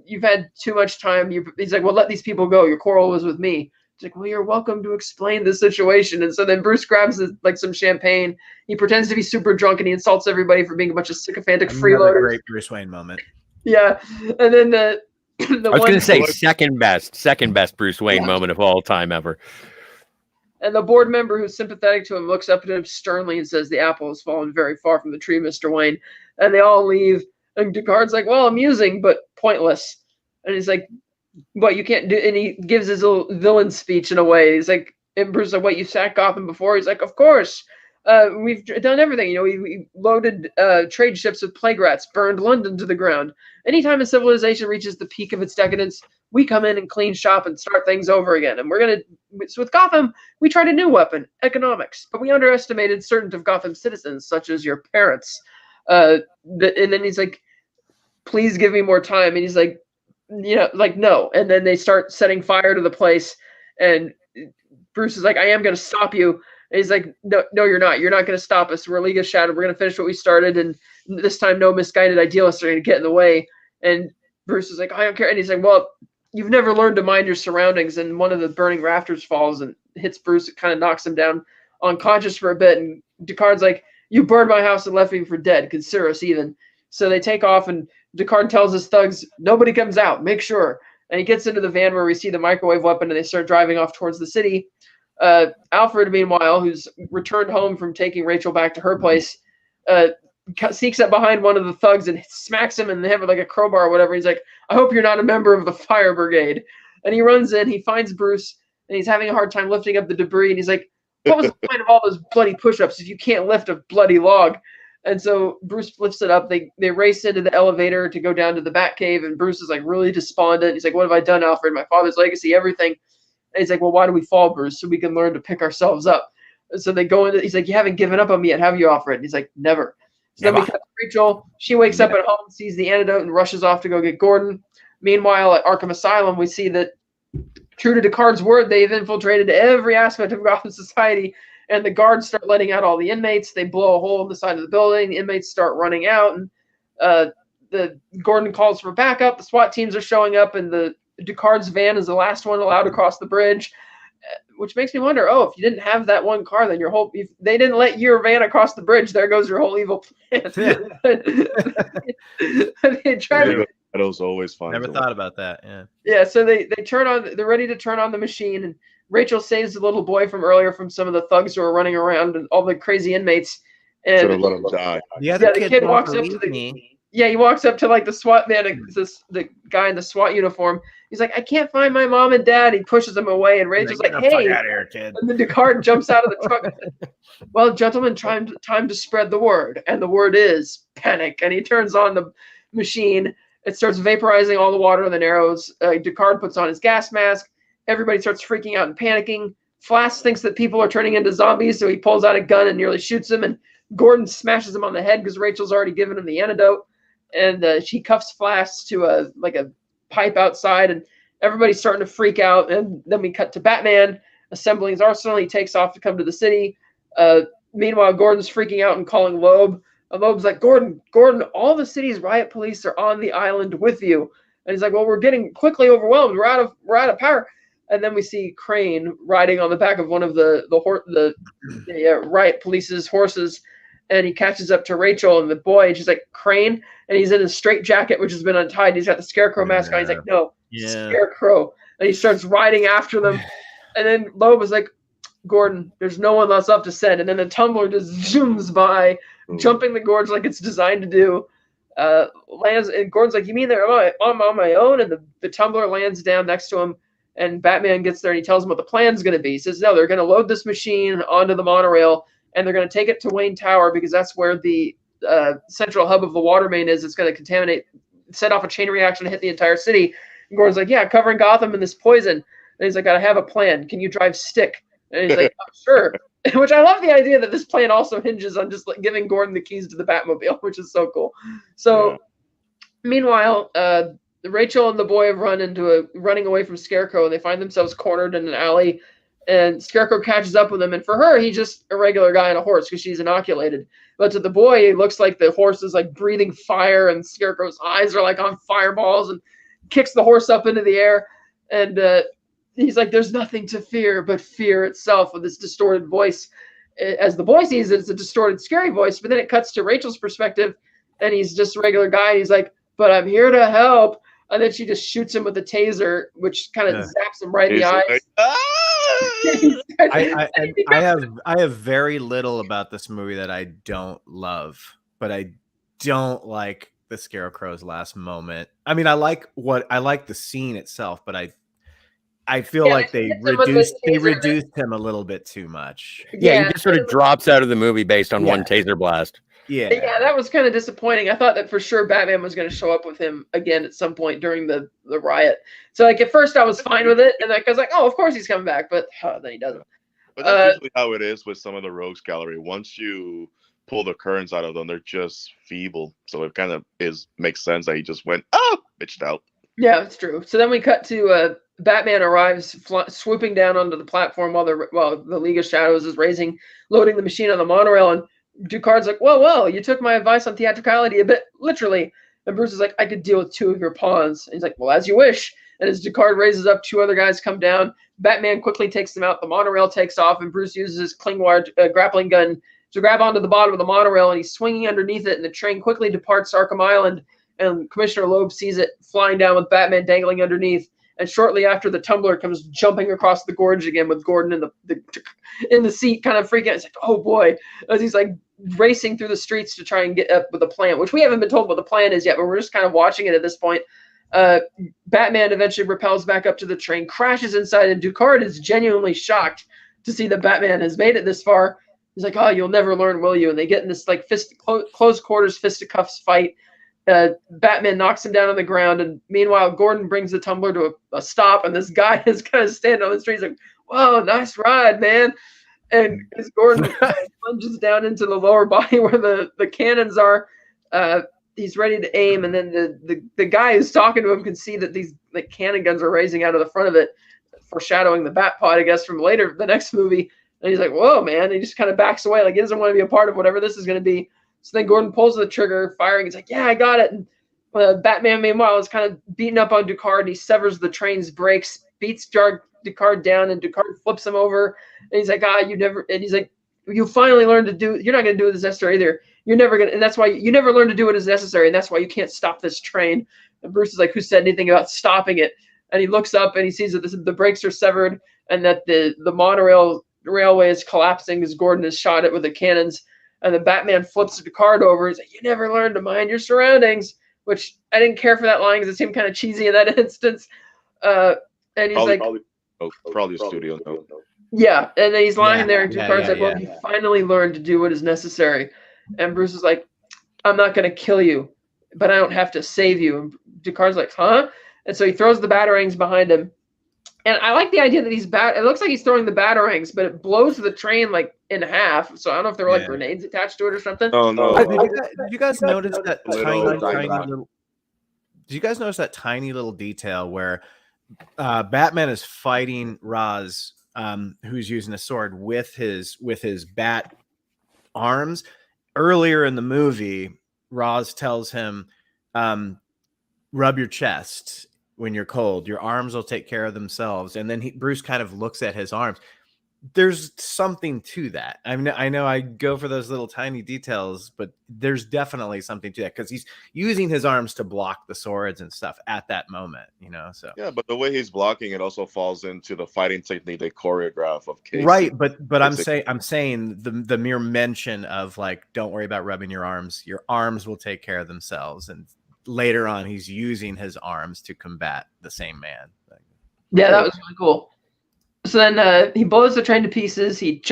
S4: you've had too much time. He's like, well, let these people go, your quarrel was with me. He's like, well, you're welcome to explain the situation. And so then Bruce grabs some champagne. He pretends to be super drunk, and he insults everybody for being a bunch of sycophantic freeloaders.
S3: Great Bruce Wayne moment.
S4: Yeah, and then I
S2: was going to say second best Bruce Wayne moment of all time ever.
S4: And the board member who's sympathetic to him looks up at him sternly and says, the apple has fallen very far from the tree, Mr. Wayne. And they all leave. And Ducard's like, well, amusing, but pointless. And he's like, what, you can't do, and he gives his little villain speech in a way. He's like, and Bruce is like, what, you sacked Gotham before? He's like, of course. We've done everything. We loaded trade ships with plague rats, burned London to the ground. Anytime a civilization reaches the peak of its decadence, we come in and clean shop and start things over again. And so with Gotham, we tried a new weapon, economics, but we underestimated certain of Gotham's citizens, such as your parents. And then he's like, please give me more time. And he's like, no. And then they start setting fire to the place. And Bruce is like, I am going to stop you. And he's like, no, you're not. You're not going to stop us. We're a League of Shadow. We're going to finish what we started. And this time, no misguided idealists are going to get in the way. And Bruce is like, I don't care. And he's like, well, you've never learned to mind your surroundings. And one of the burning rafters falls and hits Bruce. It kind of knocks him down unconscious for a bit. And Ducard's like, you burned my house and left me for dead. Consider us even. So they take off, and Ducard tells his thugs, nobody comes out. Make sure. And he gets into the van where we see the microwave weapon, and they start driving off towards the city. Alfred, meanwhile, who's returned home from taking Rachel back to her place, sneaks up behind one of the thugs and smacks him in the head with like a crowbar or whatever. He's like, I hope you're not a member of the fire brigade. And he runs in, he finds Bruce, and he's having a hard time lifting up the debris. And he's like, what was the point of all those bloody push-ups if you can't lift a bloody log? And so Bruce lifts it up. They race into the elevator to go down to the Batcave, and Bruce is like really despondent. He's like, "What have I done, Alfred? My father's legacy, everything." And he's like, "Well, why do we fall, Bruce? So we can learn to pick ourselves up." And so they go into. He's like, "You haven't given up on me yet, have you, Alfred?" And he's like, "Never." So then we cut to Rachel. She wakes up at home, sees the antidote, and rushes off to go get Gordon. Meanwhile, at Arkham Asylum, we see that, true to Descartes' word, they've infiltrated every aspect of Gotham society. And the guards start letting out all the inmates. They blow a hole in the side of the building. The inmates start running out, and the Gordon calls for backup. The SWAT teams are showing up, and the Descartes' van is the last one allowed across the bridge, which makes me wonder, if you didn't have that one car, then if they didn't let your van across the bridge, there goes your whole evil plan. They try to.
S6: That was always fun.
S3: Never thought about that.
S4: Yeah. So they're ready to turn on the machine, and Rachel saves the little boy from earlier from some of the thugs who are running around and all the crazy inmates. And
S6: should have let him die.
S4: The kid walks up to he walks up to like the SWAT man, the guy in the SWAT uniform. He's like, "I can't find my mom and dad." He pushes him away, and Rachel's like, "Hey!"
S3: Fuck out of here, kid.
S4: And then Descartes jumps out of the truck. "Well, gentlemen, time to spread the word, and the word is panic." And he turns on the machine. It starts vaporizing all the water in the Narrows. Descartes puts on his gas mask. Everybody starts freaking out and panicking. Flash thinks that people are turning into zombies, so he pulls out a gun and nearly shoots him. And Gordon smashes him on the head because Rachel's already given him the antidote. And she cuffs Flash to a pipe outside, and everybody's starting to freak out. And then we cut to Batman assembling his arsenal. He takes off to come to the city. Meanwhile, Gordon's freaking out and calling Loeb. And Loeb's like, Gordon, all the city's riot police are on the island with you. And he's like, "Well, we're getting quickly overwhelmed. We're out of power." And then we see Crane riding on the back of one of the riot police's horses, and he catches up to Rachel and the boy, and she's like, "Crane," and he's in his straight jacket, which has been untied. He's got the Scarecrow mask on. He's like, "No, Scarecrow," and he starts riding after them. And then Loeb was like, "Gordon, there's no one else up to send." And then the tumbler just zooms by, jumping the gorge like it's designed to do. Lands, and Gordon's like, "You mean I'm on my own?" And the tumbler lands down next to him. And Batman gets there and he tells him what the plan's going to be. He says, "No, they're going to load this machine onto the monorail, and they're going to take it to Wayne Tower because that's where the central hub of the water main is. It's going to contaminate, set off a chain reaction, and hit the entire city." And Gordon's like, "Yeah, covering Gotham in this poison." And he's like, "I have a plan. Can you drive stick?" And he's like, "Oh, sure." Which I love the idea that this plan also hinges on just giving Gordon the keys to the Batmobile, which is so cool. So, Meanwhile, Rachel and the boy have running away from Scarecrow, and they find themselves cornered in an alley, and Scarecrow catches up with them. And for her, he's just a regular guy on a horse because she's inoculated. But to the boy, it looks like the horse is like breathing fire, and Scarecrow's eyes are like on fireballs, and kicks the horse up into the air. And he's like, "There's nothing to fear but fear itself," with this distorted voice. As the boy sees it, it's a distorted, scary voice. But then it cuts to Rachel's perspective, and he's just a regular guy. And he's like, "But I'm here to help." And then she just shoots him with a taser, which kind of zaps him right in the eyes.
S3: I have very little about this movie that I don't love, but I don't like the Scarecrow's last moment. I mean, I like the scene itself, but I feel like they reduced him a little bit too much.
S2: Yeah, he just sort of drops out of the movie based on one taser blast.
S4: Yeah, that was kind of disappointing. I thought that for sure Batman was going to show up with him again at some point during the riot. So at first I was fine with it, and I was like, "Oh, of course he's coming back," but then he doesn't.
S6: But that's usually how it is with some of the Rogues Gallery. Once you pull the currents out of them, they're just feeble. So it kind of makes sense that he just went, bitched out.
S4: Yeah, it's true. So then we cut to Batman arrives, swooping down onto the platform while the League of Shadows is loading the machine on the monorail, and Descartes' like, well, you took my advice on theatricality a bit literally. And Bruce is like, "I could deal with 2 of your pawns." And he's like, "Well, as you wish." And as Descartes raises up, 2 other guys come down. Batman quickly takes them out. The monorail takes off, and Bruce uses his cling wire grappling gun to grab onto the bottom of the monorail, and he's swinging underneath it, and the train quickly departs Arkham Island, and Commissioner Loeb sees it flying down with Batman dangling underneath. And shortly after, the tumbler comes jumping across the gorge again with Gordon in the seat, kind of freaking out. It's like, "Oh boy," as he's like racing through the streets to try and get up with a plan, which we haven't been told what the plan is yet, but we're just kind of watching it at this point. Batman eventually rappels back up to the train, crashes inside, and Descartes is genuinely shocked to see that Batman has made it this far. He's like, "Oh, you'll never learn, will you?" And they get in this like close quarters fisticuffs fight. Batman knocks him down on the ground, and meanwhile, Gordon brings the tumbler to a stop, and this guy is kind of standing on the street. He's like, "Whoa, nice ride, man!" And as Gordon plunges down into the lower body where the cannons are, he's ready to aim, and then the guy who's talking to him can see that these like cannon guns are raising out of the front of it, foreshadowing the Bat Pod, I guess, from later the next movie. And he's like, "Whoa, man!" And he just kind of backs away, like he doesn't want to be a part of whatever this is going to be. So then Gordon pulls the trigger, firing. He's like, "Yeah, I got it." And Batman, meanwhile, is kind of beating up on Ducard, and he severs the train's brakes, beats Ducard down, and Ducard flips him over. And he's like, "You never." And he's like, "You finally learned to do. You're not going to do it as necessary either. You're never going to." And that's why you never learn to do it as necessary, and that's why you can't stop this train. And Bruce is like, "Who said anything about stopping it?" And he looks up and he sees that the brakes are severed, and that the monorail railway is collapsing as Gordon is shot at with the cannons. And the Batman flips the card over. He's like, "You never learned to mind your surroundings," which I didn't care for that line because it seemed kind of cheesy in that instance. And he's
S6: probably a studio note.
S4: Yeah, and then he's lying there, and Ducard's like, "Well,
S3: yeah.
S4: you finally learned to do what is necessary." And Bruce is like, "I'm not going to kill you, but I don't have to save you." And Ducard's like, "Huh?" And so he throws the batarangs behind him. And I like the idea that it looks like he's throwing the batarangs, but it blows the train like in half. So I don't know if there were like grenades attached to it or something.
S6: Oh no!
S3: Did you guys notice that Did you guys notice that tiny little detail where Batman is fighting Ra's, who's using a sword with his bat arms? Earlier in the movie, Ra's tells him, "Rub your chest when you're cold. Your arms will take care of themselves." And then Bruce kind of looks at his arms. There's something to that. I know I go for those little tiny details, but there's definitely something to that because he's using his arms to block the swords and stuff at that moment, So
S6: yeah, but the way he's blocking it also falls into the fighting technique they choreograph of Casey.
S3: Right, but I'm saying the mere mention of like, don't worry about rubbing your arms will take care of themselves, and later on he's using his arms to combat the same man.
S4: Yeah, that was really cool. So then he blows the train to pieces. He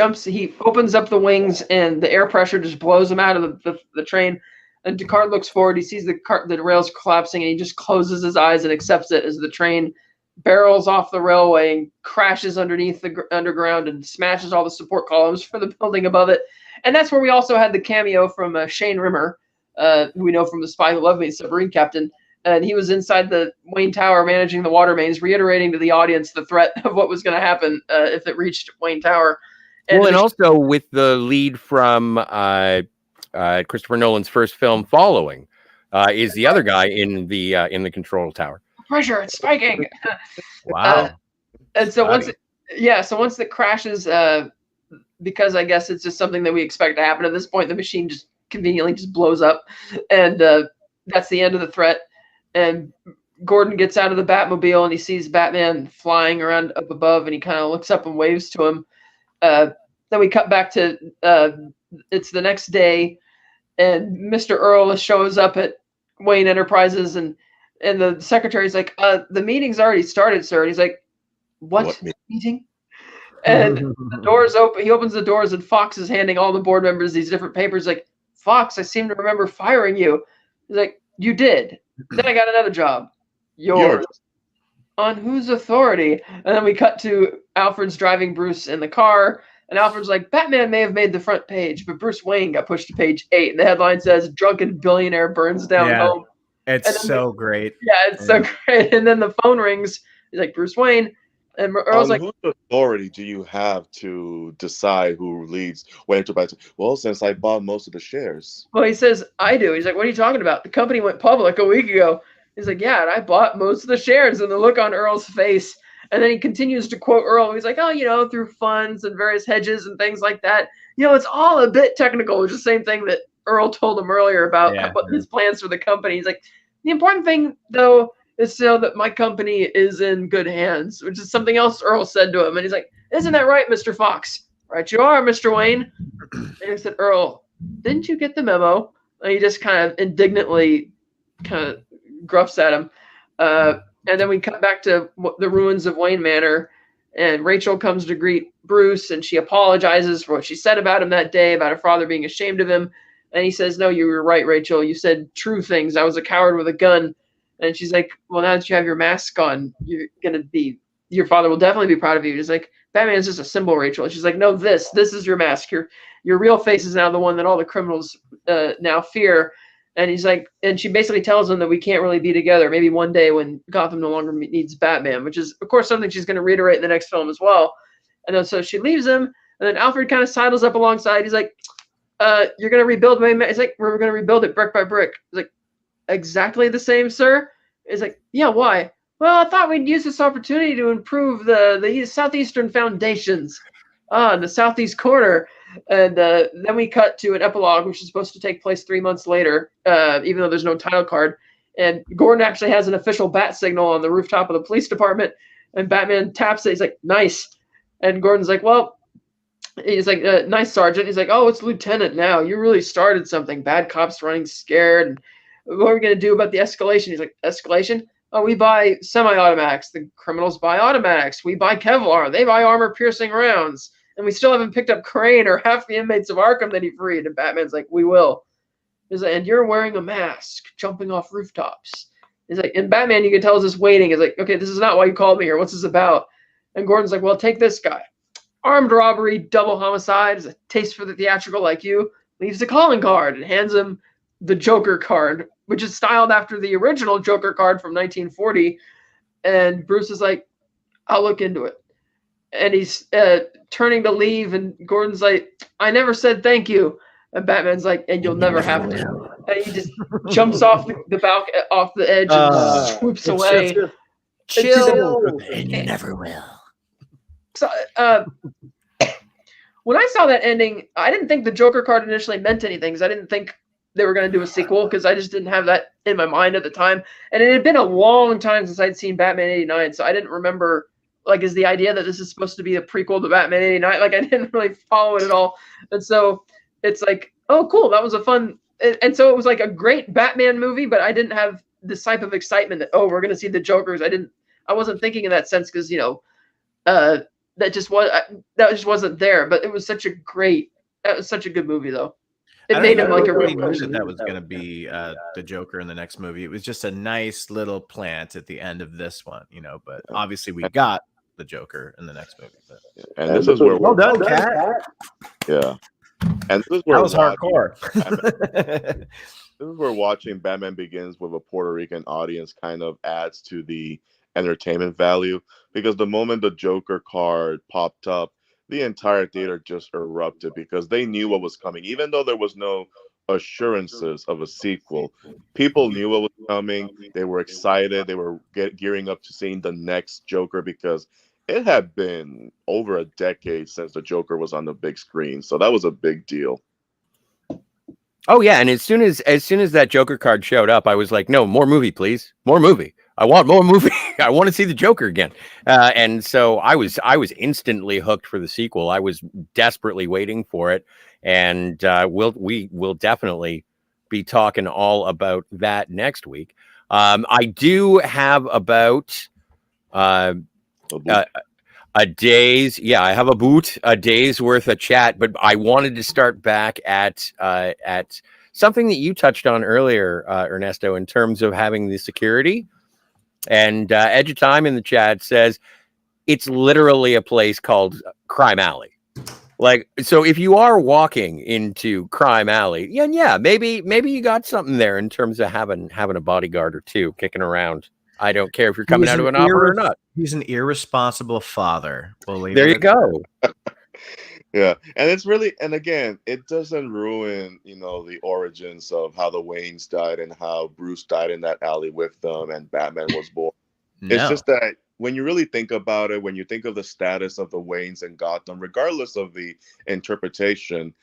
S4: opens up the wings, and the air pressure just blows him out of the train. And Ducard looks forward. He sees the rails collapsing, and he just closes his eyes and accepts it as the train barrels off the railway and crashes underneath the underground and smashes all the support columns for the building above it. And that's where we also had the cameo from Shane Rimmer, who we know from The Spy Who Loved Me, submarine captain. And he was inside the Wayne Tower managing the water mains, reiterating to the audience the threat of what was going to happen if it reached Wayne Tower. And
S2: also with the lead from Christopher Nolan's first film, Following, is the other guy in the control tower.
S4: Pressure, it's spiking.
S3: Wow.
S4: And so once it crashes, because I guess it's just something that we expect to happen at this point, the machine just conveniently just blows up, and that's the end of the threat. And Gordon gets out of the Batmobile and he sees Batman flying around up above, and he kind of looks up and waves to him. Then we cut back to it's the next day, and Mr. Earl shows up at Wayne Enterprises, and the secretary's like, "The meeting's already started, sir." And he's like, What meeting? And the doors open. He opens the doors, and Fox is handing all the board members these different papers. Like, "Fox, I seem to remember firing you." He's like, "You did. Then I got another job. Yours. On whose authority?" And then we cut to Alfred's driving Bruce in the car, and Alfred's like, "Batman may have made the front page, but Bruce Wayne got pushed to page 8." And the headline says, "Drunken billionaire burns down home."
S3: It's so great.
S4: Yeah, it's so great. And then the phone rings. He's like, "Bruce Wayne." And Earl's like,
S6: whose authority do you have to decide who leads Wayne Enterprises? Well, since I bought most of the shares.
S4: Well, he says, "I do." He's like, "What are you talking about? The company went public a week ago." He's like, "Yeah, and I bought most of the shares." And the look on Earl's face. And then he continues to quote Earl. He's like, "Oh, through funds and various hedges and things like that. It's all a bit technical," which is the same thing that Earl told him earlier about his plans for the company. He's like, "The important thing, though, is to know that my company is in good hands," which is something else Earl said to him. And he's like, "Isn't that right, Mr. Fox?" "Right you are, Mr. Wayne." And he said, "Earl, didn't you get the memo?" And he just kind of indignantly kind of gruffs at him. And then we cut back to the ruins of Wayne Manor. And Rachel comes to greet Bruce, and she apologizes for what she said about him that day, about her father being ashamed of him. And he says, "No, you were right, Rachel. You said true things. I was a coward with a gun." And she's like, "Well, now that you have your mask on, your father will definitely be proud of you." He's like, "Batman is just a symbol, Rachel." And she's like, "No, this is your mask. Your real face is now the one that all the criminals now fear." And he's like, and she basically tells him that we can't really be together. Maybe one day when Gotham no longer needs Batman, which is, of course, something she's going to reiterate in the next film as well. And then so she leaves him, and then Alfred kind of sidles up alongside. He's like, "You're going to rebuild my." He's like, "We're going to rebuild it brick by brick." He's like, "Exactly the same, sir?" He's like, "Yeah, why?" "Well, I thought we'd use this opportunity to improve the southeastern foundations, in the southeast corner." And then we cut to an epilogue, which is supposed to take place 3 months later, even though there's no title card. And Gordon actually has an official bat signal on the rooftop of the police department, and Batman taps it. He's like, "Nice." And Gordon's like, "Well," he's like, "Nice, Sergeant." He's like, "Oh, it's Lieutenant now. You really started something. Bad cops running scared. And what are we going to do about the escalation?" He's like, "Escalation? Oh, we buy semi-automatics. The criminals buy automatics. We buy Kevlar. They buy armor-piercing rounds. And we still haven't picked up Crane or half the inmates of Arkham that he freed." And Batman's like, "We will." He's like, "And you're wearing a mask, jumping off rooftops." He's like, and Batman, you can tell, is just waiting. He's like, "Okay, this is not why you called me here. What's this about?" And Gordon's like, "Well, take this guy. Armed robbery, double homicide, is a taste for the theatrical like you." Leaves the calling card and hands him the Joker card, which is styled after the original Joker card from 1940. And Bruce is like, "I'll look into it." And he's turning to leave, and Gordon's like, "I never said thank you." And Batman's like, "And you'll never have to." And he just jumps off off the edge, and swoops away.
S5: Chill. And you never will.
S4: So, when I saw that ending, I didn't think the Joker card initially meant anything, because I didn't think they were going to do a sequel, because I just didn't have that in my mind at the time. And it had been a long time since I'd seen Batman 89, so I didn't remember, like, is the idea that this is supposed to be a prequel to Batman 89? Like, I didn't really follow it at all. And so it's like, oh, cool, that was a fun... And so it was like a great Batman movie, but I didn't have this type of excitement that, oh, we're going to see the Jokers. I wasn't thinking in that sense, because, that just wasn't there. But it was such a good movie, though. It made him like a real person.
S3: That was going to be the Joker in the next movie. It was just a nice little plant at the end of this one, but obviously we got the Joker in the next movie. But.
S6: And this is where
S3: well done, Cat.
S6: Yeah. And this is where
S3: that was hardcore.
S6: This is where watching Batman Begins with a Puerto Rican audience kind of adds to the entertainment value, because the moment the Joker card popped up, the entire theater just erupted, because they knew what was coming. Even though there was no assurances of a sequel, people knew what was coming. They were excited. They were gearing up to seeing the next Joker, because it had been over a decade since the Joker was on the big screen. So that was a big deal.
S2: Oh yeah, and as soon as that Joker card showed up, I was like, "No, more movie, please. More movie. I want more movie. I want to see the Joker again." And so I was instantly hooked for the sequel. I was desperately waiting for it, and we will definitely be talking all about that next week. I do have about a day's worth of chat, but I wanted to start back at something that you touched on earlier, Ernesto, in terms of having the security. And Edge of Time in the chat says it's literally a place called Crime Alley. Like, so if you are walking into Crime Alley, yeah, maybe you got something there in terms of having a bodyguard or two kicking around. I don't care if you're coming out of an opera or not.
S3: He's an irresponsible father.
S2: There you go.
S6: Yeah, and it's really, and again, it doesn't ruin, the origins of how the Waynes died and how Bruce died in that alley with them and Batman was born. No. It's just that when you really think about it, when you think of the status of the Waynes in Gotham, regardless of the interpretation,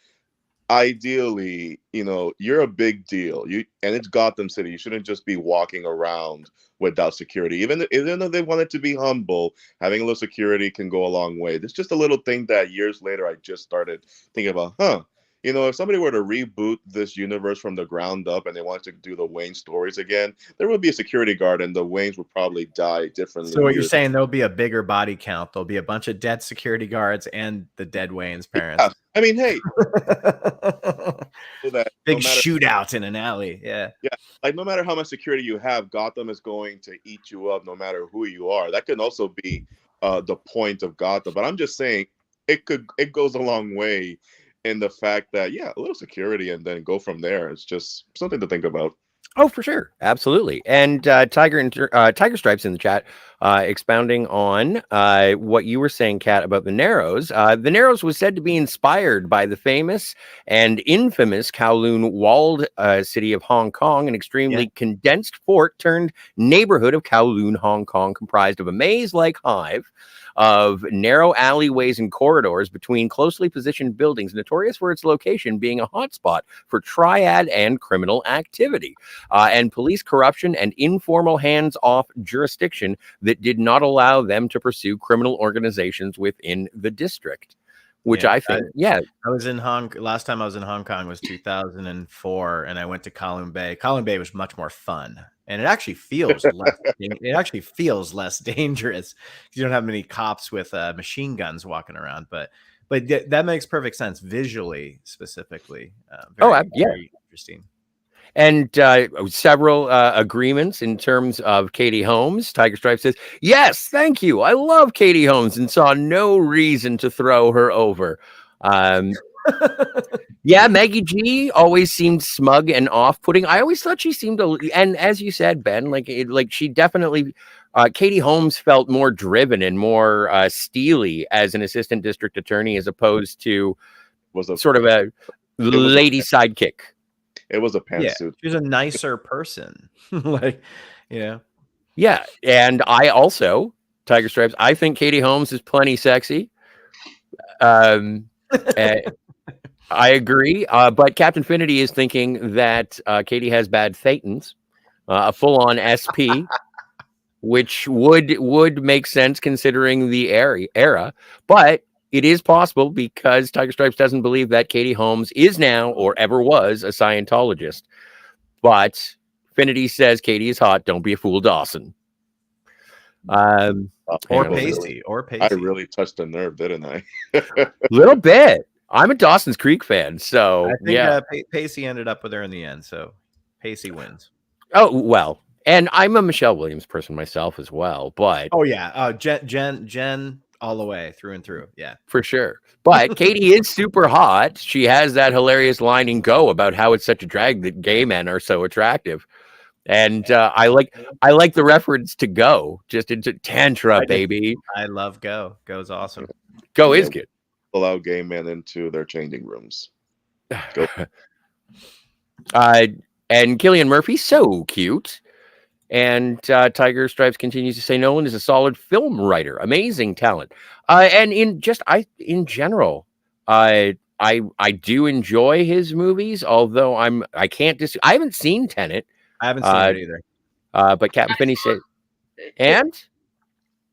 S6: ideally, you're a big deal. And it's Gotham City. You shouldn't just be walking around without security. Even though they wanted to be humble, having a little security can go a long way. There's just a little thing that years later I just started thinking about, if somebody were to reboot this universe from the ground up and they wanted to do the Wayne stories again, there would be a security guard and the Waynes would probably die differently.
S3: So what you're saying, there'll be a bigger body count. There'll be a bunch of dead security guards and the dead Wayne's parents.
S6: Yeah. I mean, hey, so that
S3: big shootout in an alley. Yeah.
S6: Like no matter how much security you have, Gotham is going to eat you up no matter who you are. That can also be the point of Gotham. But I'm just saying it goes a long way in the fact that a little security and then go from there. It's just something to think about.
S2: Oh, for sure. Absolutely. And Tiger Stripes in the chat expounding on what you were saying, Kat, about the Narrows. The Narrows was said to be inspired by the famous and infamous Kowloon walled city of Hong Kong, an extremely condensed fort turned neighborhood of Kowloon, Hong Kong, comprised of a maze-like hive of narrow alleyways and corridors between closely positioned buildings, notorious for its location being a hotspot for triad and criminal activity, and police corruption and informal hands-off jurisdiction that did not allow them to pursue criminal organizations within the district. Which I think, I
S3: was in last time I was in Hong Kong was 2004, and I went to Kowloon Bay. Kowloon Bay was much more fun, and it actually feels less dangerous because you don't have many cops with machine guns walking around. But that makes perfect sense visually, specifically. Very interesting.
S2: And several agreements in terms of Katie Holmes. Tiger Stripe says, yes, thank you. I love Katie Holmes and saw no reason to throw her over. Maggie G always seemed smug and off-putting. I always thought she seemed and as you said, Ben, like she definitely, Katie Holmes felt more driven and more steely as an assistant district attorney as opposed to sort of a lady sidekick.
S6: It was a pantsuit.
S3: She was a nicer person. Yeah.
S2: And I also, Tiger Stripes, I think Katie Holmes is plenty sexy. I agree. But Captain Finity is thinking that Katie has bad thetans, a full-on SP, which would make sense considering the era. But it is possible because Tiger Stripes doesn't believe that Katie Holmes is now or ever was a Scientologist. But Finity says Katie is hot. Don't be a fool, Dawson.
S3: Or Pacey.
S6: I really touched a nerve, didn't I?
S2: Little bit. I'm a Dawson's Creek fan, so
S3: I think Pacey ended up with her in the end, so Pacey wins.
S2: Oh well, and I'm a Michelle Williams person myself as well, but
S3: Jen all the way through and through,
S2: for sure. But Katie is super hot. She has that hilarious line in Go about how it's such a drag that gay men are so attractive, and I like the reference to Go, just into Tantra, baby.
S3: I love Go. Go's awesome.
S2: Go is good.
S6: Allow gay men into their changing rooms. Go.
S2: And Killian Murphy, so cute. And Tiger Stripes continues to say Nolan is a solid film writer, amazing talent. And in general, I do enjoy his movies, although I haven't seen Tenet.
S3: I haven't seen it either.
S2: But Captain Finney said, and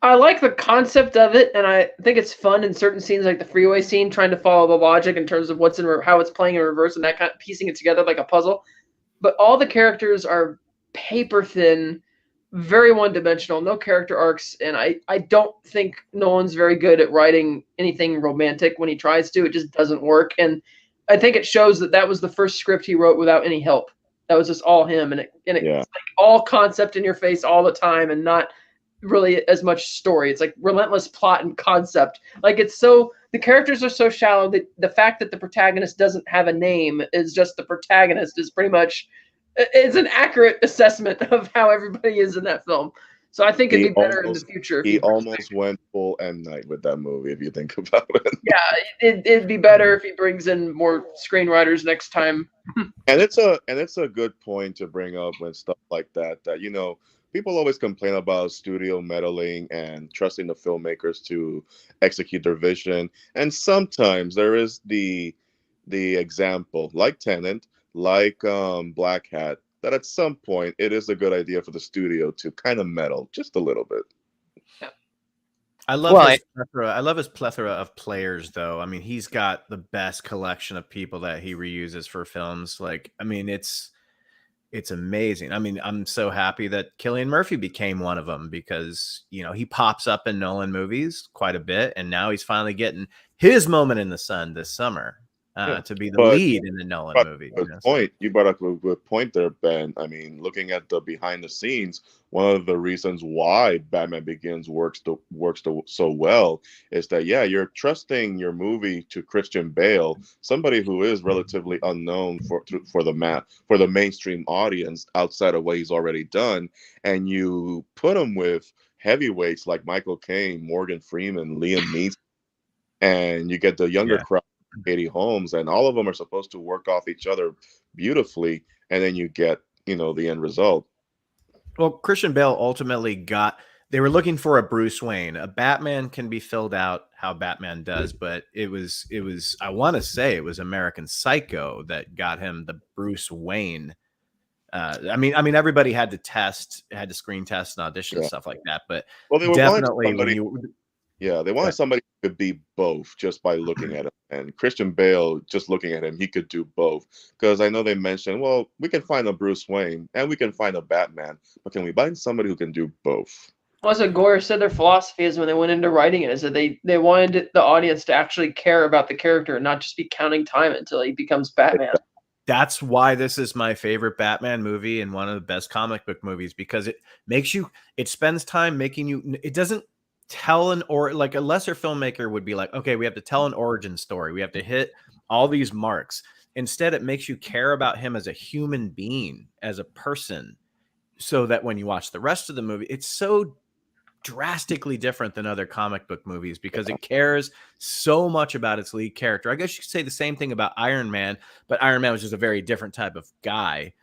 S4: I like the concept of it, and I think it's fun in certain scenes, like the freeway scene, trying to follow the logic in terms of how it's playing in reverse, and that kind of piecing it together like a puzzle. But all the characters are paper thin, very one-dimensional, no character arcs, and I don't think Nolan's very good at writing anything romantic. When he tries to, it just doesn't work, and I think it shows that was the first script he wrote without any help. That was just all him, and it's like all concept in your face all the time, and not really as much story. It's like relentless plot and concept. Like the characters are so shallow that the fact that the protagonist doesn't have a name is just the protagonist is pretty much, it's an accurate assessment of how everybody is in that film. So I think it'd be better in the future.
S6: He almost went full M. Night with that movie, if you think about it.
S4: Yeah, it'd be better if he brings in more screenwriters next time.
S6: And it's a good point to bring up when stuff like that people always complain about studio meddling and trusting the filmmakers to execute their vision. And sometimes there is the example, like Tenet, like Black Hat, that at some point it is a good idea for the studio to kind of meddle just a little bit.
S3: I love his plethora. I love his plethora of players, though. I mean, he's got the best collection of people that he reuses for films. Like, I mean, it's amazing. I mean, I'm so happy that Cillian Murphy became one of them because, you know, he pops up in Nolan movies quite a bit, and now he's finally getting his moment in the sun this summer to be the lead in the Nolan movie.
S6: You brought up a good point there, Ben. I mean, looking at the behind the scenes, one of the reasons why Batman Begins works so well is that you're trusting your movie to Christian Bale, somebody who is relatively unknown for the mainstream audience outside of what he's already done, and you put him with heavyweights like Michael Caine, Morgan Freeman, Liam Neeson, and you get the younger crowd. Katie Holmes, and all of them are supposed to work off each other beautifully, and then you get, you know, the end result.
S3: Well, Christian Bale ultimately they were looking for a Bruce Wayne. A Batman can be filled out how Batman does, but it was I want to say it was American Psycho that got him the Bruce Wayne. I mean, everybody had to screen test and audition stuff like that, but they definitely
S6: they wanted somebody who could be both just by looking at him. And Christian Bale, just looking at him, he could do both. Because I know they mentioned, well, we can find a Bruce Wayne and we can find a Batman, but can we find somebody who can do both?
S4: Well, so Gore said their philosophy is when they went into writing it is that they wanted the audience to actually care about the character and not just be counting time until he becomes Batman.
S3: That's why this is my favorite Batman movie and one of the best comic book movies, because it spends time making you, it doesn't tell like a lesser filmmaker would be like, okay, we have to tell an origin story. We have to hit all these marks. Instead, it makes you care about him as a human being, as a person, so that when you watch the rest of the movie, it's so drastically different than other comic book movies because it cares so much about its lead character. I guess you could say the same thing about Iron Man, but Iron Man was just a very different type of guy.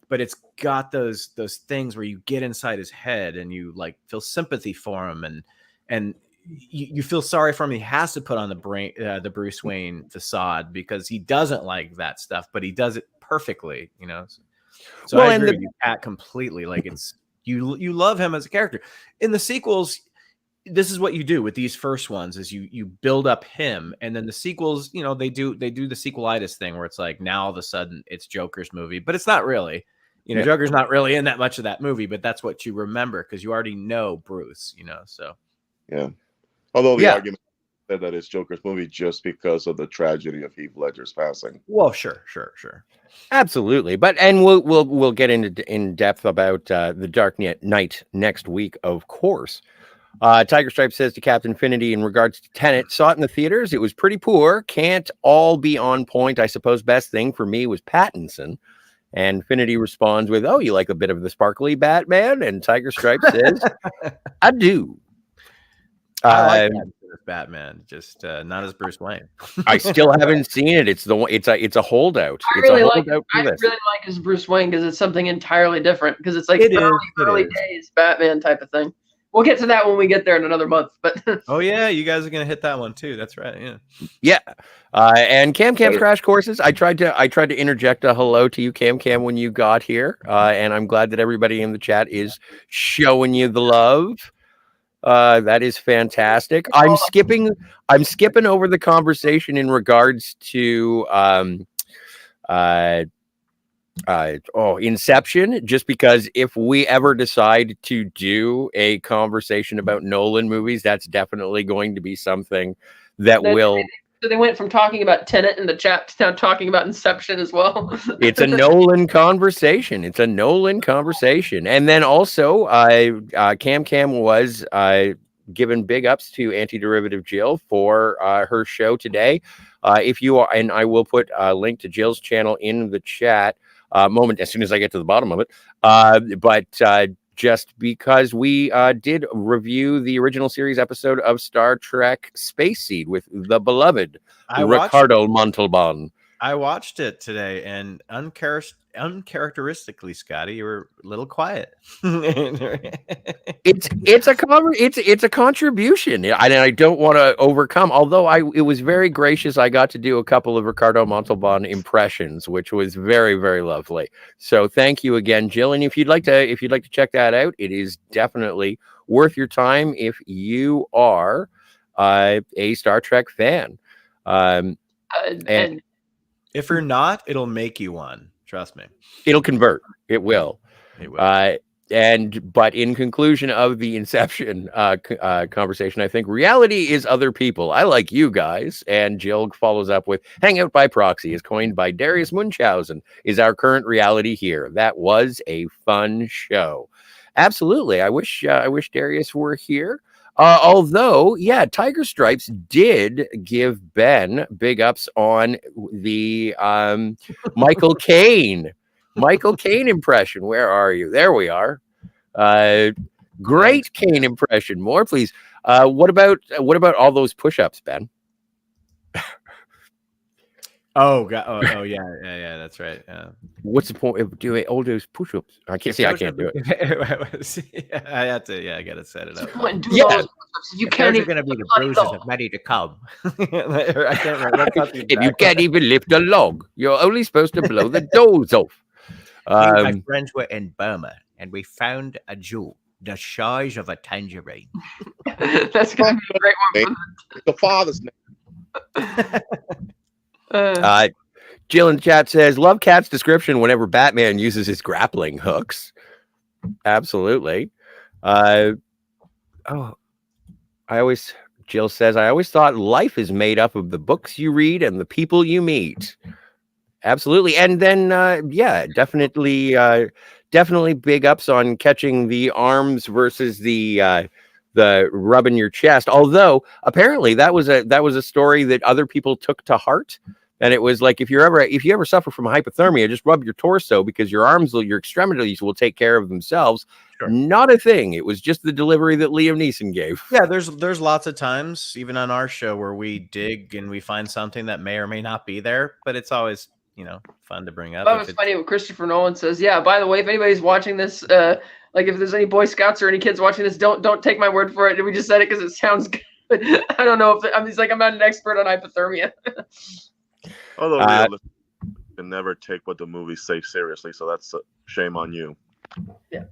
S3: But it's got those things where you get inside his head and you like feel sympathy for him and you feel sorry for him. He has to put on the Bruce Wayne facade because he doesn't like that stuff, but he does it perfectly, you know. So I agree with you, Pat, completely. Like it's you love him as a character. In the sequels, this is what you do with these first ones: is you build up him, and then the sequels, you know, they do the sequelitis thing where it's like now all of a sudden it's Joker's movie, but it's not really. You know, Joker's not really in that much of that movie, but that's what you remember because you already know Bruce, you know, so.
S6: Yeah. Although the argument said that it's Joker's movie just because of the tragedy of Heath Ledger's passing.
S3: Well, sure.
S2: Absolutely. And we'll get in depth about the Dark Knight next week, of course. Tiger Stripe says to Captain Infinity in regards to Tenet, saw it in the theaters. It was pretty poor. Can't all be on point. I suppose best thing for me was Pattinson. And Infinity responds with, "Oh, you like a bit of the sparkly Batman?" And Tiger Stripe says, "I do."
S3: I like Batman, just not as Bruce Wayne.
S2: I still haven't seen it. It's a holdout.
S4: I really like his Bruce Wayne because it's something entirely different. Because it's like early days Batman type of thing. We'll get to that when we get there in another month. But
S3: oh yeah, you guys are gonna hit that one too. That's right.
S2: Yeah. And Cam Crash Courses. I tried to interject a hello to you, Cam, when you got here. And I'm glad that everybody in the chat is showing you the love. That is fantastic. I'm skipping over the conversation in regards to Inception, just because if we ever decide to do a conversation about Nolan movies, that's definitely going to be something that will.
S4: So they went from talking about Tenet in the chat to now talking about Inception as well.
S2: It's a Nolan conversation. And then also, Cam was given big ups to Anti-Derivative Jill for her show today. If you are, and I will put a link to Jill's channel in the chat moment as soon as I get to the bottom of it. But just because we did review the original series episode of Star Trek Space Seed with the beloved Ricardo Montalban.
S3: I watched it today, and uncharacteristically, Scotty, you were a little quiet.
S2: It's a contribution. I don't want to overcome. Although it was very gracious. I got to do a couple of Ricardo Montalban impressions, which was very, very lovely. So thank you again, Jill. And if you'd like to check that out, it is definitely worth your time if you are a Star Trek fan.
S4: And
S3: if you're not, it'll make you one. Trust me.
S2: It'll convert. It will.
S3: It will.
S2: But in conclusion of the Inception conversation, I think reality is other people. I like you guys. And Jill follows up with Hangout by Proxy is coined by Darius Munchausen is our current reality here. That was a fun show. Absolutely. I wish Darius were here. Although, yeah, Tiger Stripes did give Ben big ups on the Michael Caine impression. Where are you? There we are. Great Caine impression. More, please. What about all those push-ups, Ben?
S3: Oh God! Oh yeah. That's right. Yeah.
S2: What's the point of doing all those push-ups? I can't do it.
S3: I had to. Yeah, I gotta set it up.
S2: Yeah.
S4: You can't
S5: Those are going to be the bruises of many to come.
S3: I can't remember.
S2: If you can't even lift a log, you're only supposed to blow the doors off.
S5: Me and my friends were in Burma, and we found a jewel the size of a tangerine.
S4: That's gonna be a great one.
S6: The father's name.
S2: Jill in the chat says, love Cat's description whenever Batman uses his grappling hooks. Absolutely. Jill says, I always thought life is made up of the books you read and the people you meet. Absolutely. And then, definitely big ups on catching the arms versus the rubbing your chest. Although apparently that was a story that other people took to heart. And it was like, if you ever suffer from hypothermia, just rub your torso because your extremities will take care of themselves. Sure. Not a thing. It was just the delivery that Liam Neeson gave.
S3: Yeah, there's lots of times, even on our show, where we dig and we find something that may or may not be there, but it's always, fun to bring up.
S4: That was funny when Christopher Nolan says, yeah, by the way, if anybody's watching this, like if there's any Boy Scouts or any kids watching this, don't take my word for it. We just said it because it sounds good. I don't know he's like, I'm not an expert on hypothermia.
S6: Although you can never take what the movies say seriously, so that's a shame on you.
S4: Yeah.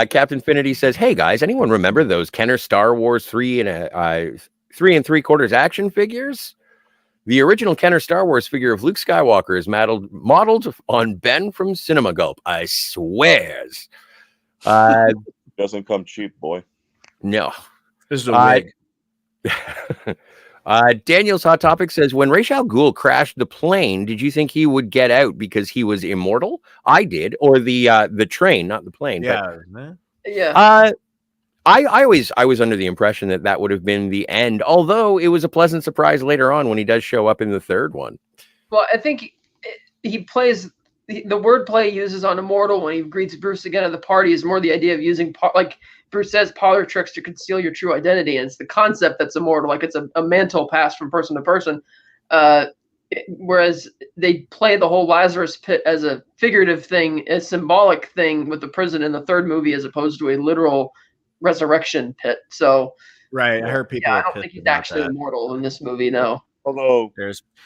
S2: Captain Finity says, "Hey guys, anyone remember those Kenner Star Wars 3 3¾ action figures? The original Kenner Star Wars figure of Luke Skywalker is modeled on Ben from Cinema Gulp. I swears."
S6: Doesn't come cheap, boy.
S2: No.
S3: This is a wig.
S2: Daniel's Hot Topic says, when Ra's al Ghul crashed the plane, did you think he would get out because he was immortal? I did. Or the train, not the plane.
S3: Yeah.
S2: But,
S4: yeah.
S2: I was under the impression that would have been the end, although it was a pleasant surprise later on when he does show up in the third one.
S4: Well, I think he plays the wordplay he uses on immortal when he greets Bruce again at the party is more the idea of using, like Bruce says, parlor tricks to conceal your true identity. And it's the concept that's immortal, like it's a mantle passed from person to person. Whereas they play the whole Lazarus pit as a figurative thing, a symbolic thing with the prison in the third movie, as opposed to a literal resurrection pit. So,
S3: right, I heard people.
S4: Yeah, I don't think he's actually immortal in this movie. No.
S6: Although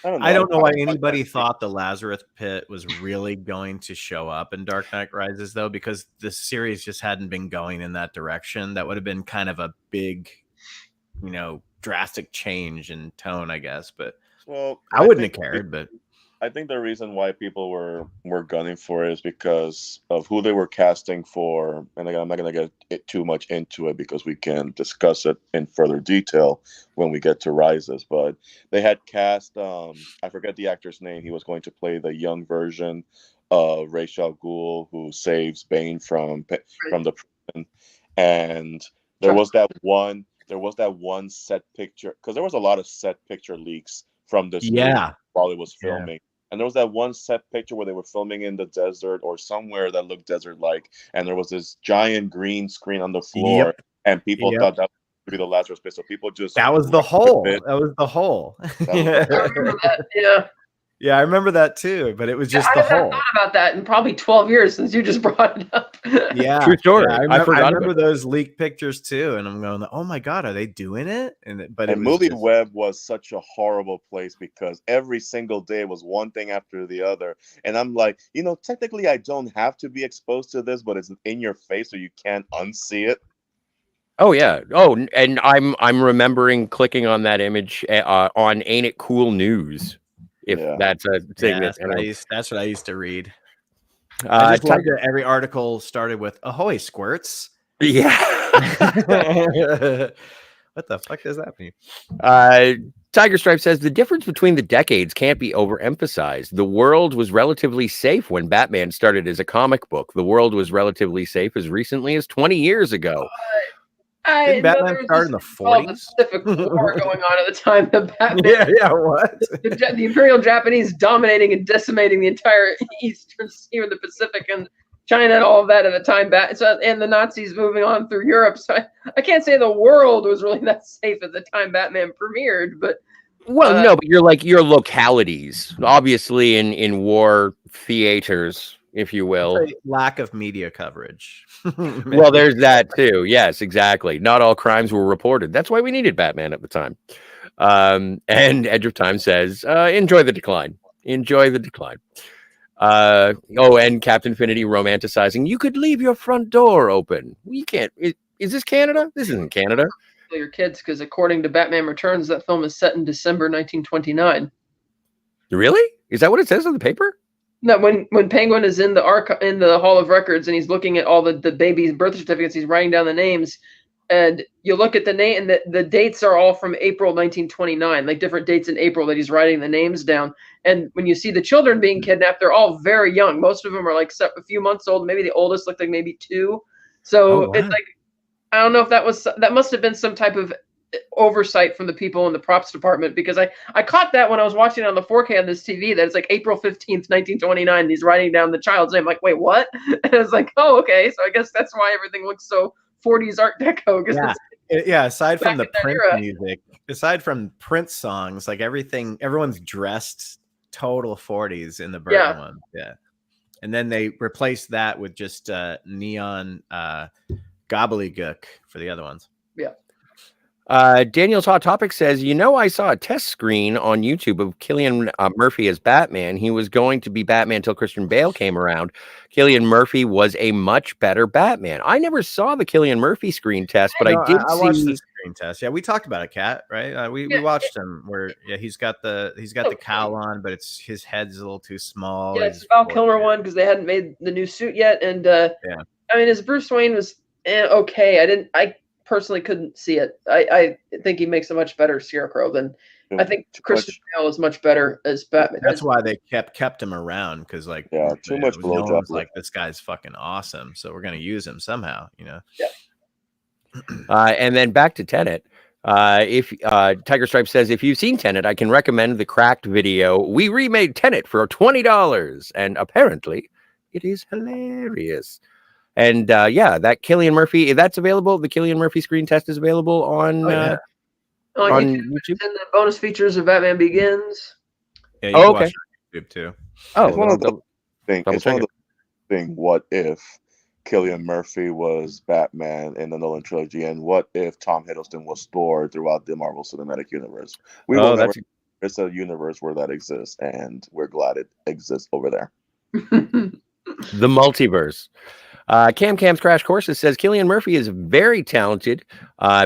S3: I don't know why anybody thought the Lazarus pit was really going to show up in Dark Knight Rises, though, because the series just hadn't been going in that direction. That would have been kind of a big, drastic change in tone, I guess. But I wouldn't have cared. But
S6: I think the reason why people were gunning for it is because of who they were casting for. And again, I'm not going to get too much into it because we can discuss it in further detail when we get to Rises. But they had cast, I forget the actor's name. He was going to play the young version of Ra's al Ghul, who saves Bane from the prison. And there was that one set picture, because there was a lot of set picture leaks from this movie while it was filming. Yeah. And there was that one set picture where they were filming in the desert or somewhere that looked desert-like, and there was this giant green screen on the floor, and people thought that would be the Lazarus pit. So people just
S3: that was the hole. That was the hole.
S4: I remember that. Yeah.
S3: Yeah, I remember that too, but it was just
S4: I
S3: the
S4: have not
S3: whole.
S4: thought about that in probably 12 years since you just brought it up.
S3: Yeah,
S2: True story.
S3: yeah,
S2: I forgot
S3: I
S2: about
S3: remember
S2: that.
S3: those leaked pictures too, and I'm going, "Oh my god, are they doing it?" But it
S6: And
S3: was
S6: movie
S3: just,
S6: web was such a horrible place because every single day was one thing after the other. And I'm like, technically I don't have to be exposed to this, but it's in your face so you can't unsee it.
S2: Oh yeah. Oh, and I'm remembering clicking on that image on Ain't It Cool News, if
S6: Yeah.
S2: that's a thing
S3: yeah,
S2: that
S3: that's what I used to read. I just loved
S2: Tiger.
S3: that every article started with "Ahoy, squirts."
S2: Yeah.
S3: What the fuck does that mean?
S2: Tiger Stripe says the difference between the decades can't be overemphasized. The world was relatively safe when Batman started as a comic book. The world was relatively safe as recently as 20 years ago.
S3: Didn't
S4: know
S3: Batman
S4: there was
S3: start
S4: this
S3: in the
S4: thing called the
S3: 40s?
S4: Pacific War going on at the time. The Batman,
S3: Yeah, what?
S4: the Imperial Japanese dominating and decimating the entire Eastern Sea or the Pacific and China and all of that at the time. And the Nazis moving on through Europe. So I can't say the world was really that safe at the time Batman premiered, but
S2: Well, no, but your localities, obviously in war theaters, if you will.
S3: Lack of media coverage.
S2: Well, there's that too. Yes, exactly. Not all crimes were reported. That's why we needed Batman at the time. And Edge of Time says, enjoy the decline. Enjoy the decline. And Captain Finity romanticizing. You could leave your front door open. We can't. Is this Canada? This isn't Canada.
S4: your kids, because according to Batman Returns, that film is set in December 1929.
S2: Really? Is that what it says on the paper?
S4: No, when Penguin is in the Hall of Records and he's looking at all the babies' birth certificates, he's writing down the names, and you look at the name, and the dates are all from April 1929, like different dates in April that he's writing the names down. And when you see the children being kidnapped, they're all very young. Most of them are like a few months old. Maybe the oldest looked like maybe 2. So It's like, I don't know if that must have been some type of oversight from the people in the props department, because I caught that when I was watching it on the 4K on this TV, that it's like April 15th, 1929, and he's writing down the child's name. Like, wait, what? And I was like, oh, okay. So I guess that's why everything looks so 40s Art Deco.
S3: Yeah, aside from the Prince
S4: era.
S3: music, aside from Prince songs, like everyone's dressed total 40s in the Burton one. Yeah. And then they replaced that with just neon gobbledygook for the other ones.
S4: Yeah.
S2: Daniel's Hot Topic says, I saw a test screen on YouTube of Cillian Murphy as Batman. He was going to be Batman until Christian Bale came around. Cillian Murphy was a much better Batman. I never saw the Cillian Murphy screen test, but I
S3: watched the screen test. Yeah, we talked about it, Kat, right? We watched him where he's got the cowl on, but his head's a little too small.
S4: Yeah, it's the Val Kilmer one because they hadn't made the new suit yet, and I mean, his Bruce Wayne was okay. I personally couldn't see it. I think he makes a much better Scarecrow than I think Christian Bale is much better as Batman.
S3: That's why they kept him around, because
S6: too much blowjob.
S3: Like, this guy's fucking awesome, so we're gonna use him somehow,
S4: Yeah.
S2: And then back to Tenet. If Tiger Stripe says, if you've seen Tenet, I can recommend the Cracked video. We remade Tenet for $20, and apparently it is hilarious. And that Cillian Murphy, that's available. The Cillian Murphy screen test is available on YouTube.
S4: And the bonus features of Batman Begins.
S3: Yeah, you can watch it on YouTube too.
S2: Oh,
S6: it's one of the thing. What if Cillian Murphy was Batman in the Nolan trilogy, and what if Tom Hiddleston was Thor throughout the Marvel Cinematic Universe? It's a universe where that exists, and we're glad it exists over there.
S2: The multiverse. Cam's Crash Courses says Cillian Murphy is very talented.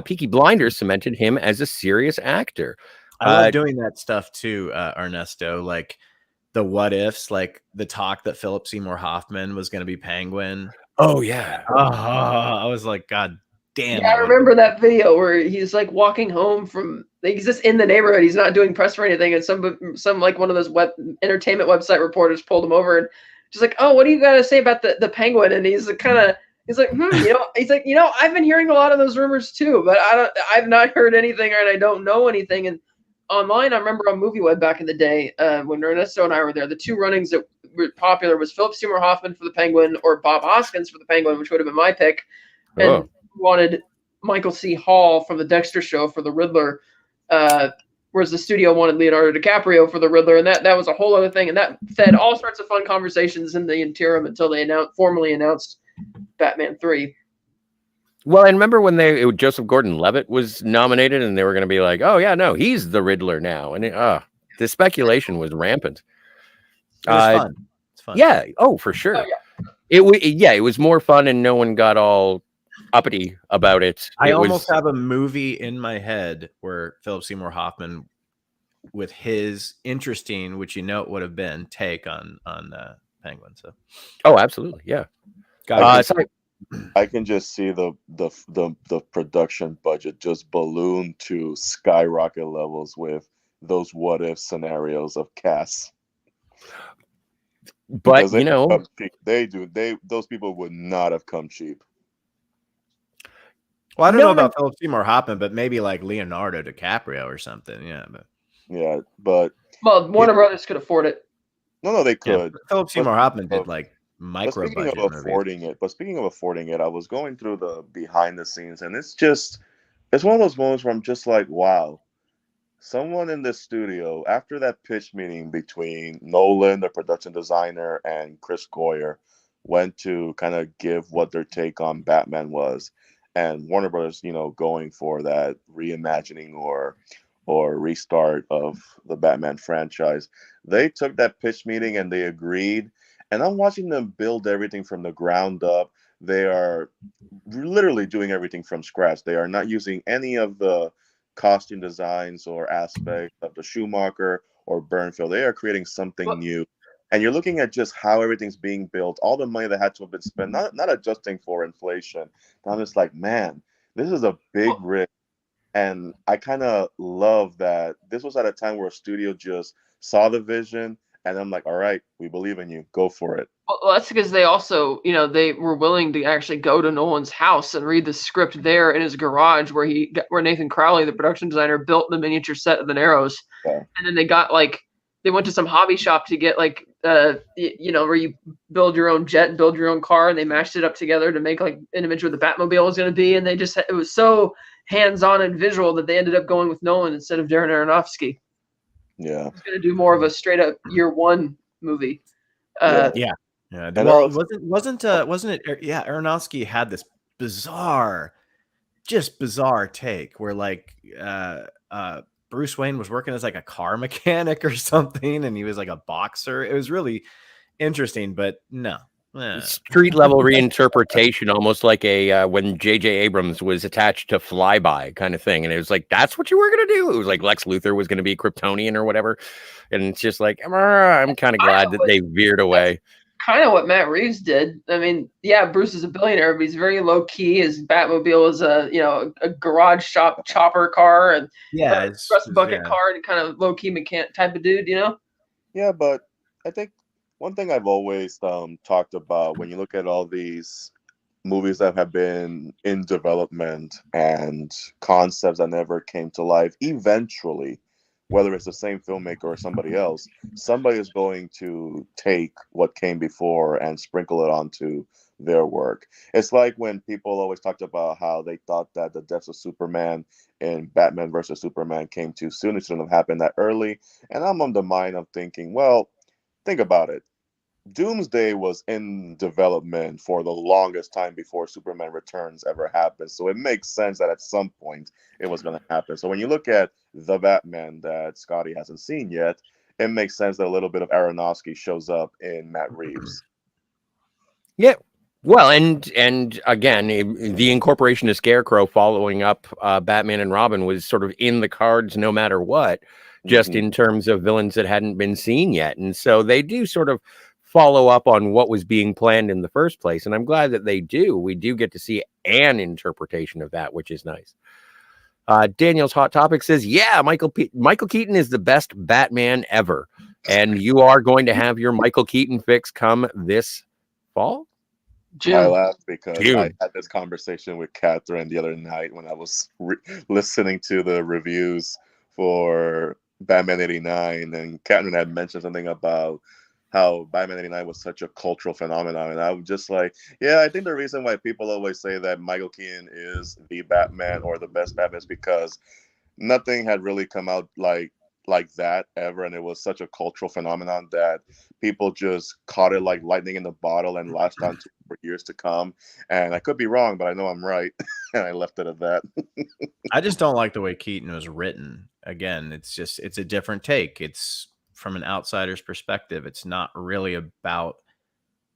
S2: Peaky Blinders cemented him as a serious actor.
S3: I love doing that stuff too, Ernesto. Like the what ifs, like the talk that Philip Seymour Hoffman was going to be Penguin.
S2: Oh yeah.
S3: I was like, God damn.
S4: Yeah, I remember that video where he's like walking home from. He's just in the neighborhood. He's not doing press or anything, and some like one of those entertainment website reporters pulled him over and. Just like, oh, what do you got to say about the Penguin? And he's like, he's like, I've been hearing a lot of those rumors too, but I've not heard anything, and I don't know anything. And online, I remember on MovieWeb back in the day when Ernesto and I were there, the 2 runnings that were popular was Philip Seymour Hoffman for the Penguin or Bob Hoskins for the Penguin, which would have been my pick. And wanted Michael C. Hall from the Dexter Show for the Riddler. whereas the studio wanted Leonardo DiCaprio for the Riddler, and that was a whole other thing, and that fed all sorts of fun conversations in the interim until they formally announced Batman 3.
S2: Well, and remember when Joseph Gordon-Levitt was nominated, and they were going to be like, "Oh yeah, no, he's the Riddler now," and the speculation was rampant.
S3: It was fun. It's fun.
S2: Yeah. Oh, for sure.
S4: Oh, yeah.
S2: It was more fun, and no one got all uppity about it.
S3: I almost have a movie in my head where Philip Seymour Hoffman, with his interesting, which it would have been, take on Penguin. So,
S2: oh, absolutely, yeah.
S6: I can just see the production budget just balloon to skyrocket levels with those what if scenarios of casts.
S2: But
S6: those people would not have come cheap.
S3: Well, I don't know about Philip Seymour Hoffman, but maybe like Leonardo DiCaprio or something.
S6: But
S4: Warner Brothers could afford it.
S6: No, they could.
S3: Yeah, Philip Seymour Hoffman did like micro budget
S6: movies. But speaking of affording it, I was going through the behind the scenes, and it's one of those moments where I'm just like, wow. Someone in the studio, after that pitch meeting between Nolan, the production designer, and Chris Goyer, went to kind of give what their take on Batman was. And Warner Brothers, going for that reimagining or restart of the Batman franchise. They took that pitch meeting and they agreed. And I'm watching them build everything from the ground up. They are literally doing everything from scratch. They are not using any of the costume designs or aspects of the Schumacher or Burnfield. They are creating something new. And you're looking at just how everything's being built, all the money that had to have been spent, not adjusting for inflation. I'm just like, man, this is a big risk. And I kind of love that this was at a time where a studio just saw the vision, and I'm like, all right, we believe in you. Go for it.
S4: Well, that's because they also, they were willing to actually go to Nolan's house and read the script there in his garage where Nathan Crowley, the production designer, built the miniature set of the Narrows.
S6: Yeah.
S4: And then they went to some hobby shop to get where you build your own jet and build your own car, and they mashed it up together to make like an image where the Batmobile was going to be. And it was so hands-on and visual that they ended up going with Nolan instead of Darren Aronofsky.
S6: Yeah.
S4: He's going to do more of a straight up year one movie.
S3: Yeah. Well, wasn't it? Yeah, Aronofsky had this bizarre take where like Bruce Wayne was working as like a car mechanic or something, and he was like a boxer. It was really interesting, but no.
S2: Street level reinterpretation, almost like when J.J. Abrams was attached to Flyby kind of thing, and it was like, that's what you were gonna do. It was like Lex Luthor was gonna be Kryptonian or whatever, and it's just like, I'm kind of glad that they veered away.
S4: Kind of what Matt Reeves did. I mean, yeah, Bruce is a billionaire, but he's very low key. His Batmobile is a garage shop chopper car, and it's rust bucket car, and kind of low key mechanic type of dude,
S6: Yeah, but I think one thing I've always talked about when you look at all these movies that have been in development and concepts that never came to life, eventually, whether it's the same filmmaker or somebody else, somebody is going to take what came before and sprinkle it onto their work. It's like when people always talked about how they thought that the deaths of Superman in Batman versus Superman came too soon. It shouldn't have happened that early. And I'm on the mind of thinking, well, think about it. Doomsday was in development for the longest time before Superman Returns ever happened. So it makes sense that at some point it was going to happen. So when you look at the Batman that Scotty hasn't seen yet, it makes sense that a little bit of Aronofsky shows up in Matt Reeves.
S2: Yeah. Well, and again, the incorporation of Scarecrow following up Batman and Robin was sort of in the cards no matter what, just in terms of villains that hadn't been seen yet. And so they do sort of follow up on what was being planned in the first place. And I'm glad that they do. We do get to see an interpretation of that, which is nice. Daniel's Hot Topic says, yeah, Michael Keaton is the best Batman ever. And you are going to have your Michael Keaton fix come this fall?
S4: June.
S6: I laughed because I had this conversation with Catherine the other night when I was listening to the reviews for Batman 89. And Catherine had mentioned something about how Batman 89 was such a cultural phenomenon. And I was just like, yeah, I think the reason why people always say that Michael Keaton is the Batman or the best Batman is because nothing had really come out like that ever, and it was such a cultural phenomenon that people just caught it like lightning in the bottle and latched on to it for years to come. And I could be wrong, but I know I'm right, and I left it at that.
S3: I just don't like the way Keaton was written. Again, it's a different take. It's from an outsider's perspective. It's not really about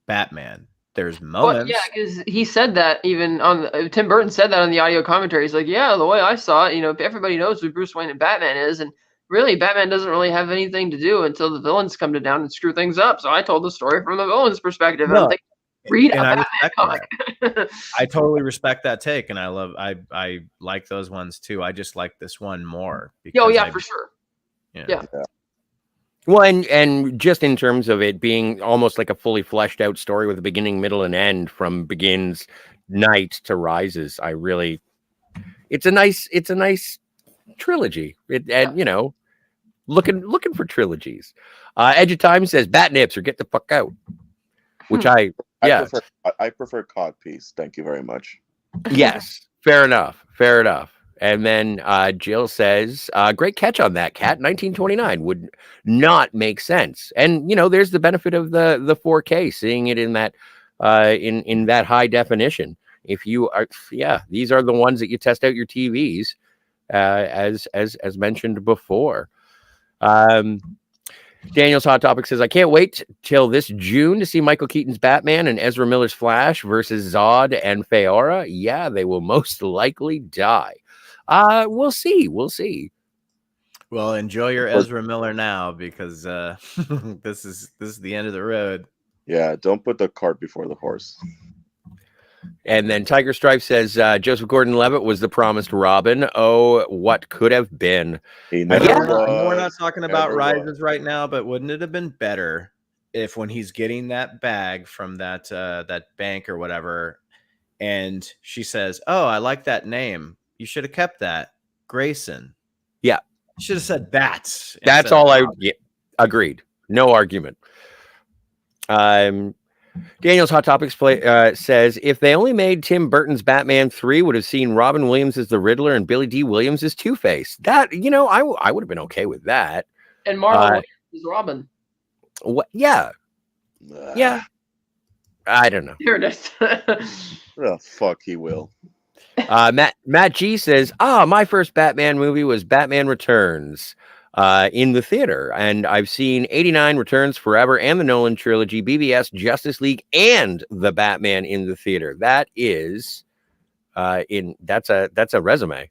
S3: Batman. There's moments.
S4: Well, yeah, because he said that even on Tim Burton said that on the audio commentary. He's like, yeah, the way I saw it, everybody knows who Bruce Wayne and Batman is, and really, Batman doesn't really have anything to do until the villains come to down and screw things up. So I told the story from the villain's perspective.
S3: No,
S4: I'm like, read a
S3: and I
S4: Batman
S3: respect
S4: comic.
S3: that. I totally respect that take, and I like those ones too. I just like this one more.
S4: Oh yeah, for sure. Yeah.
S2: Well, and just in terms of it being almost like a fully fleshed out story with a beginning, middle, and end from begins night to rises. It's a nice trilogy. And looking for trilogies. Edge of Time says Bat Nips or Get the Fuck Out, which I
S6: prefer Codpiece. Thank you very much.
S2: Yes, fair enough. And then Jill says, great catch on that, Cat. 1929 would not make sense. And, there's the benefit of the 4K, seeing it in that in that high definition. If you are, these are the ones that you test out your TVs, as mentioned before. Daniel's Hot Topic says, I can't wait till this June to see Michael Keaton's Batman and Ezra Miller's Flash versus Zod and Feora. Yeah, they will most likely die. We'll see.
S3: Well, enjoy your Ezra Miller now, because this is the end of the road.
S6: Yeah, don't put the cart before the horse.
S2: And then Tiger Stripe says Joseph Gordon-Levitt was the promised Robin. Oh, what could have been?
S3: I know we're not talking about Rises right now, but wouldn't it have been better if, when he's getting that bag from that bank or whatever, and she says, "Oh, I like that name. You should have kept that, Grayson."
S2: Yeah,
S3: you should have said Bats.
S2: That's all I agreed. No argument. Daniel's Hot Topics says, if they only made Tim Burton's Batman 3, would have seen Robin Williams as the Riddler and Billy D. Williams as Two-Face. That, I would have been okay with that.
S4: And Marlon is Robin.
S2: What? Yeah. Yeah. I don't know.
S4: Here it is.
S6: The fuck he will.
S2: Matt G says, my first Batman movie was Batman Returns. In the theater, and I've seen 89 Returns Forever and the Nolan trilogy, BVS, Justice League, and the Batman in the theater. That is that's a resume.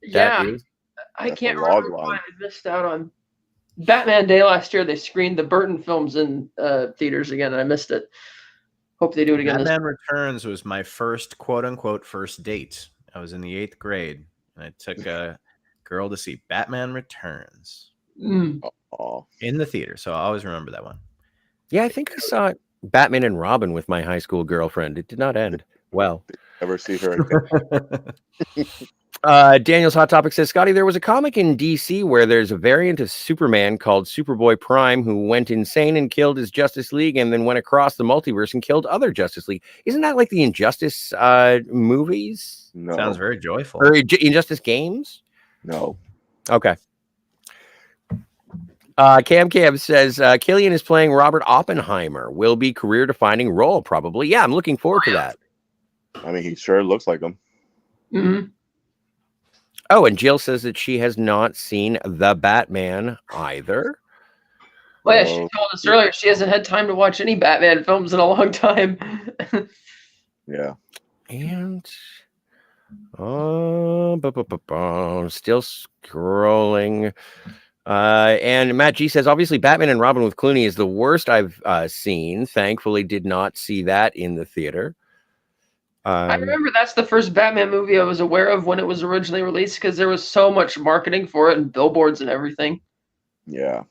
S4: Yeah, I can't remember why I missed out on Batman Day last year. They screened the Burton films in theaters again, and I missed it. Hope they do it again.
S3: Batman Returns was my first quote unquote first date. I was in the 8th grade, and I took a girl to see Batman Returns in the theater, so I always remember that one.
S2: Yeah, I think I saw Batman and Robin with my high school girlfriend. It did not end well.
S6: Ever see her again?
S2: Daniel's Hot Topic says, Scotty, there was a comic in DC where there's a variant of Superman called Superboy Prime who went insane and killed his Justice League and then went across the multiverse and killed other Justice League. Isn't that like the Injustice movies?
S6: No.
S3: Sounds very joyful.
S2: Or Injustice games?
S6: No.
S2: Okay. Cam says Killian is playing Robert Oppenheimer. Will be career-defining role, probably. Yeah, I'm looking forward to that.
S6: I mean, he sure looks like him.
S4: Mm-hmm.
S2: Oh, and Jill says that she has not seen The Batman either.
S4: Well, yeah, she told us earlier she hasn't had time to watch any Batman films in a long time.
S6: Yeah.
S2: And still scrolling. And Matt G says, obviously, Batman and Robin with Clooney is the worst I've seen. Thankfully, did not see that in the theater.
S4: I remember that's the first Batman movie I was aware of when it was originally released because there was so much marketing for it and billboards and everything.
S6: Yeah.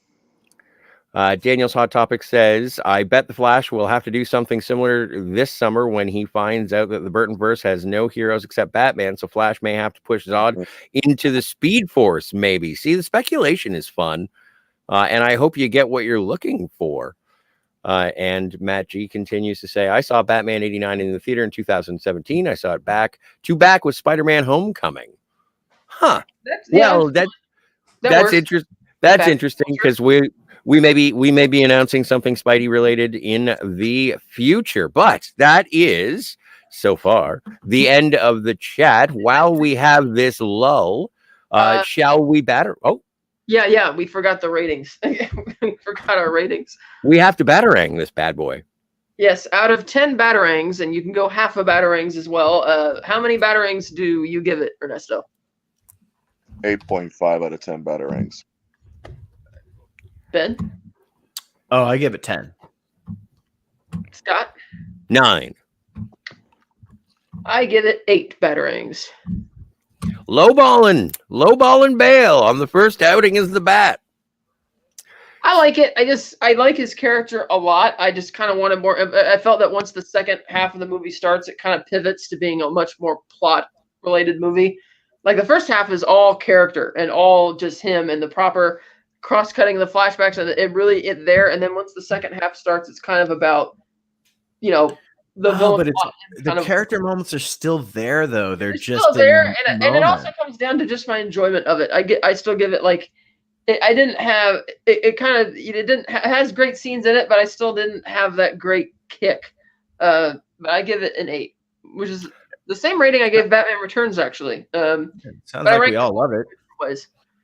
S2: Daniel's Hot Topic says, I bet the Flash will have to do something similar this summer when he finds out that the Burtonverse has no heroes except Batman, so Flash may have to push Zod into the Speed Force, maybe. See, the speculation is fun, and I hope you get what you're looking for. And Matt G continues to say, I saw Batman 89 in the theater in 2017. I saw it back with Spider-Man Homecoming. Huh.
S4: Yeah,
S2: Well,
S4: that
S2: that's
S4: works.
S2: interesting. That's
S4: Back-
S2: interesting because we may be announcing something Spidey related in the future, but that is so far the end of the chat. While we have this lull, shall we batter? Oh,
S4: Yeah, we forgot the ratings. We forgot our ratings.
S2: we have to batarang this bad boy.
S4: Yes, out of 10 batarangs, and you can go half a batarangs as well. How many batarangs do you give it, Ernesto?
S6: 8.5 out of 10 batarangs.
S4: Ben?
S3: Oh, I give it 10.
S4: Scott?
S2: 9.
S4: I give it 8 batarangs.
S2: Lowballing Bale on the first outing as the Bat.
S4: I like it. I like his character a lot. I just kind of wanted more. I felt that once the second half of the movie starts, it kind of pivots to being a much more plot related movie. Like the first half is all character and all just him and the proper cross cutting the flashbacks, and it there. And then once the second half starts, it's kind of about, the villain.
S3: But
S4: plot and
S3: the character moments are still there, though. They're just
S4: still there, and it also
S3: moment.
S4: comes down to just my enjoyment of it. I still give it like. I didn't have it. It has great scenes in it, but I still didn't have that great kick. But I give it an 8, which is the same rating I gave Batman Returns, actually.
S3: Sounds like we all love it.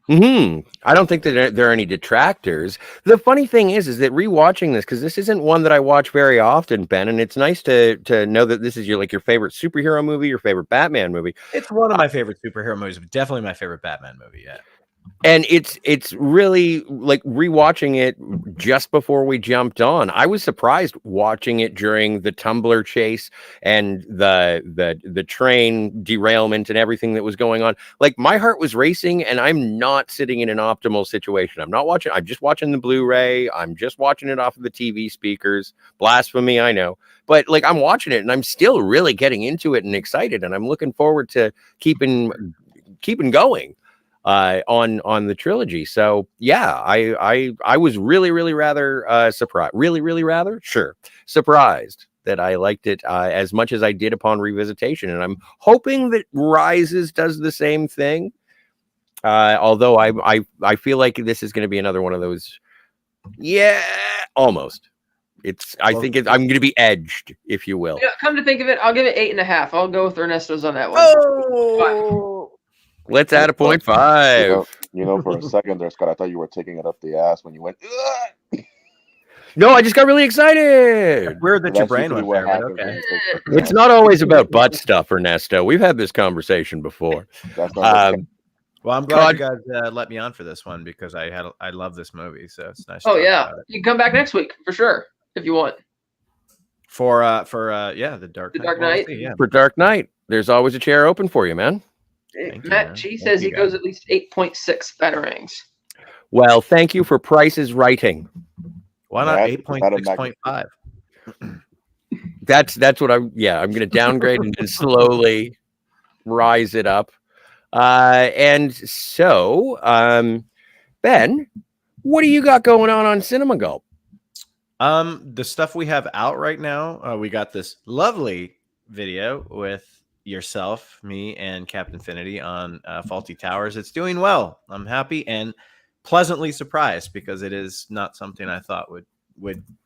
S2: I don't think that there are any detractors. The funny thing is that rewatching this, because this isn't one that I watch very often, Ben, and it's nice to know that this is your favorite superhero movie, your favorite Batman movie.
S3: It's one of my favorite superhero movies, but definitely my favorite Batman movie. Yeah.
S2: And it's really like rewatching it just before we jumped on. I was surprised watching it during the tumbler chase and the train derailment and everything that was going on. Like my heart was racing, and I'm not sitting in an optimal situation. I'm just watching the Blu-ray. I'm just watching it off of the TV speakers. Blasphemy, I know. But like I'm watching it and I'm still really getting into it and excited, and I'm looking forward to keeping going on the trilogy. So yeah, I was really rather surprised that I liked it as much as I did upon revisitation, and I'm hoping that Rises does the same thing. Although I feel like this is going to be another one of those. Yeah, almost. I'm going to be edged, if you will.
S4: Yeah, come to think of it, I'll give it 8.5. I'll go with Ernesto's on that one.
S3: Oh.
S2: Let's add a 0.5.
S6: For a second there, Scott, I thought you were taking it up the ass when you went. Ugh!
S2: No, I just got really excited.
S3: Weird that your brain went there. But okay.
S2: It's not always about butt stuff, Ernesto. We've had this conversation before.
S3: Well, I'm glad you guys let me on for this one because I love this movie, so it's nice.
S4: Oh yeah, you can come back next week for sure if you want.
S3: For the Dark
S4: Knight.
S2: For Dark Knight, there's always a chair open for you, man.
S4: Matt G says he goes at least 8.6 batarangs.
S2: Well, thank you for Price's writing.
S3: Why not 8.6.5?
S2: That's what I'm going to downgrade and then slowly rise it up. And so, Ben, what do you got going on Cinema Gulp?
S3: The stuff we have out right now, we got this lovely video with yourself, me, and Captain Finity on Faulty Towers. It's doing well. I'm happy and pleasantly surprised because it is not something I thought would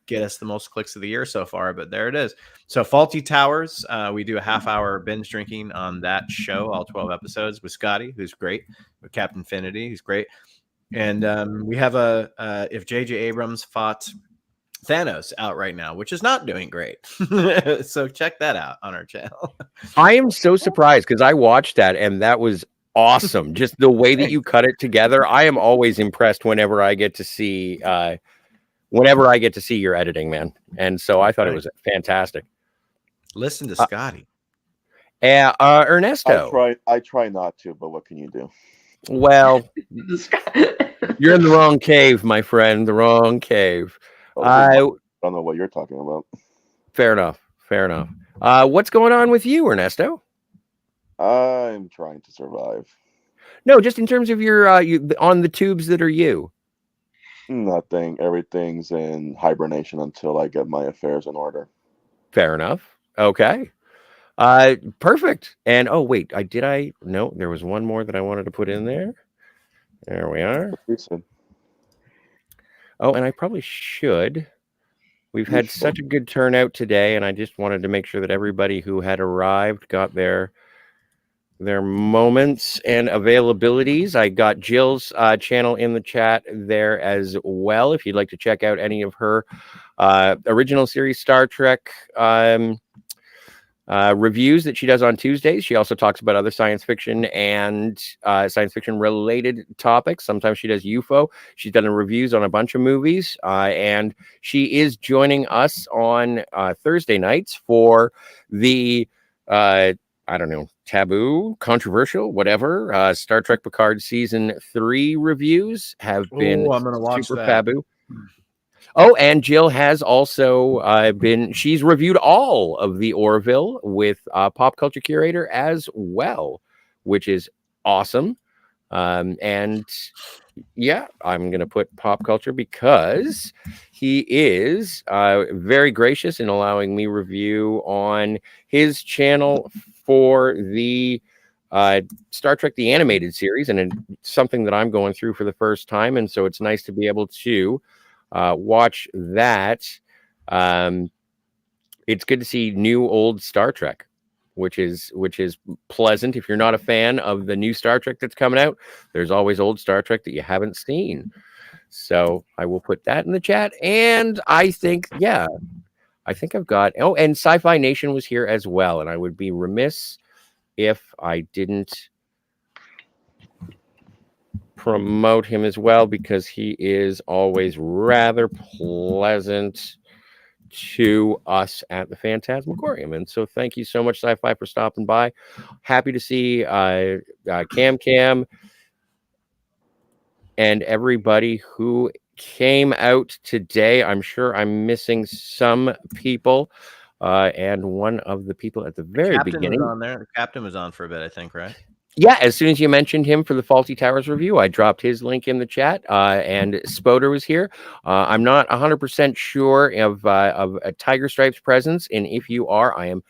S3: get us the most clicks of the year so far, but there it is. So Faulty Towers, we do a half-hour binge drinking on that show, all 12 episodes, with Scotty, who's great, with Captain Finity, who's great, and we have if J.J. Abrams fought Thanos out right now, which is not doing great. So check that out on our channel.
S2: I am so surprised because I watched that and that was awesome. Just the way that you cut it together. I am always impressed whenever I get to see your editing, man. And so I thought it was fantastic.
S3: Listen to Scotty.
S2: Ernesto.
S6: I try not to, but what can you do?
S2: Well, you're in the wrong cave, my friend. The wrong cave.
S6: I don't know what you're talking about.
S2: Fair enough. What's going on with you, Ernesto?
S6: I'm trying to survive.
S2: No, just in terms of your on the tubes that are you.
S6: Nothing. Everything's in hibernation until I get my affairs in order.
S2: Fair enough. Okay. Perfect. And oh wait, no, there was one more that I wanted to put in there. There we are. Oh, and I probably should. We've had such a good turnout today, and I just wanted to make sure that everybody who had arrived got their moments and availabilities. I got Jill's channel in the chat there as well. If you'd like to check out any of her original series Star Trek reviews that she does on Tuesdays. She also talks about other science fiction and science fiction related topics. Sometimes she does UFO. She's done reviews on a bunch of movies, and she is joining us on Thursday nights for the I don't know, taboo, controversial, whatever. Star Trek Picard season 3 reviews have been
S3: I'm gonna watch
S2: super
S3: that.
S2: faboo. Oh, and Jill has also she's reviewed all of the Orville with Pop Culture Curator as well, which is awesome. And yeah, I'm going to put Pop Culture because he is very gracious in allowing me review on his channel for the Star Trek the Animated Series, and it's something that I'm going through for the first time, and so it's nice to be able to watch that. It's good to see new old Star Trek, which is pleasant. If you're not a fan of the new Star Trek that's coming out, there's always old Star Trek that you haven't seen. So I will put that in the chat. And I think I've got, and Sci-Fi Nation was here as well. And I would be remiss if I didn't promote him as well, because he is always rather pleasant to us at the Phantasmagorium. And so thank you so much, Sci-Fi, for stopping by. Happy to see Cam and everybody who came out today. I'm sure I'm missing some people. And one of the people at the very beginning
S3: was on there. The captain was on for a bit, I think, right?
S2: Yeah, as soon as you mentioned him for the Faulty Towers review, I dropped his link in the chat, and Spoder was here. I'm not 100% sure of a Tiger Stripe's presence, and if you are, I am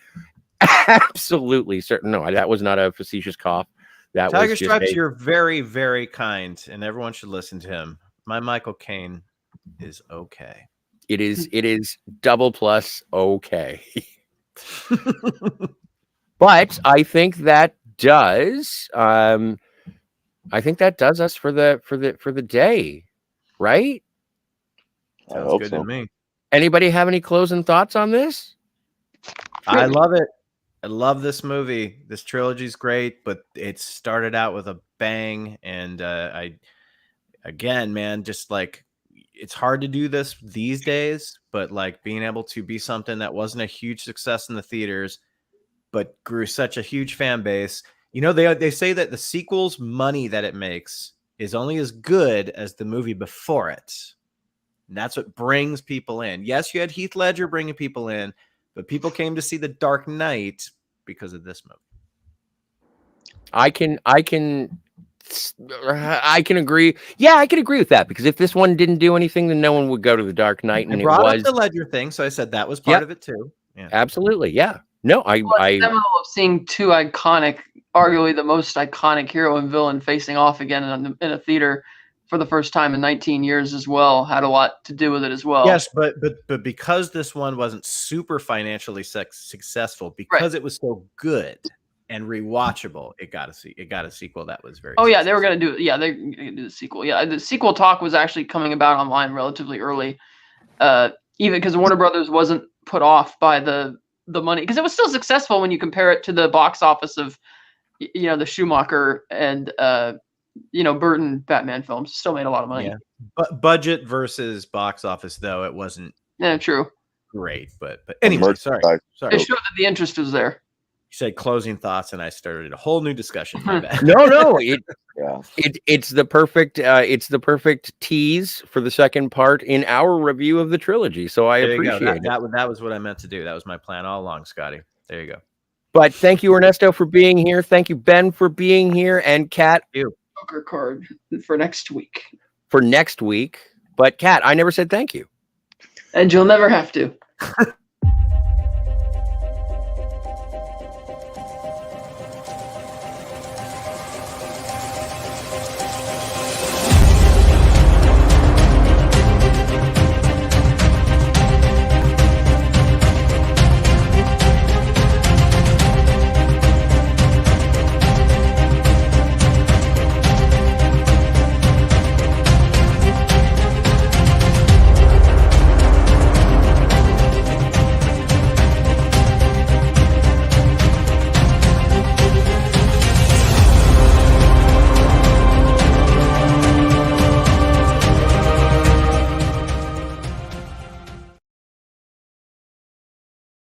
S2: absolutely certain. No, that was not a facetious cough. That
S3: Tiger
S2: was just
S3: Stripes, you're very, very kind, and everyone should listen to him. My Michael Caine is okay.
S2: It is double plus okay. But I think that does us for the day, right?
S3: Sounds good to me.
S2: Anybody have any closing thoughts on this?
S3: I love it. I love this movie. This trilogy's great, but it started out with a bang, and just like, it's hard to do this these days, but like being able to be something that wasn't a huge success in the theaters but grew such a huge fan base. You know, they say that the sequel's money that it makes is only as good as the movie before it. And that's what brings people in. Yes, you had Heath Ledger bringing people in, but people came to see The Dark Knight because of this movie.
S2: I can agree. Yeah, I can agree with that, because if this one didn't do anything, then no one would go to The Dark Knight. And
S3: I brought up the Ledger thing, so I said that was part of it too.
S2: Yeah. Absolutely, yeah. No, I
S4: of seeing two iconic, arguably the most iconic hero and villain facing off again in a theater for the first time in 19 years as well had a lot to do with it as well.
S3: Yes, but because this one wasn't super financially successful, because it was so good and rewatchable, it got a sequel that was very.
S4: Oh yeah, they were gonna do it. Yeah, they're gonna do the sequel. Yeah, the sequel talk was actually coming about online relatively early, even because Warner Brothers wasn't put off by the money, because it was still successful when you compare it to the box office of, the Schumacher and Burton Batman films. Still made a lot of money.
S3: Yeah. But budget versus box office, though, it wasn't.
S4: Yeah, true.
S3: Great, but anyway, sorry.
S4: It showed that the interest was there.
S3: You said closing thoughts, and I started a whole new discussion. My bad.
S2: No, it's the perfect tease for the second part in our review of the trilogy. So I appreciate it.
S3: That was what I meant to do. That was my plan all along, Scotty. There you go.
S2: But thank you, Ernesto, for being here. Thank you, Ben, for being here, and Kat.
S4: Poker card for next week.
S2: But Kat, I never said thank you.
S4: And you'll never have to.